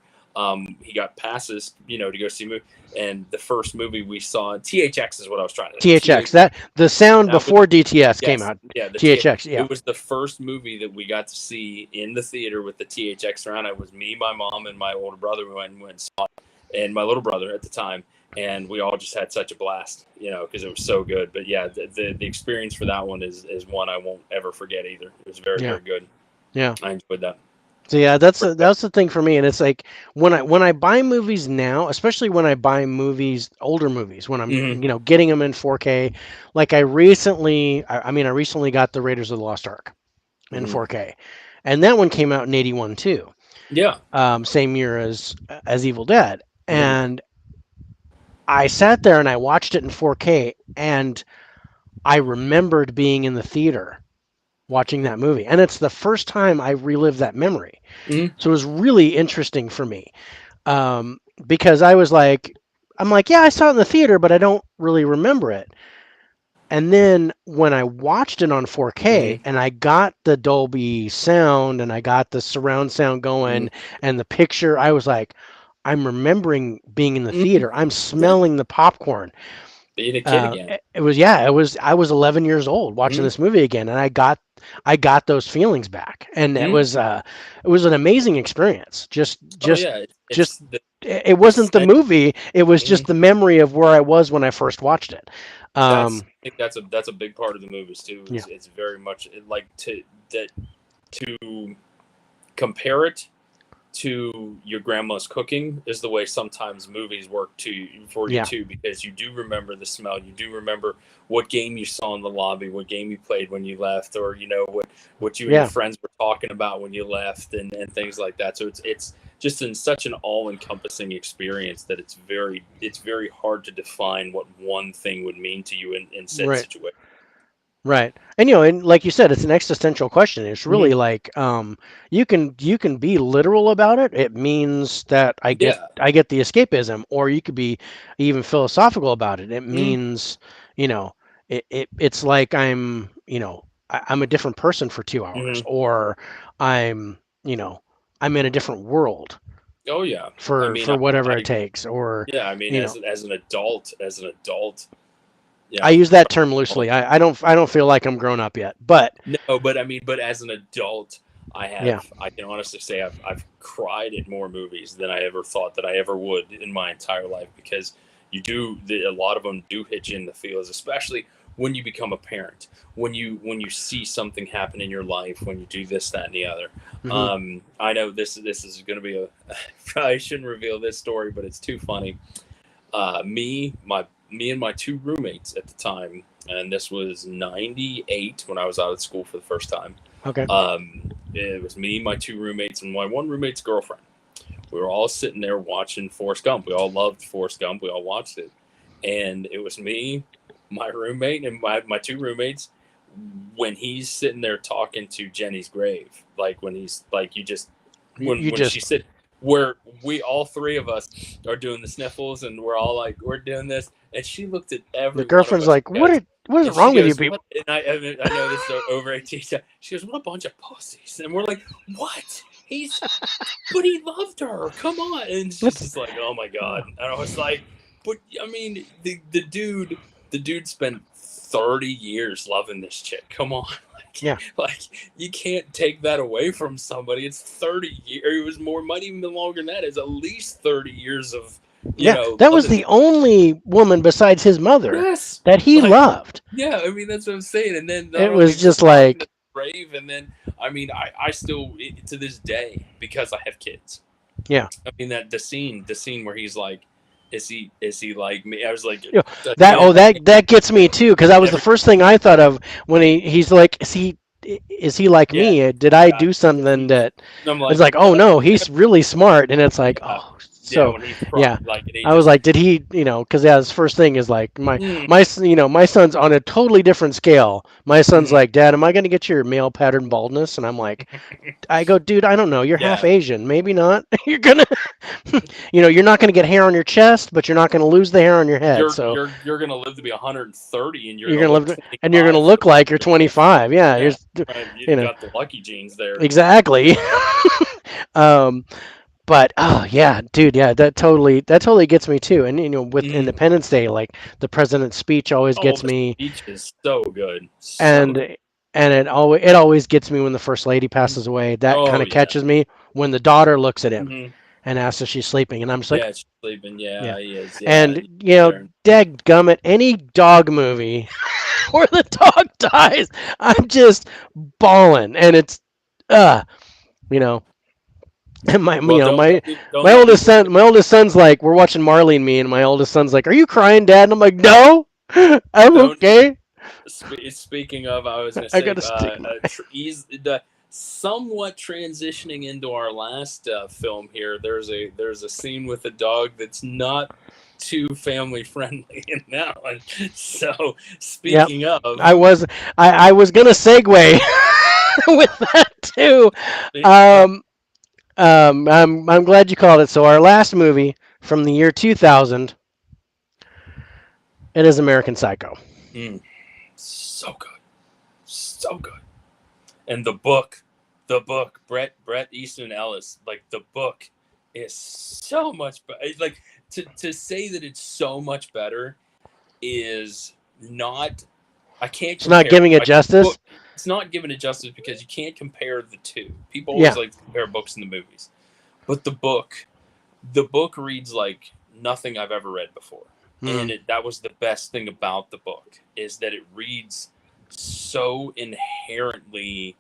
he got passes, to go see movie. And the first movie we saw, THX is what I was trying to say. THX, that the sound That was before DTS came yes, out. yeah, the T. THX, yeah. It was the first movie that we got to see in the theater with the THX around. It was me, my mom, and my older brother. We went and saw it, and my little brother at the time, and we all just had such a blast, because it was so good. But yeah, the experience for that one is one I won't ever forget either. It was very Yeah. very good. Yeah. I enjoyed that. So yeah, that's the thing for me, and it's like when I buy movies now, especially when I buy movies, older movies, when I'm Mm-hmm. getting them in 4K. Like I recently got the Raiders of the Lost Ark in Mm-hmm. 4K, and that one came out in '81 too, Yeah. same year as Evil Dead, Mm-hmm. and I sat there and I watched it in 4K, and I remembered being in the theater watching that movie, and it's the first time I relived that memory. Mm-hmm. So it was really interesting for me, because I'm like, yeah, I saw it in the theater, but I don't really remember it. And then when I watched it on 4K Mm-hmm. and I got the Dolby sound and I got the surround sound going and the picture, I was like, I'm remembering being in the Mm-hmm. theater. I'm Yeah. smelling the popcorn. Being a kid again. It was, yeah, it was. I was 11 years old watching Mm-hmm. this movie again, and I got those feelings back, and Mm-hmm. it was an amazing experience. Oh yeah, Just it's the it the wasn't the set. movie; it was Mhm. just the memory of where I was when I first watched it. That's Um, I think that's a big part of the movies too. yeah, Is it's very much like that to compare it to your grandma's cooking is the way sometimes movies work to for you yeah, too, because you do remember the smell, you do remember what game you saw in the lobby, what game you played when you left, or what you and your yeah. friends were talking about when you left, and things like that. So it's just in such an all-encompassing experience that it's very hard to define what one thing would mean to you in said Right. situation. Right. And and like you said, it's an existential question. It's really Mm-hmm. like you can be literal about it. It means that Yeah. I get the escapism, or you could be even philosophical about it. It Mm-hmm. means, you know, it's like I'm, I'm a different person for 2 hours, Mm-hmm. or I'm, I'm in a different world Oh yeah. I mean, for whatever it I takes, or, yeah. I mean, you know, as an adult, you I know, use that term loosely. I don't feel like I'm grown up yet, but no, but I mean, but as an adult, yeah. I can honestly say I've cried at more movies than I ever thought that I ever would in my entire life, because a lot of them do hit you in the feels, especially when you become a parent, when you see something happen in your life, when you do this, that, and the other. Hmm. I know this is going to be a I shouldn't reveal this story, but it's too funny. Me and my two roommates at the time, and this was '98 when I was out of school for the first time. Okay. It was me, my two roommates, and my one roommate's girlfriend. We were all sitting there watching Forrest Gump. We all loved Forrest Gump. We all watched it, and it was me, my roommate, and my two roommates. When he's sitting there talking to Jenny's grave, like when he's like, you just You when she just said, where we all three of us are doing the sniffles, and we're all like, we're doing this, and she looked at the every one of girlfriend's us, like, guys, what is and she wrong with you goes, people? what? And I know this is over 18. She goes, what a bunch of pussies, and we're like, what? But he loved her. Come on, and she's That's just like, oh my god, and I was like, but I mean, the dude spent 30 years loving this chick. Come on. yeah, Like you can't take that away from somebody. It's 30 years. It was more, might even be longer than that. It's at least 30 years of, yeah. That was loving. the only woman besides his mother Yes. that he Like, loved. yeah, I mean, that's what I'm saying. And then not It only was was just talking like, to the grave, and then, I mean, I still, to this day, because I have kids, yeah. I mean, that the scene where he's like, is he like me? I was like, You know, again, that gets me too, because that was the every, first thing I thought of when he's like, is he like yeah, me? Did I yeah. do something that And I'm it's like, like, oh no, he's really smart, and it's like, yeah, oh, yeah, so when he's yeah. crying, like, and he I was just, like, did he, because yeah, his first thing is like mm, my son's on a totally different scale. My son's mm, like, Dad, am I going to get your male pattern baldness? And I'm like, I go, dude, I don't know. You're half yeah, Asian. Maybe not. You're gonna, you're not gonna get hair on your chest, but you're not gonna lose the hair on your head. So you're gonna live to be 130, and you're you're gonna gonna look live, and you're gonna 25 for look the rest like you're of your life. 25. Yeah, Yeah, right. You you know, got the lucky genes there. exactly. um, but oh yeah, dude, yeah, that totally gets me too. And with Mm. Independence Day, like the president's speech always Oh, gets the me, speech is so good, so and good. it always gets me when the first lady Mm. passes away. That kind Oh of yeah. catches me when the daughter looks at him Hmm. and asks if she's sleeping, and I'm just like, Yeah, she's sleeping. yeah. Yeah, he is. Yeah, And there. dadgummit, any dog movie where the dog dies, I'm just bawling, and it's uh, you know, and Well, don't let me bring it. my oldest son's like, we're watching Marley and Me, and my oldest son's like, are you crying, Dad? And I'm like, no, I'm Don't okay. Speaking of, I was gonna I say, gotta stick my. somewhat transitioning into our last film here. There's a scene with a dog that's not too family friendly in that one. So Yep, speaking of, I was I was gonna segue with that too. speaking of, Um, I'm glad you called it. So our last movie from the year 2000, it is American Psycho. mm, so good, so good. And the book, Brett Easton Ellis, like the book is so much better. Like to say that it's so much better is not. I can't It's not compare. giving it Like justice. book, it's not given it justice because you can't compare the two. People always Yeah. like to compare books and the movies, but the book reads like nothing I've ever read before, Mm. and that was the best thing about the book is that it reads so inherently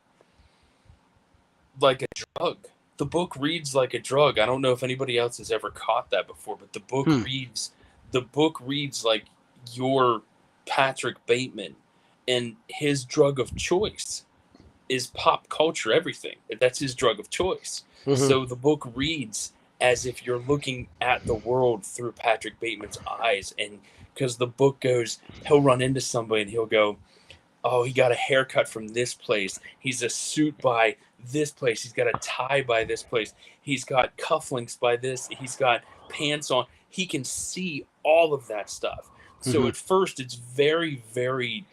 like a drug. The book reads like a drug. I don't know if anybody else has ever caught that before, but Hmm. the book reads like your Patrick Bateman, and his drug of choice is pop culture everything. That's his drug of choice. Mm-hmm. So the book reads as if you're looking at the world through Patrick Bateman's eyes, and because the book goes, he'll run into somebody and he'll go, oh, he got a haircut from this place. He's a suit by this place. He's got a tie by this place. He's got cufflinks by this. He's got pants on. He can see all of that stuff. So Mm-hmm. at first, it's very, very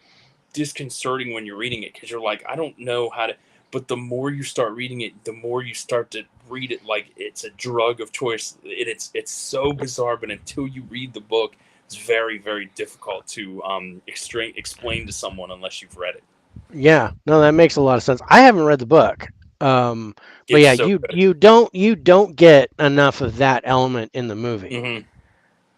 disconcerting when you're reading it because you're like, I don't know how to. But the more you start reading it, the more you start to read it like it's a drug of choice. It's so bizarre, but until you read the book, it's very, very difficult to explain to someone unless you've read it. Yeah. No, that makes a lot of sense. I haven't read the book. But It's yeah, so you good. you don't you don't get enough of that element in the movie, Hmm.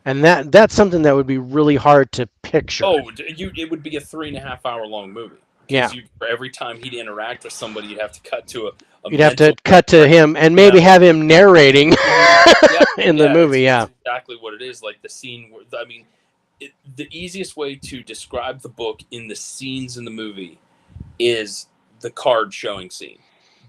and that's something that would be really hard to picture. Oh, it would be a 3.5 hour long movie because Yeah. you for every time he'd interact with somebody, you'd have to cut to a You'd have to mental cut to break. him and You maybe have have him narrating Yeah, in the yeah, movie. it's Yeah. exactly what it is. Like the scene where I mean, the easiest way to describe the book in the scenes in the movie is the card showing scene.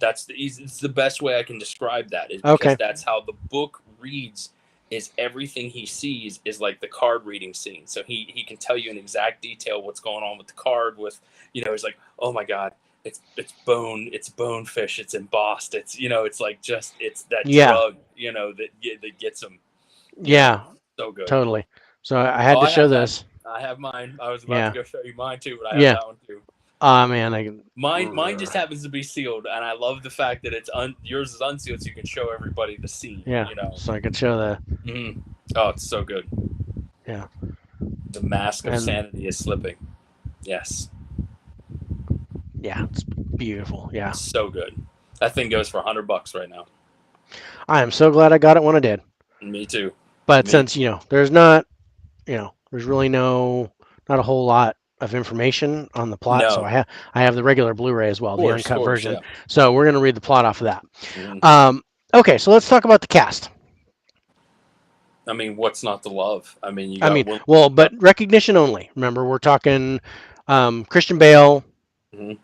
It's the best way I can describe that is because Okay. that's how the book reads. Is everything he sees is like the card reading scene. So he can tell you in exact detail what's going on with the card. With he's like, oh my god, it's bonefish, it's embossed, it's like just it's that Yeah. drug that gets him. Yeah. So good. Totally. So I had Oh, to I show have that. this. I have mine. I was about to Yeah. go show you mine too, but I have Yeah. that one too. Ah, man. I can. Mine just happens to be sealed, and I love the fact that yours is unsealed, so you can show everybody the scene. Yeah. So I could show the. Hmm. Oh, it's so good. Yeah. The mask of And sanity is slipping. Yes, yeah, it's beautiful. Yeah. so good. That thing goes for $100 right now. I am so glad I got it when I did. Me too. But Me. since there's not, there's really not a whole lot of information on the plot. So No, I have the regular Blu-ray as well, the of uncut course, version. yeah. So we're gonna read the plot off of that. Hmm. Okay, so let's talk about the cast. I mean, what's not to love? I mean, you I got mean, Will. well, but recognition only. Remember, we're talking Christian Bale, Mhm.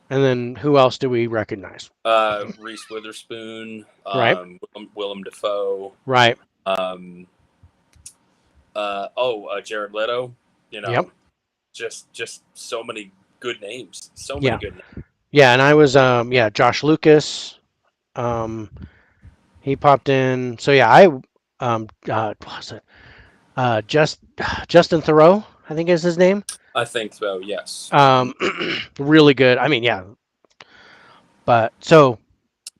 and then who else do we recognize? Reese Witherspoon, Right, Willem Dafoe, right. um, Jared Leto. You Yep. know, just so many good names. So many Yeah, good names. yeah. And I was Josh Lucas. Um, he popped in. So yeah, what was it? Justin Thoreau, I think is his name. I think so. Yes. Hmm. Um, really good. I mean, yeah. But so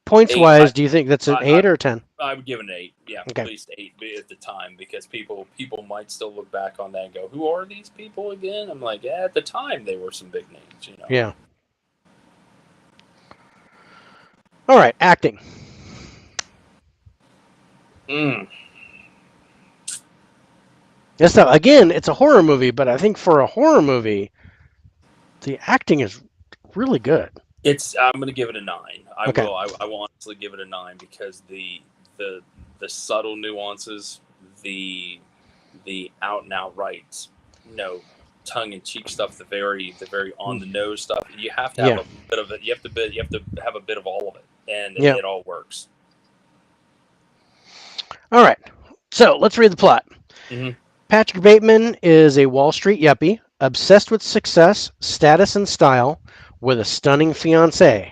points Eight. wise, do you think that's an I 8 or a 10? I would give it an 8. Yeah, at Okay. least 8 at the time because people might still look back on that and go, "Who are these people again?" I'm like, yeah, at the time they were some big names. Yeah. All right. Acting. Mm. Again, it's a horror movie, but I think for a horror movie, the acting is really good. I'm gonna give it a 9. I Okay. will. I will honestly give it a 9 because the the subtle nuances, the out and outright, tongue in cheek stuff, the very on the nose stuff. You have to have Yeah. a bit of it. You have to have a bit of all of it, and Yeah. it all works. All right. So let's read the plot. Hmm. Patrick Bateman is a Wall Street yuppie, obsessed with success, status, and style, with a stunning fiancée.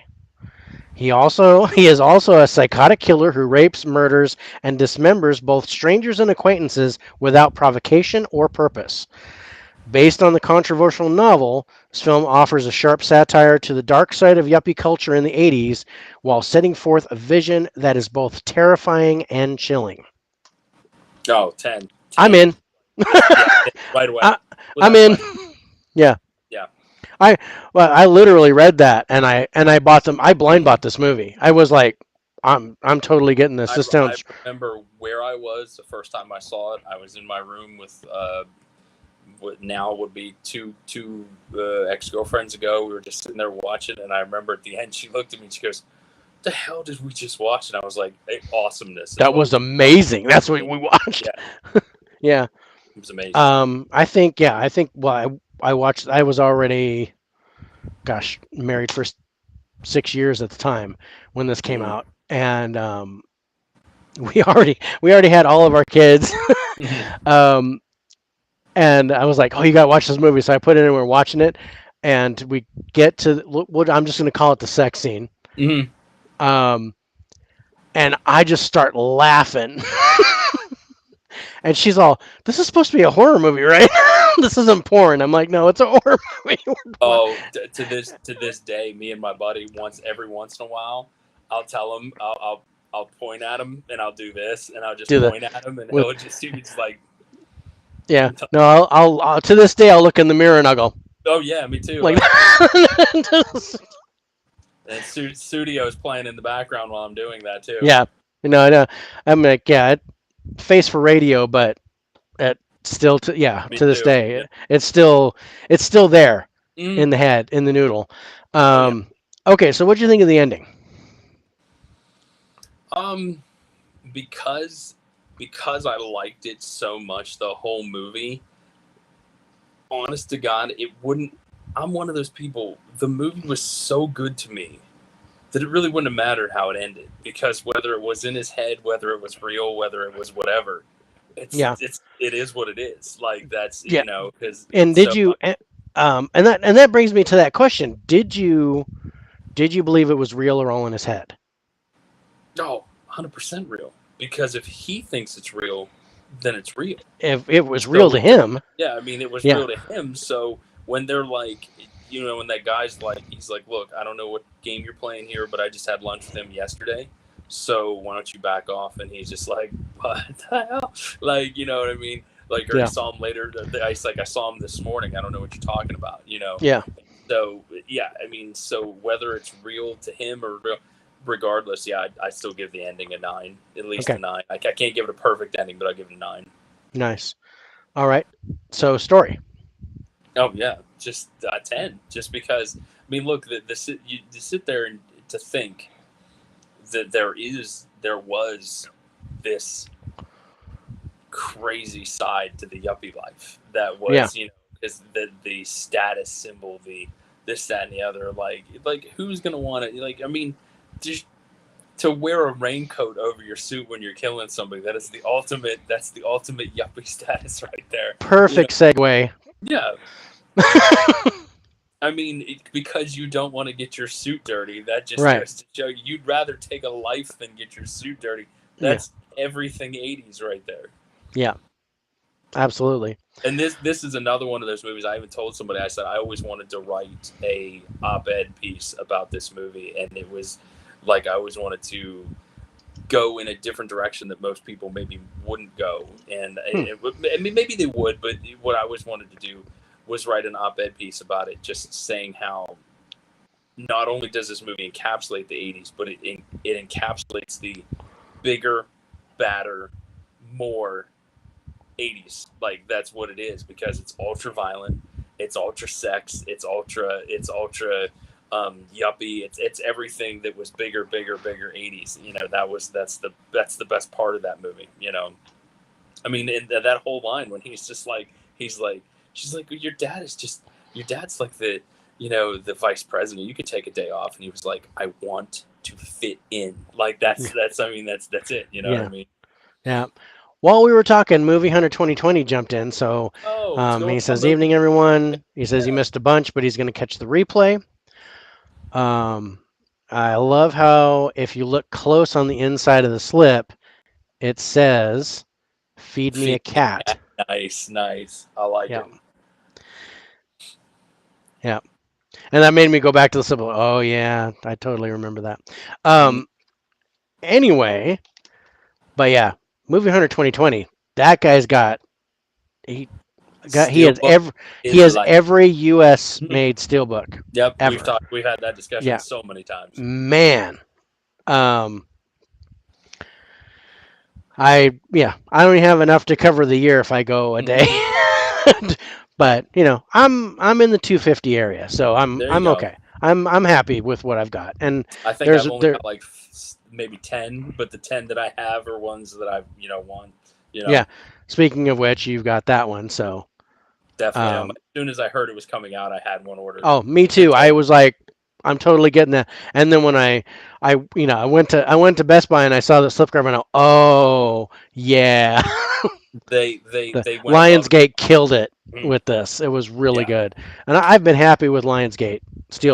He is also a psychotic killer who rapes, murders, and dismembers both strangers and acquaintances without provocation or purpose. Based on the controversial novel, this film offers a sharp satire to the dark side of yuppie culture in the 80s while setting forth a vision that is both terrifying and chilling. Oh, 10. I'm 10. in. Just yeah, right away, I, I'm without in. question. Yeah. Yeah. I I literally read that and I bought them. I blind bought this movie. I was like, I'm totally getting this. This I sounds remember where I was the first time I saw it. I was in my room with what now would be two ex girlfriends ago. We were just sitting there watching, and I remember at the end she looked at me and she goes, "The hell did we just watch?" And I was like, hey, "Awesomeness is that what was we just watched." amazing. That's what Yeah, we watched. Yeah. it was amazing. I think well I watched. I was already gosh married for 6 years at the time when this came Mm. out, and we already had all of our kids. um, and I was like, "Oh, you got to watch this movie." So I put it in. We're watching it, and we get to what I'm just going to call it the sex scene. Mm-hmm. Um, and I just start laughing. And she's all, "This is supposed to be a horror movie, right? This isn't porn." I'm like, "No, it's a horror movie." Oh, to this day, me and my buddy every once in a while, I'll tell him I'll point at him and I'll do this and I'll just Do the point at him and with he'll be just like, yeah. No, I'll to this day I'll look in the mirror and I'll go oh yeah, me too. like And Studio's playing in the background while I'm doing that too. yeah. I know. I'm like, yeah, face for radio, but it still Me to this too. day Yeah. it's still there Mm. in the head, in the noodle. Oh yeah. Um, okay, so what do you think of the ending? Um, because I liked it so much, the whole movie. Honest to God, it wouldn't. I'm one of those people. The movie was so good to me that it really wouldn't have mattered how it ended, because whether it was in his head, whether it was real, whether it was whatever, Yeah, it is what it is. Like that's yeah. because And it's did so. you? And that brings me to that question. Did you believe it was real or all in his head? No, 100% real. Because if he thinks it's real, then it's real. If it was real So to him, yeah, I mean, it was yeah, real to him. So when they're like, when that guy's like, he's like, look, I don't know what game you're playing here, but I just had lunch with him yesterday. So why don't you back off? And he's just like, what the hell? Like, you know what I mean? Like, or he yeah, saw him later. He's like, I saw him this morning. I don't know what you're talking about. yeah. So yeah, I mean, so whether it's real to him or real, regardless, yeah, I still give the ending a 9, at least Okay, a 9. I can't give it a perfect ending, but I'll give it a 9. nice. All right. So story. Oh yeah, just 10. Just because, I mean, look, you sit there and to think that there was this crazy side to the yuppie life that Yeah, was, because the status symbol, the this, that, and the other, like who's gonna want to, like, I mean, just to wear a raincoat over your suit when you're killing somebody, that's the ultimate yuppie status right there. You know, perfect segue. yeah. I mean, because you don't want to get your suit dirty, that just Right. goes to show you'd rather take a life than get your suit dirty. Yeah. That's everything 80s right there. Yeah. Absolutely. And this is another one of those movies. I even told somebody, I said I always wanted to write a op-ed piece about this movie, and it was like I always wanted to go in a different direction that most people maybe wouldn't go. And I mean, maybe they would, but what I always wanted to do was write an op-ed piece about it, just saying how not only does this movie encapsulate the 80s, but it encapsulates the bigger, badder, more 80s. Like that's what it is, because it's ultra violent, it's ultra sex, it's ultra yuppie, it's everything that was bigger 80s. That's the best part of that movie. I mean, and that whole line when he's like, she's like, your dad's like the vice president. You could take a day off, and he was like, I want to fit in. Like that's I mean that's it. You know what I Yeah. mean? Yeah. While we were talking, Movie Hunter 2020 jumped in. So Oh, what's going he on, says, movie? "Evening, everyone." He says he Yeah. missed a bunch, but he's going to catch the replay. Um, I love how if you look close on the inside of the slip, it says, "Feed me a Feed me a cat." cat. Nice. I like Yeah. it. Yeah. And that made me go back to the slip. Oh yeah, I totally remember that. Mm. Um, anyway, but yeah, Movie Hunter 2020. That guy's got he got Steelbook he is has like. every U.S. made steelbook Yep, ever. we've had that discussion Yeah, so many times. man. Um, I don't even have enough to cover the year if I go a day. Hmm. But I'm in the 250 area, so There you I'm go. okay. I'm happy with what I've got. And I think there's I've only there got like maybe 10, but the 10 that I have are ones that I've won. You yeah. know, Speaking of which, you've got that one. So definitely. um, As soon as I heard it was coming out, I had one ordered. oh, me They too. I told was like, I'm totally getting that. And then when I went to Best Buy and I saw the slip cover and I, oh yeah, the they went above Lionsgate killed it and with this. It was really yeah, good, and I've been happy with Lionsgate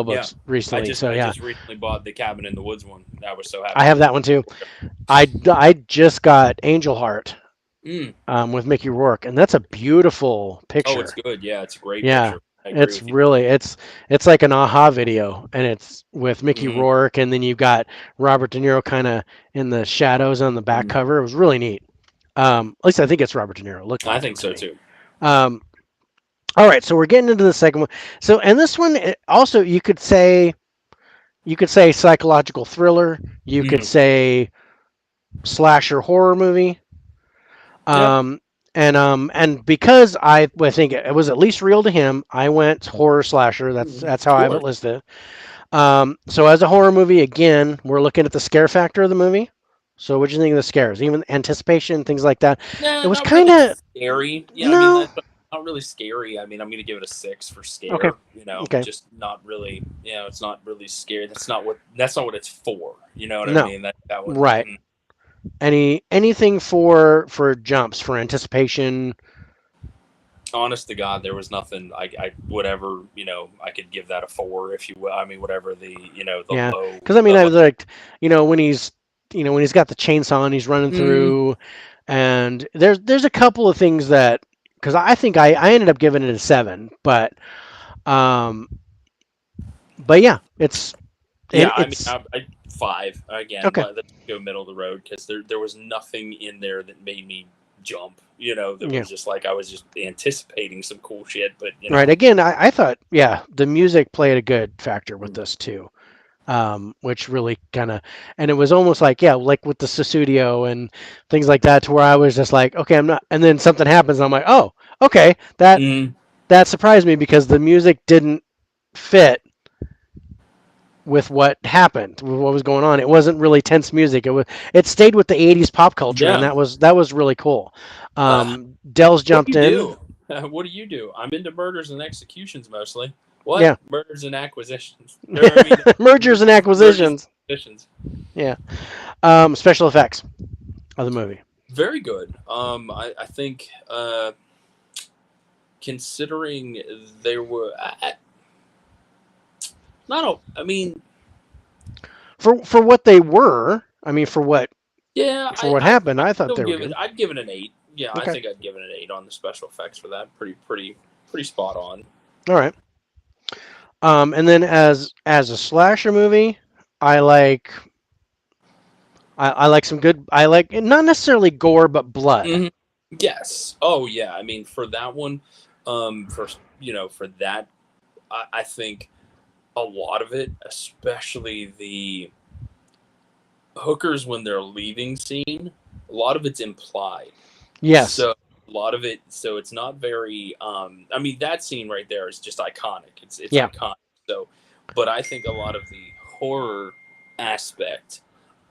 yeah. steelbooks recently. So I yeah, just recently bought the Cabin in the Woods one. I was so I happy have with that it. one too. I just got Angel Heart Mm. with Mickey Rourke, and that's a beautiful Oh, it's picture. good. Yeah, it's a great Yeah, picture. I agree it's with you. really it's like an aha video, and it's with Mickey Hmm. Rourke, and then you've got Robert De Niro kind of in the shadows on the back Hmm. cover. It was really neat. At least I think it's Robert De Niro. It looked I like think him to so me. too. Um, all right, so we're getting into the second one. So, and this one also you could say psychological thriller. You could Hmm. say slasher horror movie. Yep. Um, and because I think it was at least real to him, I went horror slasher. That's Of how I have it course. listed. So as a horror movie, again, we're looking at the scare factor of the movie. So what do you think of the scares? Even anticipation, things like that. It Nah, was not kind really of scary. Yeah, I mean no. that's not really scary. I mean, I'm gonna give it a 6 for Okay. scare. Okay. Just not really. It's not really scary. That's not what it's for. You know what I No. mean? That would. Right. Anything for jumps for anticipation. Honest to God, there was nothing. I whatever. I could give that a 4 if you will. I mean, whatever the Yeah. low Because I mean, the I low. was like, when he's got the chainsaw and he's running Mm, through, and there's a couple of things that because I think I ended up giving it a 7, um but yeah, yeah, I mean, it's I 5 again. okay. Let's go middle of the road because there was nothing in there that made me jump. That Yeah. was just like I was just anticipating some cool shit. But Right. Again, I thought, yeah, the music played a good factor with this too, which really kind of, and it was almost like, yeah, like with the studio and things like that, to where I was just like, okay, I'm not, and then something happens, and I'm like, oh, okay, mm, that surprised me because the music didn't fit with what happened, with what was going on. It wasn't really tense music. It stayed with the '80s pop culture, and yeah. that was really cool. Dell's What do jumped you in, do? What do you do? I'm into murders and executions mostly. What yeah, murders and acquisitions? Or I mean, mergers and murders and acquisitions, acquisitions. yeah. Special effects of the movie. Very good. I think considering there were not. I mean, For what they were. I mean, yeah. for what happened, I thought Still they were give it. good. I'd give it an 8. Yeah, I Okay, think I'd give it an 8 on the special effects for that. Pretty spot on. all right. And then as a slasher movie, I like I like some good. I like not necessarily gore, but blood. Hmm. Yes. Oh yeah. I mean, for that one, for that, I think a lot of it, especially the hookers when they're leaving scene, a lot of it's implied. Yes. So a lot of it, so it's not very. I mean, that scene right there is just iconic. It's Yeah. iconic. So, but I think a lot of the horror aspect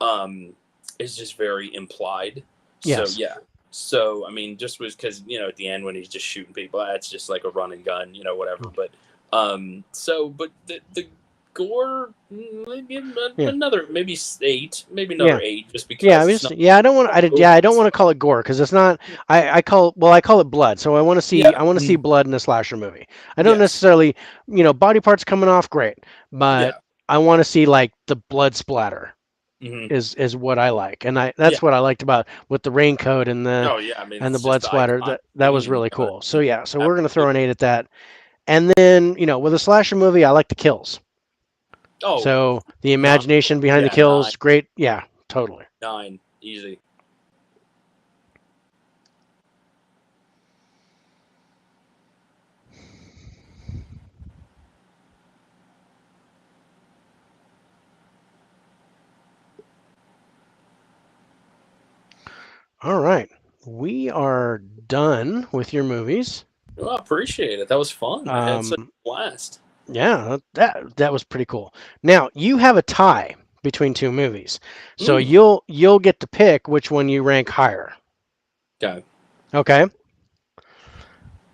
um, is just very implied. So Yes. yeah. So I mean, just was because at the end when he's just shooting people, that's just like a run and gun, whatever. But but the gore, maybe Yeah. another maybe 8, maybe Yeah. another 8, just Yeah. I because mean, it's not yeah. I don't want. over. Yeah. I don't want to call it gore because it's not. I call it blood. So I want to see. Yeah. I want to see blood in a slasher movie. I don't Yes. necessarily. Body parts coming off, great, but Yeah. I want to see like the blood splatter. Hmm. Is what I like, and Yeah. that's what I liked about with the raincoat Oh yeah. I mean, and the it's just blood the splatter. iconic That was scene. really cool. So yeah, so we're gonna throw Absolutely. an 8 at that. And then with a slasher movie, I like the kills. Oh, So the 9. imagination behind the Yeah, 9. kills, great. Yeah, totally. 9. Easy. All right. We are done with your movies. Well, I appreciate it. That was fun. I had such Um, a blast. yeah, that was pretty cool. Now you have a tie between two movies, so Mm. you'll get to pick which one you rank higher. Okay. Okay.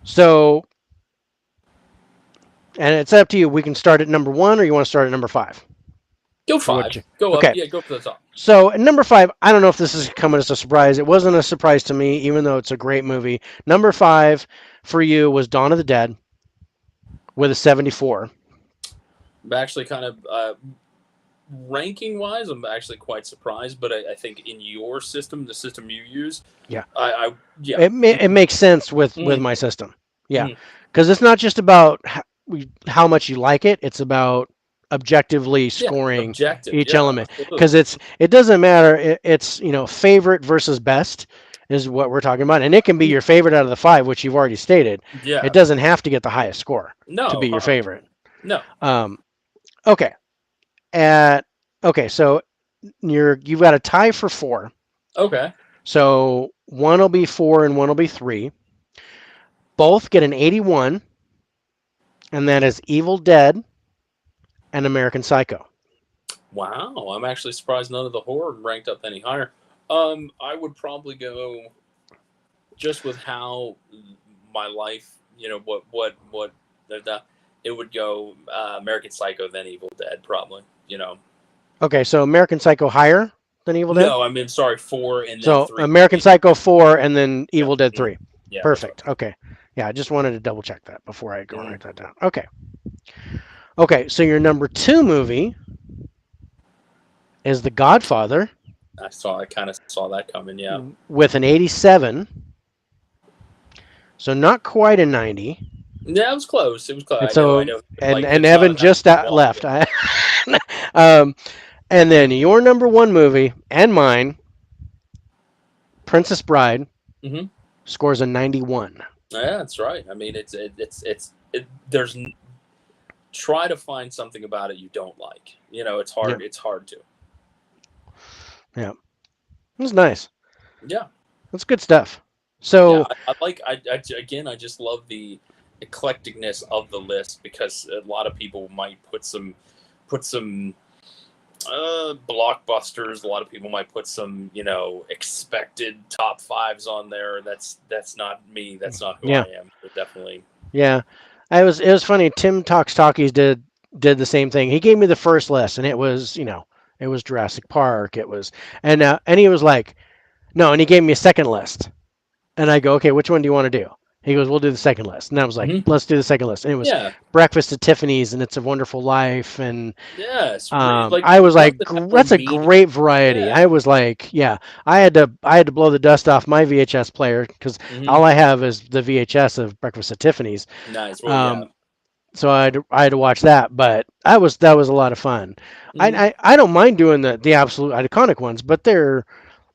So, and it's up to you. We can start at number one, or you want to start at number five Go for what you. 5. Go up. Okay. Yeah, go for the top. So at number five, I don't know if this is coming as a surprise. It wasn't a surprise to me, even though it's a great movie. Number five for you was Dawn of the Dead with a 74. I'm actually kind of ranking wise, I'm actually quite surprised. But I think in your system, the system you use, Yeah. I yeah. It makes sense with Mm-hmm. my system. Yeah, Mm-hmm. because it's not just about how much you like it; it's about objectively Yeah, scoring objective. each Yeah, element. Because absolutely. it doesn't matter. It's favorite versus best is what we're talking about, and it can be your favorite out of the five, which you've already stated. It Yeah. doesn't have to get the highest score to be No. your favorite. No. Um, okay. At okay, so you've got a tie for four. Okay. So one will be four and one will be three. Both get an 81, and that is Evil Dead and American Psycho. Wow. I'm actually surprised none of the horror ranked up any higher. I would probably go just with how my life, what the it would go American Psycho then Evil Dead probably. Okay, so American Psycho higher than Evil Dead? No, I mean sorry, 4 and then So 3 would American be Psycho 4 and then yeah, Evil Dead mhm, 3. yeah, that's right. Perfect. Okay. Yeah, I just wanted to double check that before I go and Mhm. write that down. Okay. Okay, so your number two movie is The Godfather I kind of saw that coming. Yeah, with an 87. So not quite a 90. yeah, it was close. It was close. And I so know. and Like and it's not Evan a number just one. left. Yeah. um, and then your number one movie and mine, Princess Bride, Hmm. scores a 91. Yeah, that's right. I mean, there's try to find something about it you don't like. It's Yeah, hard. It's hard to. yeah, it was nice. Yeah, That's good stuff. yeah. So I like. Again, I just love the eclecticness of the list because a lot of people might put some blockbusters. A lot of people might put some expected top fives on there. That's not me. That's not who yeah, I am. But definitely. yeah, it was funny. Tim Talks Talkies did the same thing. He gave me the first list, and it was Jurassic Park. It was and he was like, no, and he gave me a second list. And I go, okay, which one do you want to do? He goes, we'll do the second list. And I was like, Hmm. let's do the second list. And it was Yeah. Breakfast at Tiffany's and It's a Wonderful Life. And Yes. Like I was ones like, that have more that's a meaning. great variety. Yeah. I was like, yeah, I had to blow the dust off my VHS player because Hmm. all I have is the VHS of Breakfast at Tiffany's. Nice. Well, yeah. Um, so I had to watch that, but that was a lot of fun. Hmm. I don't mind doing the absolute iconic ones, but there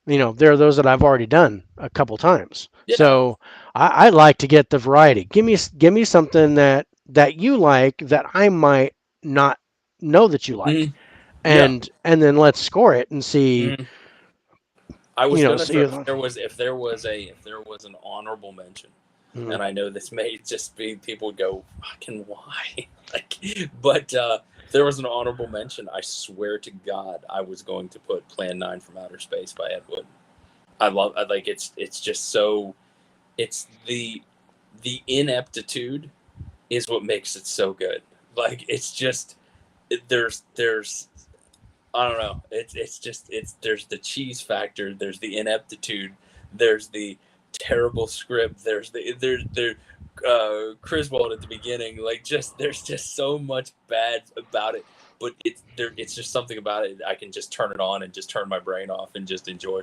are those that I've already done a couple times. Yeah. So I like to get the variety. Give me something that you like that I might not know that you like, Hmm. Yeah. and then let's score it and see. Hmm. I was gonna See. throw if there was an honorable mention, Mm, and I know this may just be people would go fucking why like, but if there was an honorable mention, I swear to God, I was going to put Plan 9 from Outer Space by Ed Wood. I like it's just so it's the ineptitude is what makes it so good. Like it's just there's I don't know. It's just there's the cheese factor. There's the ineptitude. There's the terrible script. There's Griswold at the beginning. Like just there's just so much bad about it. But it's just something about it. I can just turn it on and just turn my brain off and just enjoy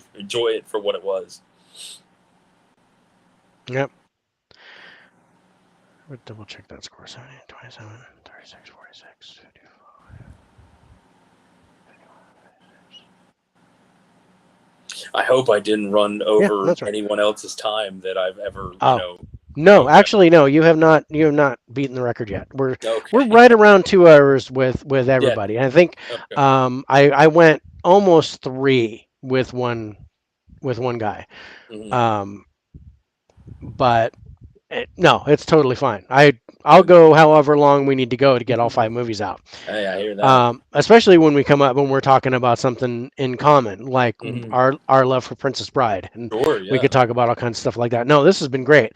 it for what it was. yep. We'll double check that score. 70, 27, 36, 46, 55. I hope I didn't run Yeah, over that's right. anyone else's time that I've ever Oh, no, Okay. actually, no. You have not beaten the record yet. We're Okay. right around 2 hours with Yeah. everybody. I think Okay. I went almost three with one with one guy. Hmm. Um, but no, it's totally fine. I'll Good. go however long we need to go to get all five movies out. Hey, I hear that. Especially when we come up when we're talking about something in common, like Hmm. our love for Princess Bride, and Sure. we Yeah. could talk about all kinds of stuff like that. No, this has been great.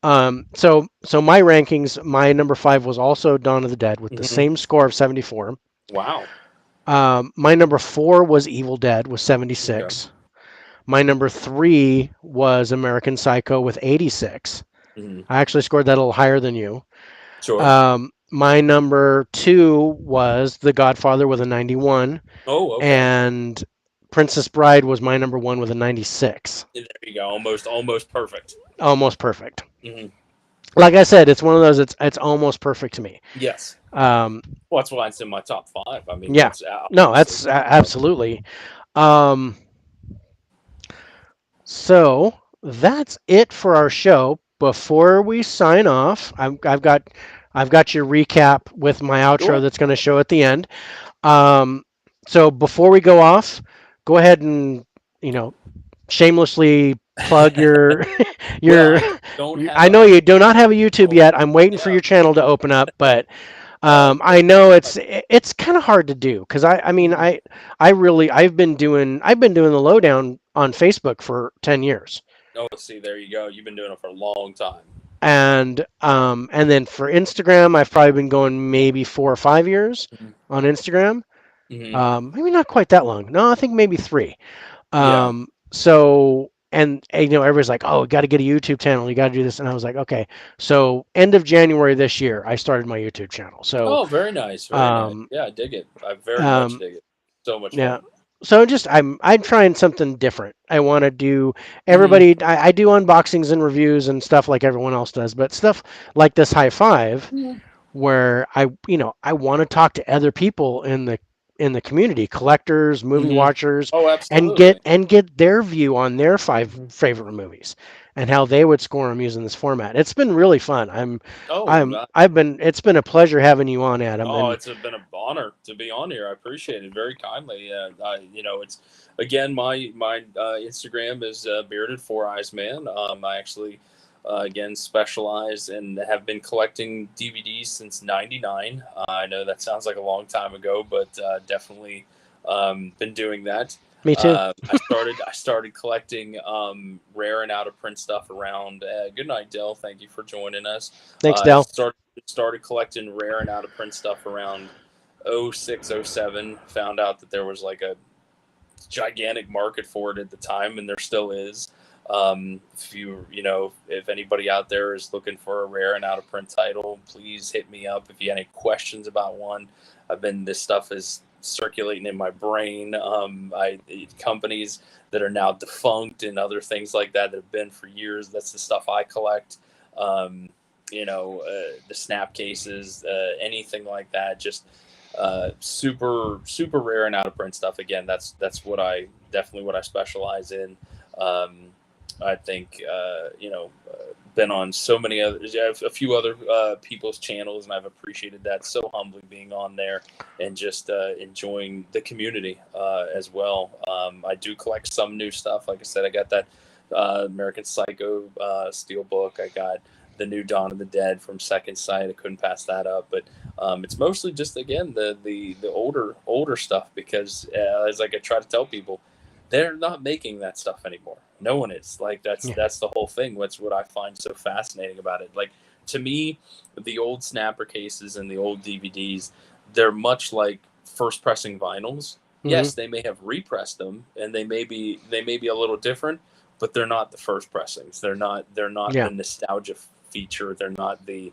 So my rankings, my number five was also Dawn of the Dead with the Hmm. same score of 74. Wow. My number four was Evil Dead with Okay. 76. My number three was American Psycho with 86. Hmm. I actually scored that a little higher than you. Sure. My number two was The Godfather with a 91, Oh, okay. and Princess Bride was my number one with a 96. There you go. Almost perfect. Almost perfect. Hmm. Like I said, it's one of those. It's almost perfect to me. Yes. Um, Well, that's why it's in my top five. I mean, yeah. that's No, obviously. that's absolutely. Um, so that's it for our show. Before we sign off, I've got your recap with my outro Sure. that's going to show at the end. Um, so before we go off, go ahead and you know shamelessly plug your Well, your. I don't have I know a. you do not have a YouTube Oh, yet. I'm waiting for yeah. your channel to open up, but Well, I know it's kind of hard to do because I mean mhm. I really I've been doing the Lowdown on Facebook for 10 years. Oh, see, there you go. You've been doing it for a long time. And then for Instagram, I've probably been going maybe 4 or 5 years Hmm. on Instagram. Hmm. Maybe not quite that long. No, I think maybe three. Yeah. So and everybody's like, oh, you got to get a YouTube channel. You got to do this, and I was like, okay. So end of January this year, I started my YouTube channel. So Oh, very nice. Very nice. um, Yeah, I dig it. I very much um, dig it. So much yeah. fun. So just I'm trying something different. I want to do Hmm. everybody. I do unboxings and reviews and stuff like everyone else does, but stuff like this Hi-5 Yeah. where I want to talk to other people in the community, collectors, movie Hmm. watchers, Oh, and absolutely. get their view on their five Mhm. favorite movies and how they would score them using this format. It's been really fun. Oh, I've been it's been a pleasure having you on, Adam. oh, And it's been an honor to be on here. I appreciate it very kindly. It's again my Instagram is bearded4eyesman. I actually again specialize and have been collecting DVDs since '99. I know that sounds like a long time ago, but definitely been doing that. me too. I started collecting rare and out of print stuff around. Good night, Dell. Thank you for joining us. Thanks, I Dell. started collecting rare and out of print stuff around '06, '07. Found out that there was like a gigantic market for it at the time, and there still is. If anybody out there is looking for a rare and out of print title, please hit me up if you have any questions about one. This stuff is circulating in my brain. Companies that are now defunct and other things like that that have been for years. That's the stuff I collect. Um, the snap cases, anything like that. Just super rare and out of print stuff. Again, that's what I definitely what I specialize in. Um, I think been on so many other a few other people's channels, and I've appreciated that so humbly being on there and just enjoying the community as well. I do collect some new stuff. Like I said, I got that American Psycho steel book. I got the new Dawn of the Dead from Second Sight. I couldn't pass that up, but it's mostly just again the older stuff because as like I try to tell people, they're not making that stuff anymore. No one is. Like Yeah. that's the whole thing. What's what I find so fascinating about it. Like to me, the old snapper cases and the old DVDs, they're much like first pressing vinyls. Hmm. Yes, they may have repressed them and they may be a little different, but they're not the first pressings. They're not Yeah. the nostalgia feature. They're not the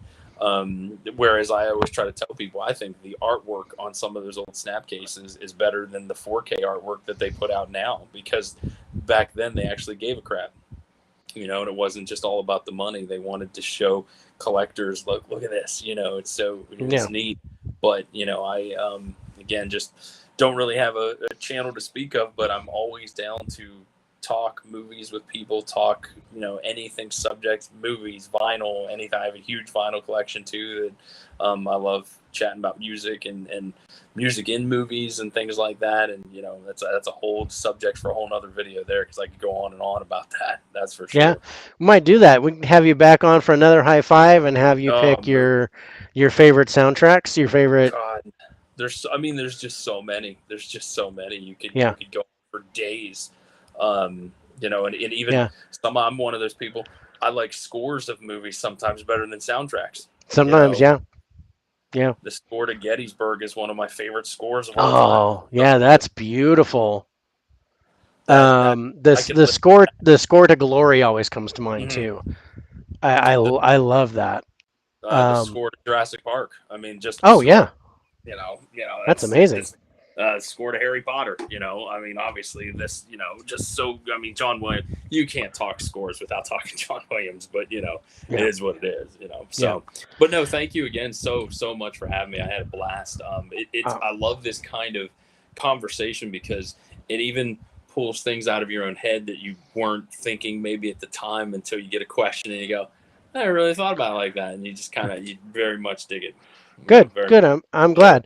whereas I always try to tell people, I think the artwork on some of those old snap cases is better than the 4K artwork that they put out now because back then they actually gave a crap, and it wasn't just all about the money. They wanted to show collectors, look at this, Yeah. it's neat. But I again just don't really have a channel to speak of, but I'm always down to talk movies with people, talk anything subject, movies, vinyl, anything. I have a huge vinyl collection too that I love chatting about music and music in movies and things like that. And that's a whole subject for a whole other video there because I could go on and on about that. That's for Yeah, sure. we might do that. We can have you back on for another high five and have you Oh, pick movie. your favorite soundtracks, your favorite. God, there's just so many. There's just so many. You Yeah, could go for days. And even yeah. I'm one of those people. I like scores of movies sometimes better than soundtracks. You Sometimes, know, yeah, yeah. the score to Gettysburg is one of my favorite scores of all time. Oh, yeah, that's beautiful. That This I could listen. the score to Glory always comes to mind Mhm. too. The I love that. the Um, score to Jurassic Park. I mean, just the oh score. yeah, that's That's amazing. it's score to Harry Potter. I mean, obviously this, just so. I mean, John Williams. You can't talk scores without talking John Williams, but it Yeah, is what it is. yeah. So, but no, thank you again so much for having me. I had a blast. It's Um, I love this kind of conversation because it even pulls things out of your own head that you weren't thinking maybe at the time until you get a question and you go, I never really thought about it like that, and you just kind of you very much dig it. good, Very good. I'm so glad.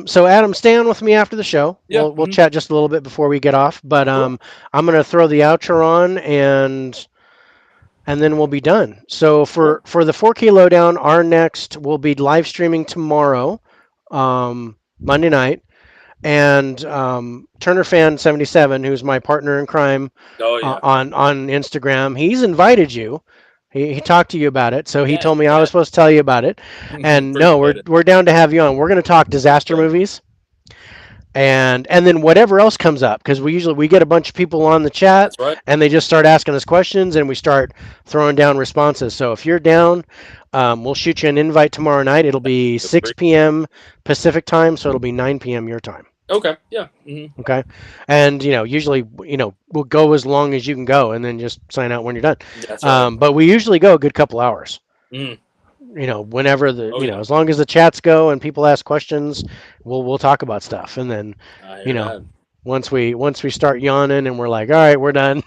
So Adam, stay on with me after the show. yeah, We'll chat just a little bit before we get off, but cool. I'm gonna throw the outro on and then we'll be done. So Cool. for the 4K lowdown, our next will be live streaming tomorrow, Monday night, and Turner Fan 77, who's my partner in crime Oh yeah, on Instagram, he's invited you. He talked to you about it, so he yeah, told me I was yeah. supposed to tell you about it. And no, Appreciate it. we're down to have you on. We're going to talk disaster Good. movies and then whatever else comes up because we get a bunch of people on the chat That's right. and they just start asking us questions and we start throwing down responses. So if you're down, we'll shoot you an invite tomorrow night. It'll be Feel 6 free. p.m. Pacific time, so it'll be 9 p.m. your time. Okay. Yeah. Okay, and usually we'll go as long as you can go and then just sign out when you're done. That's right. But we usually go a good couple hours. hmm Whenever Oh yeah. as long as the chats go and people ask questions, we'll talk about stuff. And then, I you hear know, that. once we start yawning and we're like, all right, we're done.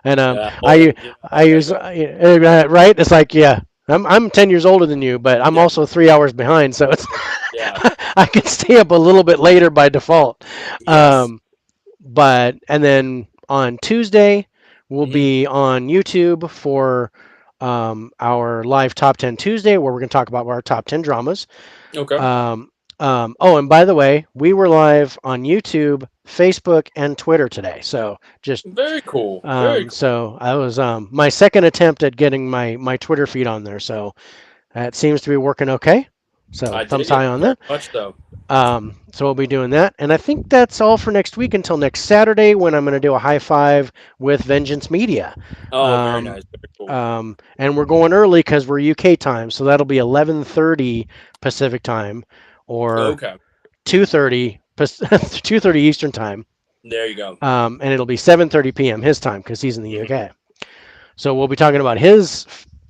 And Hold on. I I gotta use go. right. It's like yeah, I'm 10 years older than you, but I'm Yeah. also 3 hours behind, so it's Yeah. I can stay up a little bit later by default. Yes. Um, but and then on Tuesday we'll hmm be on YouTube for our live top 10 Tuesday, where we're going to talk about our top 10 dramas. Okay. Um, and by the way, we were live on YouTube, Facebook, and Twitter today. So just Very cool. Very cool. so I was my second attempt at getting my Twitter feed on there. So that seems to be working okay. So I thumbs dig it high on very that. much. So. So we'll be doing that, and I think that's all for next week until next Saturday when I'm going to do a high five with Vengeance Media. Oh, very Um, nice. Very cool. and we're going early because we're UK time, so that'll be 11:30 Pacific time, or Okay. 2:30 2:30 Eastern time, There you go. and it'll be 7:30 p.m. his time because he's in the hmm UK. So we'll be talking about his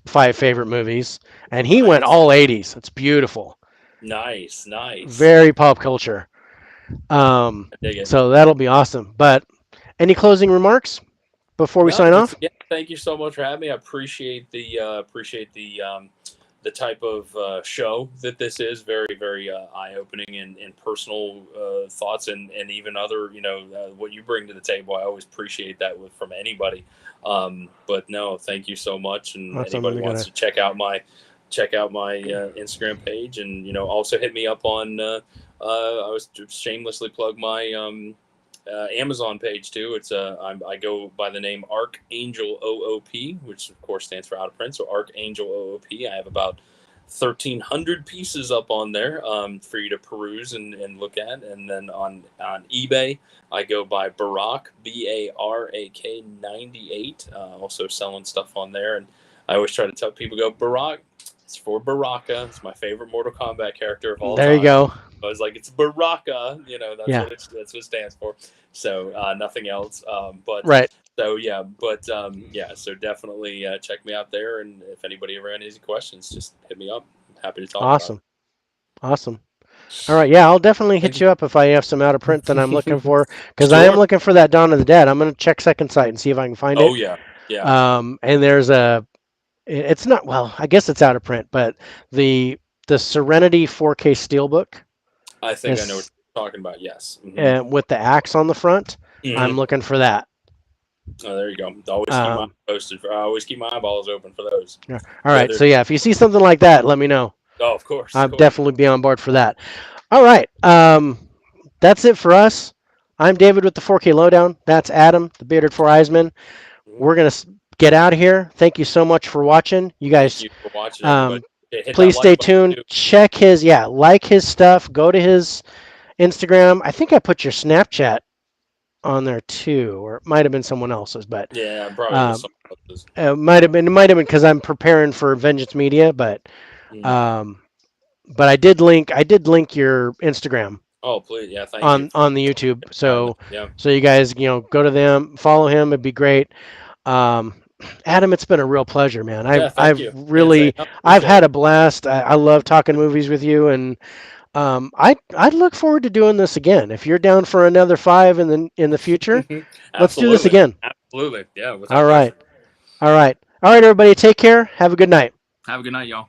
five favorite movies, and he went Nice. all 80s. It's beautiful, Nice. Nice. very pop culture. Um, I dig it. so that'll be awesome. But any closing remarks before we No, sign just off? again, thank you so much for having me. I appreciate the type of show that this is. Very very eye opening and personal thoughts and even other what you bring to the table. I always appreciate that from anybody. But no, thank you so much. And Awesome. anybody We wants gotta. to check out my Instagram page and also hit me up on. I was shamelessly plug my Amazon page too. I go by the name Archangel OOP, which of course stands for out of print. So Archangel OOP. I have about 1,300 pieces up on there for you to peruse and look at. And then on eBay, I go by Barak BARAK 98. Also selling stuff on there, and I always try to tell people go Barak. It's for Baraka. It's my favorite Mortal Kombat character of all There you time. go. I was like, it's Baraka. Yeah. That's what it stands for. So nothing else. But Right. so yeah, but yeah. So definitely check me out there, and if anybody ever has any questions, just hit me up. I'm happy to talk about Awesome. Awesome. All right. Yeah, I'll definitely hit it. you up if I have some out of print that I'm looking for because I am Sure. looking for that Dawn of the Dead. I'm gonna check Second Sight and see if I can find Oh it. yeah, yeah. And there's a. It's not well. I guess it's out of print, but the the Serenity 4K Steelbook I think I know what is you're talking about. Yes. Hmm. with the axe on the front. I'm Hmm. looking for that. Oh, there you go. Always keep my Um, posted. I always keep my eyeballs open for those. yeah. All right. Whether So yeah, if you see something like that, let me know. oh, of course, I'll of course. definitely be on board for that. All right. That's it for us. I'm David with the 4K Lowdown. That's Adam, the bearded 4eyesman. Mhm. We're gonna get out of here. Thank you so much for watching. You Thank guys, you for watching, everybody. um, Yeah, hit that please like stay button tuned. too. Check his like his stuff. Go to his Instagram. I think I put your Snapchat on there too, or it might have been someone else's, but Yeah, probably was um, something else's. it might have been because I'm preparing for Vengeance Media, Mm. um, but I did link your Instagram Oh, please, yeah, thank you. on the YouTube, Kindly. so Yeah, you guys go to them, follow him. It'd be great. Um, Adam, it's been a real pleasure, man. yeah, thank you. Can't say enough. I've Appreciate had it. a blast. I love talking movies with you, and I'd look forward to doing this again. If you're down for another 5 in the future, let's do this Absolutely, again. absolutely. Yeah, without All right, question. all right, all right, everybody. Take care. Have a good night. Have a good night, y'all.